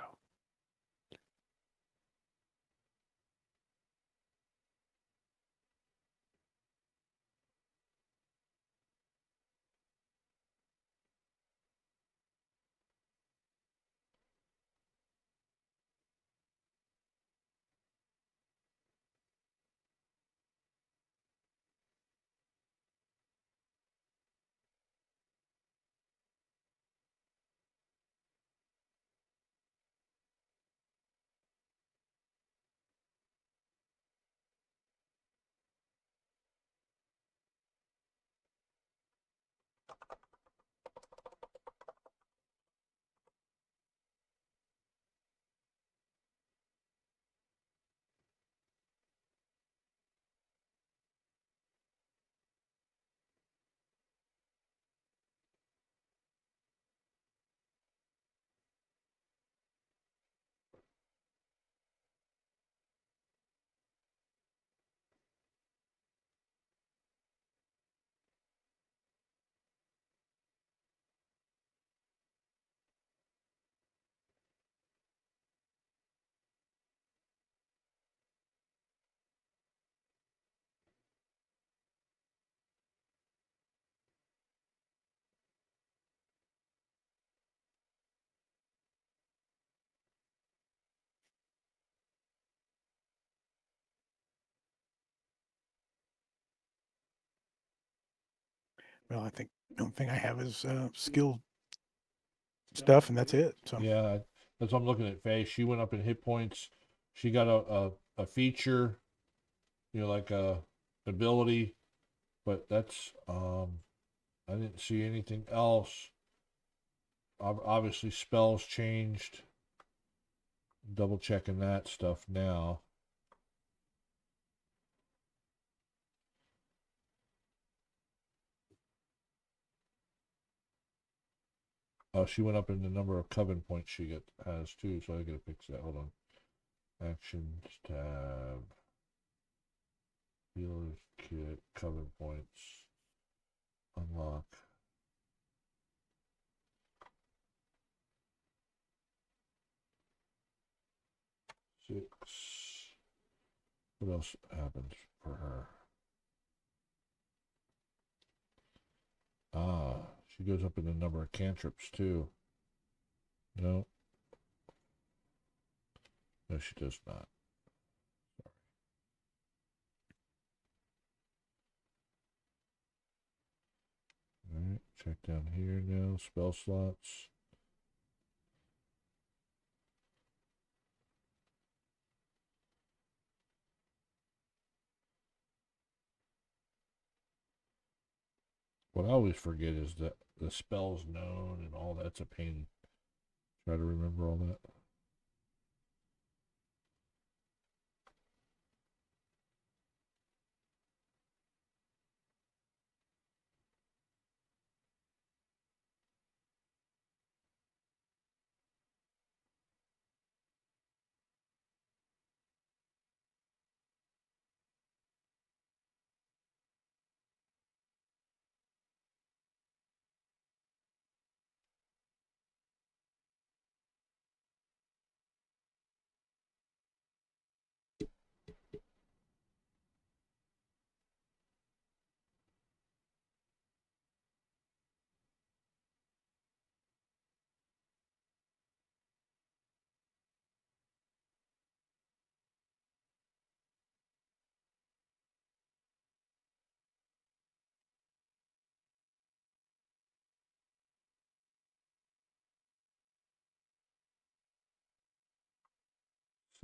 S2: Well, I think the only thing I have is skill stuff, and that's it. So
S1: Yeah, that's what I'm looking at. Faye, she went up in hit points. She got a feature, like a ability, but that's I didn't see anything else. Obviously, spells changed. Double checking that stuff now. Oh, she went up in the number of coven points she has too, so I gotta fix that. Hold on. Actions tab. Healer's kit, coven points. Unlock. Six. What else happens for her? Ah, she goes up in the number of cantrips too. No. No, she does not. Alright, check down here now. Spell slots. What I always forget is that the spells known and all that's a pain. Try to remember all that.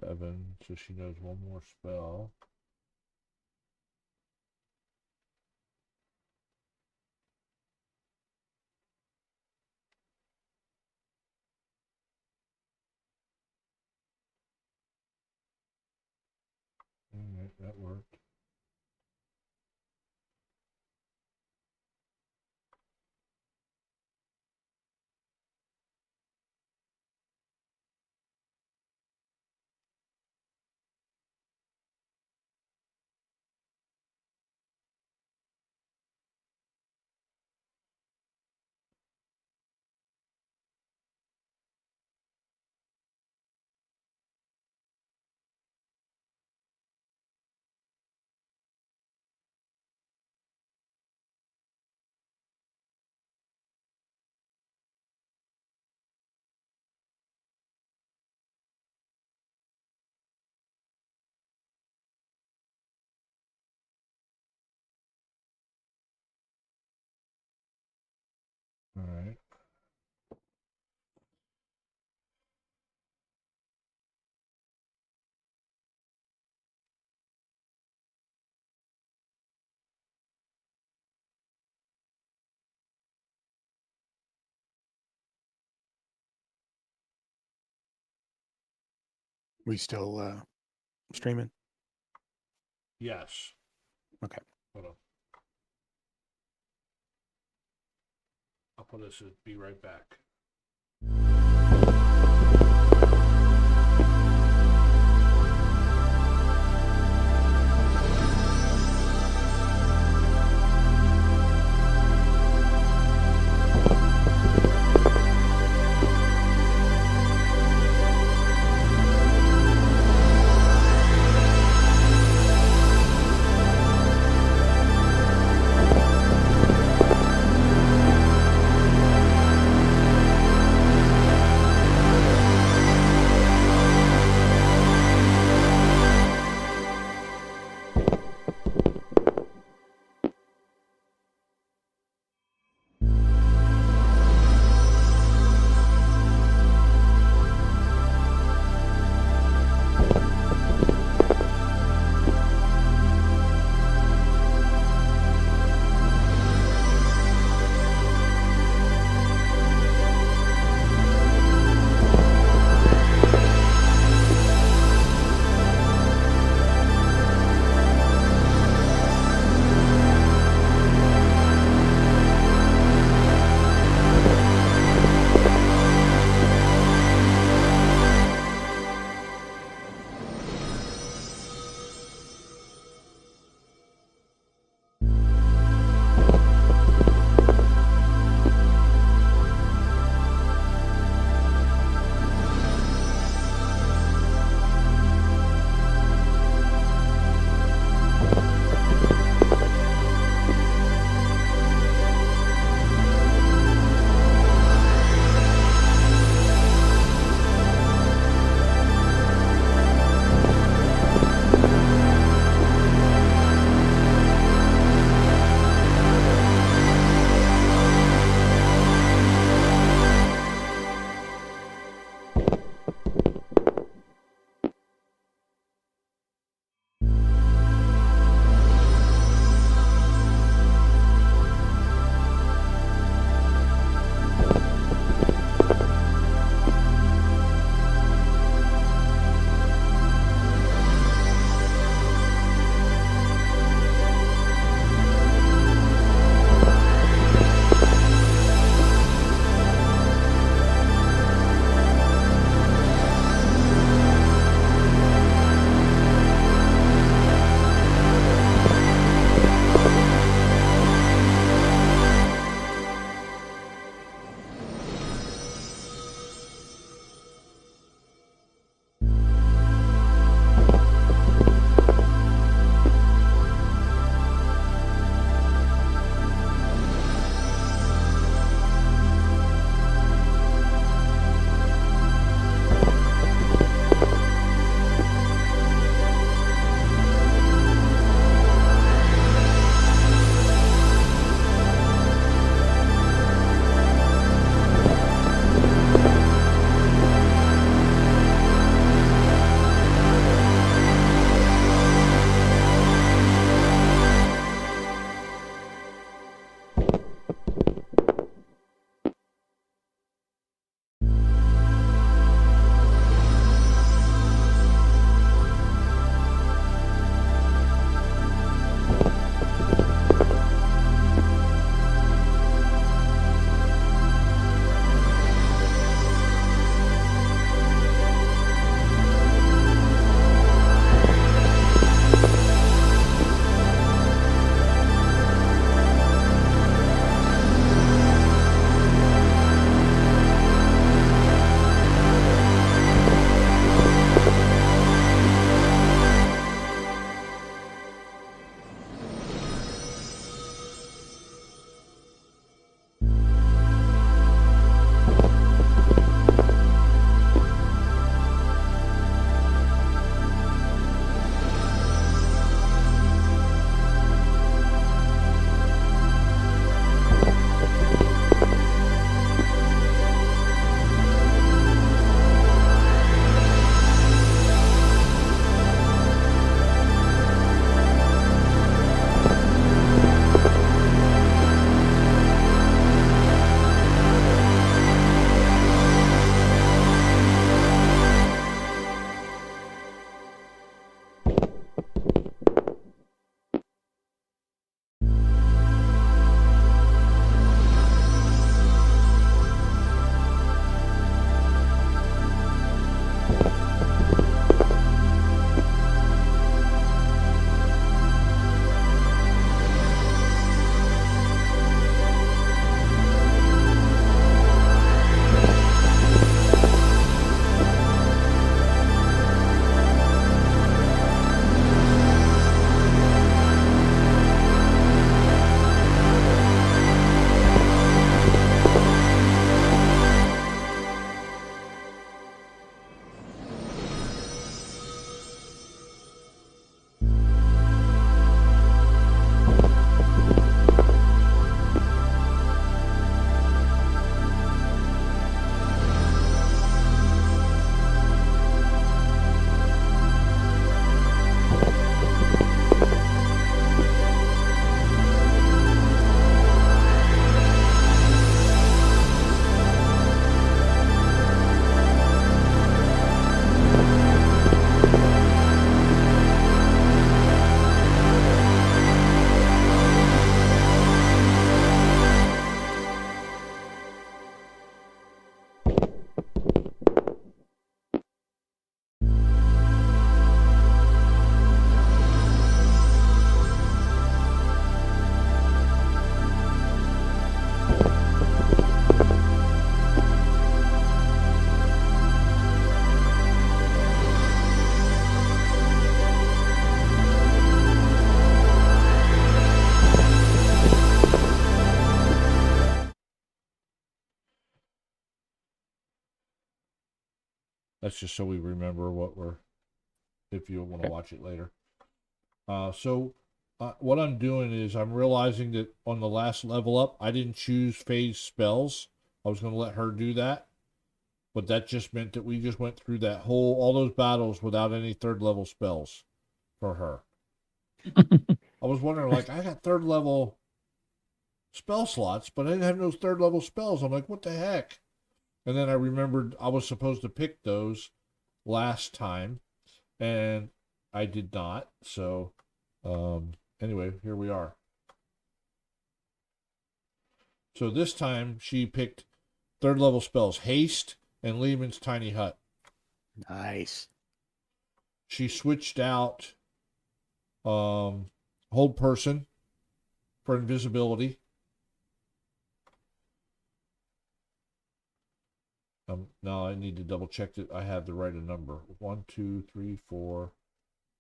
S1: Seven, so she knows one more spell. Alright, that worked. Alright.
S2: We still streaming?
S1: Yes.
S2: Okay.
S1: Hold on. I'll put this as be right back. That's just so we remember what we're, if you want to
S3: Okay.
S1: watch it later. What I'm doing is I'm realizing that on the last level up, I didn't choose phase spells. I was going to let her do that, but that just meant that we just went through all those battles without any third level spells for her. I was wondering, like, I got third level spell slots, but I didn't have those third level spells. I'm like, what the heck? And then I remembered I was supposed to pick those last time, and I did not. So, anyway, here we are. So this time she picked third level spells, Haste and Lehman's Tiny Hut.
S2: Nice.
S1: She switched out Hold Person for invisibility. Now I need to double check that I have the right number. 1, 2, 3, 4,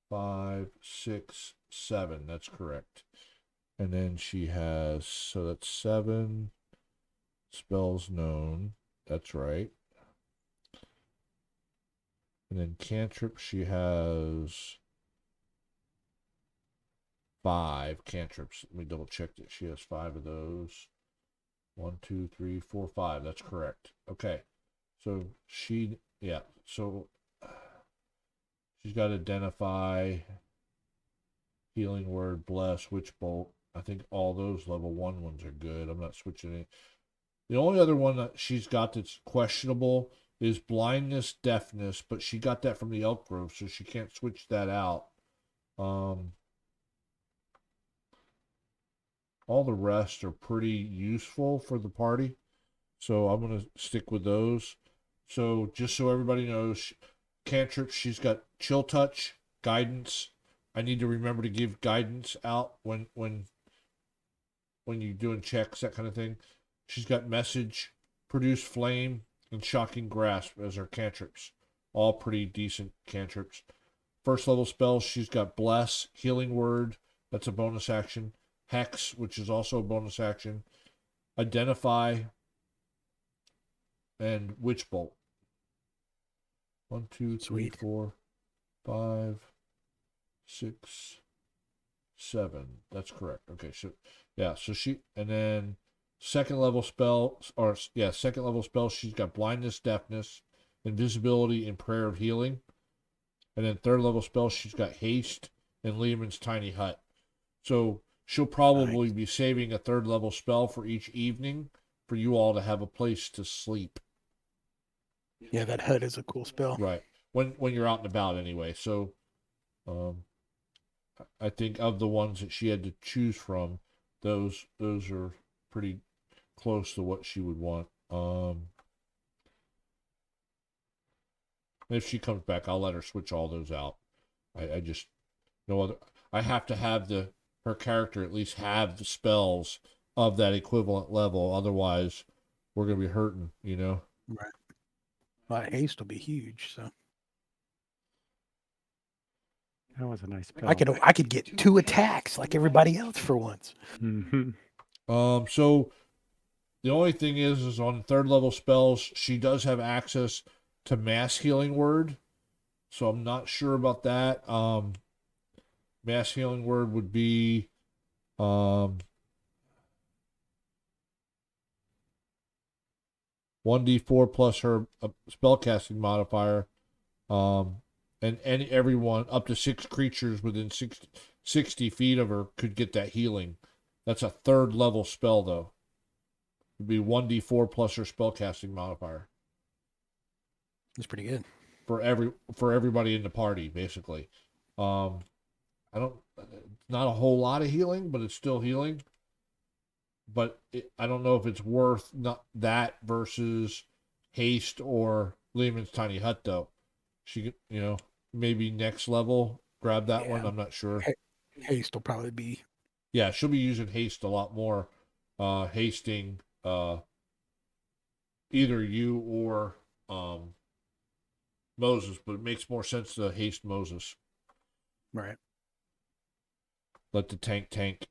S1: 5, 6, 7. That's correct. And then she has, so that's 7 spells known. That's right. And then cantrip, she has 5 cantrips. Let me double check that she has 5 of those. 1, 2, 3, 4, 5. That's correct. Okay. So she's got to identify, healing word, bless, witch bolt. I think all those level 1 ones are good. I'm not switching any. The only other one that she's got that's questionable is blindness, deafness, but she got that from the Elk Grove, so she can't switch that out. All the rest are pretty useful for the party, so I'm going to stick with those. So just so everybody knows, cantrip, she's got chill touch, guidance. I need to remember to give guidance out when you're doing checks, that kind of thing. She's got message, produce flame, and shocking grasp as her cantrips. All pretty decent cantrips. First level spells, she's got bless, healing word, that's a bonus action. Hex, which is also a bonus action. Identify, and witch bolt. 1, 2, 3,
S2: Sweet.
S1: 4, 5, 6, 7. That's correct. Okay, so yeah, so and then second level spell, she's got blindness, deafness, invisibility, and prayer of healing. And then third level spell, she's got haste and Lehman's Tiny Hut. So she'll probably be saving a third level spell for each evening for you all to have a place to sleep.
S2: Yeah, that hut is a cool spell.
S1: Right. When you're out and about anyway. So I think of the ones that she had to choose from, those are pretty close to what she would want. If she comes back, I'll let her switch all those out. I just no other. I have to have her character at least have the spells of that equivalent level. Otherwise, we're gonna be hurting. You know.
S2: Right. Well, haste will be huge. So
S3: That was a nice spell.
S2: I could get 2 attacks like everybody else for once.
S3: Mhm.
S1: So the only thing is on third level spells, she does have access to mass healing word. So I'm not sure about that. Mass healing word would be 1d4 plus her spellcasting modifier. And everyone up to 6 creatures within 60 feet of her could get that healing. That's a third level spell though. It'd be 1d4 plus her spellcasting modifier.
S2: That's pretty good.
S1: For everybody in the party, basically. Not a whole lot of healing, but it's still healing. But I don't know if it's worth not that versus haste or Lehman's Tiny Hut though. She, maybe next level grab that one.
S2: Yeah.
S1: I'm not sure.
S2: Haste will probably be.
S1: Yeah, she'll be using haste a lot more. Hasting either you or Moses, but it makes more sense to haste Moses.
S2: Right.
S1: Let the tank.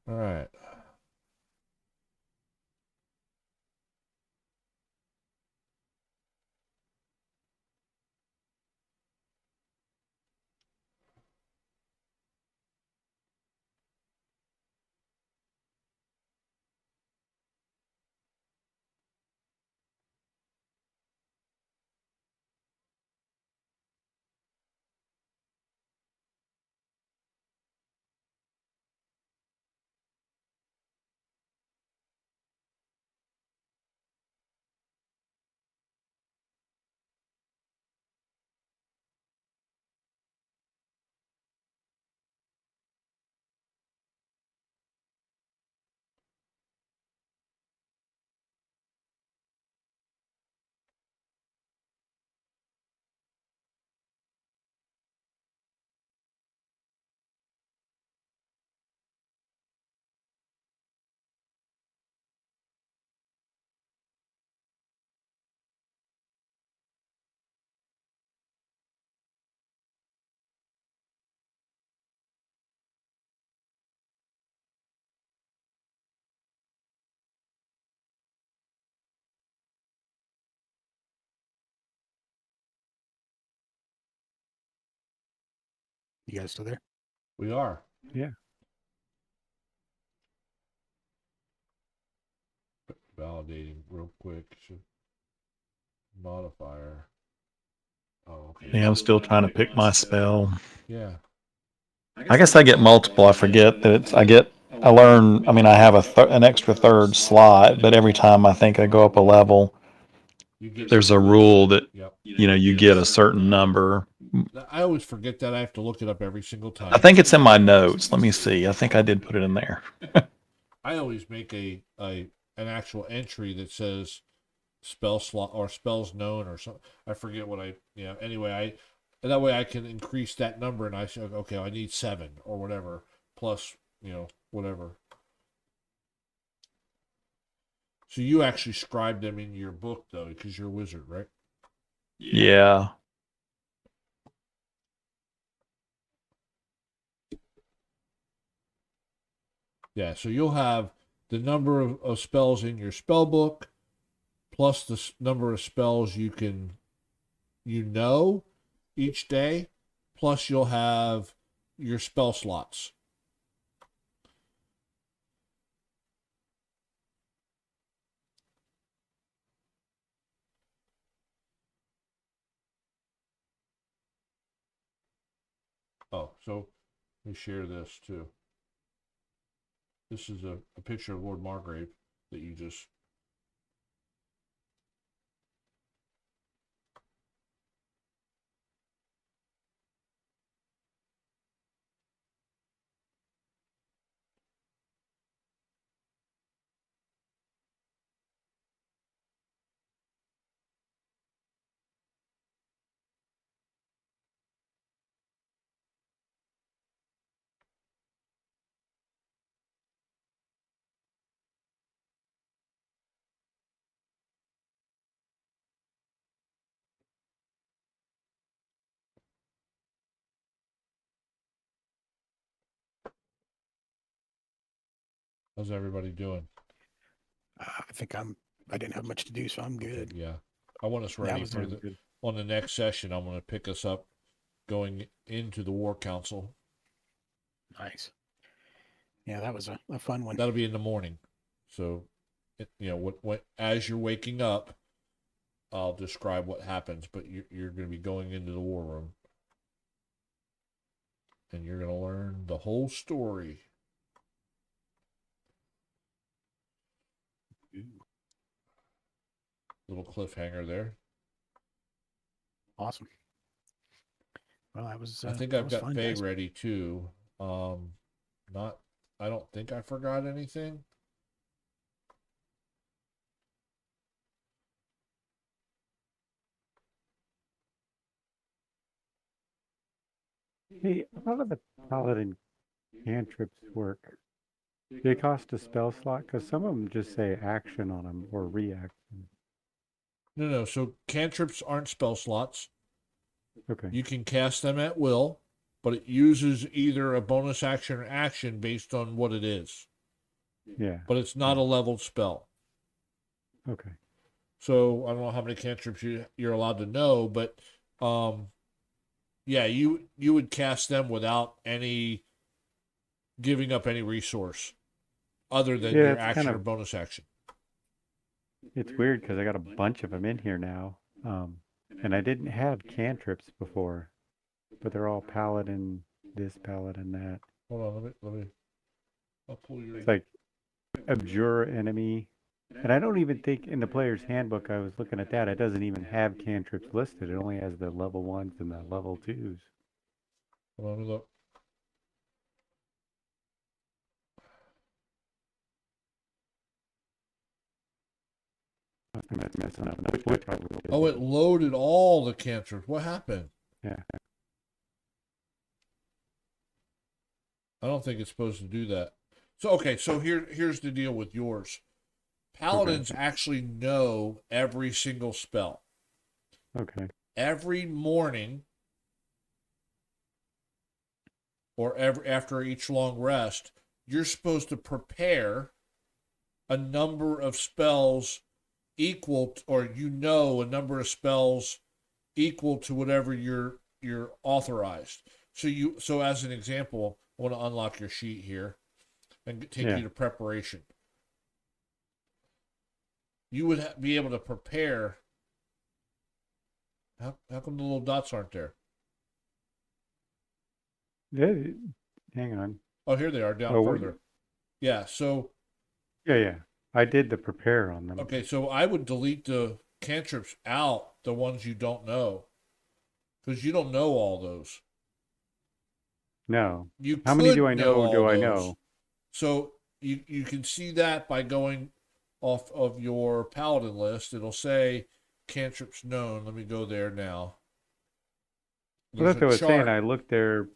S1: All right.
S2: You guys still there?
S1: We are.
S3: Yeah.
S1: Validating real quick. Modifier. Oh, okay.
S4: Yeah, I'm still trying to pick my spell.
S1: Yeah.
S4: I guess I get multiple. I forget that I learn, I mean, I have an extra third slot, but every time I think I go up a level,
S1: You get.
S4: there's a rule that,
S1: Yep.
S4: you get a certain number.
S1: I always forget that. I have to look it up every single time.
S4: I think it's in my notes. Let me see. I think I did put it in there.
S1: I always make an actual entry that says spell slot or spells known or something. I forget what anyway, that way I can increase that number, and I say, okay, I need 7 or whatever plus, whatever. So you actually scribe them in your book though, because you're a wizard, right?
S4: Yeah.
S1: Yeah, so you'll have the number of spells in your spell book, plus the number of spells you know each day, plus you'll have your spell slots. Oh, so let me share this too. This is a picture of Lord Margrave that you just... How's everybody doing?
S2: I think I didn't have much to do, so I'm good.
S1: Yeah. I want us
S2: That
S1: ready
S2: was
S1: for on the next session. I'm going to pick us up going into the War Council.
S2: Nice. Yeah, that was a fun one.
S1: That'll be in the morning. So, what as you're waking up, I'll describe what happens, but you're going to be going into the war room. And you're going to learn the whole story. Little cliffhanger there.
S2: Awesome. Well, that was.
S1: I think I've got Faye ready too. I don't think I forgot anything.
S3: Hey, how do the paladin cantrips work? Do they cost a spell slot? Because some of them just say action on them or reaction.
S1: No. So cantrips aren't spell slots.
S3: Okay.
S1: You can cast them at will, but it uses either a bonus action or action based on what it is.
S3: Yeah.
S1: But it's not a leveled spell.
S3: Okay.
S1: So I don't know how many cantrips you're allowed to know, but yeah, you would cast them without any giving up any resource other than your action or bonus action.
S3: It's weird because I got a bunch of them in here now, and I didn't have cantrips before, but they're all paladin this, paladin that.
S1: Hold on, let me. I'll pull your.
S3: It's like abjure enemy. And I don't even think in the player's handbook, I was looking at that, it doesn't even have cantrips listed. It only has the level 1s and the level 2s.
S1: Hold on, let me look.
S3: I'm messing up.
S1: Oh, it loaded all the cantrips. What happened?
S3: Yeah.
S1: I don't think it's supposed to do that. So, okay, so here's the deal with yours. Paladins actually know every single spell.
S3: Okay.
S1: Every morning or after each long rest, you're supposed to prepare a number of spells equal to, or a number of spells equal to whatever you're authorized. So as an example, I want to unlock your sheet here and take
S3: Yeah.
S1: you to preparation. You would be able to prepare. How come the little dots aren't there?
S3: Yeah, hang on.
S1: Oh, here they are down
S3: Oh,
S1: further. Yeah. So
S3: Yeah. I did the prepare on them.
S1: okay, so I would delete the cantrips out, the ones you don't know, because you don't know all those.
S3: No.
S1: You
S3: How many
S1: could
S3: do I know?
S1: all
S3: Do I
S1: those.
S3: know?
S1: So you can see that by going off of your paladin list. It'll say cantrips known. Let me go there now.
S3: Well,
S1: There's
S3: that's what I
S1: a
S3: was saying.
S1: chart.
S3: I looked there,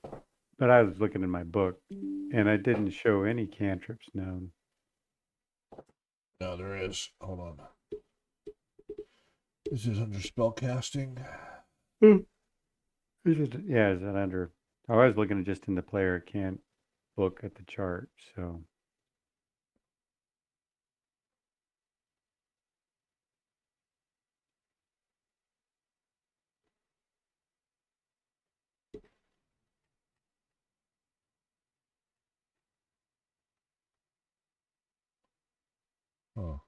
S3: but I was looking in my book, and I didn't show any cantrips known.
S1: No, there is. Hold on. This is under spellcasting.
S3: Yeah, is that under? I was looking just in the player can't book at the chart, so.
S1: Oh.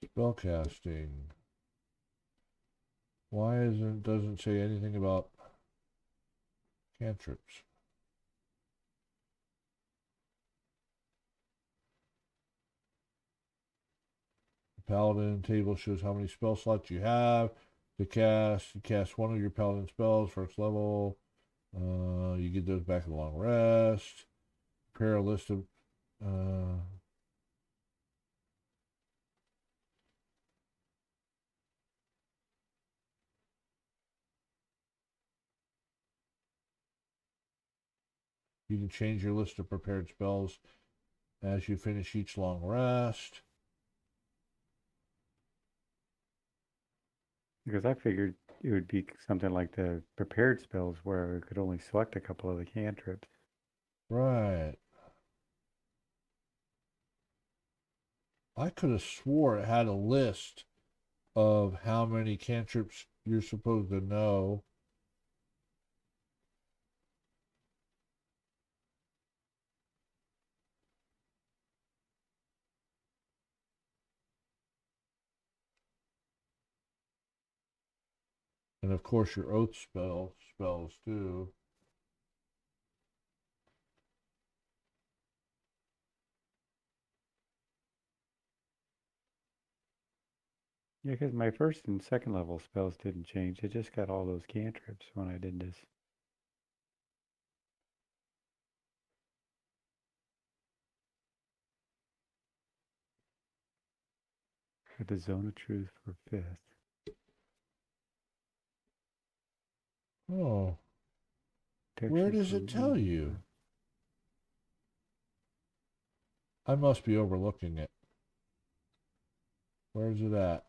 S1: Spellcasting. Why doesn't say anything about cantrips? The paladin table shows how many spell slots you have to cast. You cast one of your paladin spells, first level. You get those back in the long rest. Prepare a list of you can change your list of prepared spells as you finish each long rest.
S3: Because I figured it would be something like the prepared spells where I could only select a couple of the cantrips.
S1: Right. I could have swore it had a list of how many cantrips you're supposed to know. And of course your oath spells too.
S3: Yeah, because my first and second level spells didn't change. It just got all those cantrips when I did this. Got the Zone of Truth for 5th.
S1: Oh. Where does it tell you? I must be overlooking it. Where's it at?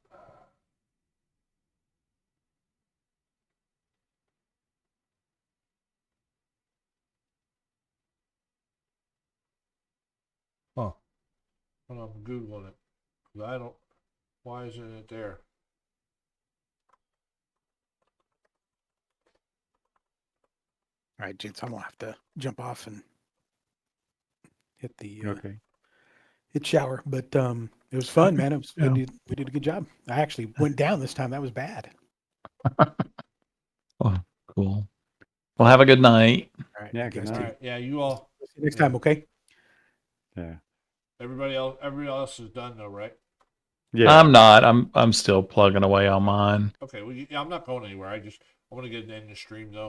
S1: Huh. I'm Googling it. I don't. Why isn't it there?
S2: All right, gents, I'm gonna have to jump off and hit the
S3: Okay.
S2: hit shower. But it was fun, man. It was
S4: Yeah.
S2: we did a good job. I actually went down this time. That was bad.
S4: Oh, cool. Well, have a good night.
S2: All right,
S3: Yeah,
S2: you
S3: good
S2: guys
S3: night.
S2: too.
S1: All right. Yeah, you all.
S2: See you next time, okay?
S3: Yeah.
S1: Everybody else is done though, right?
S3: Yeah.
S4: I'm not. I'm still plugging away on mine.
S1: Okay. Well, I'm not going anywhere. I want to get an end the stream though.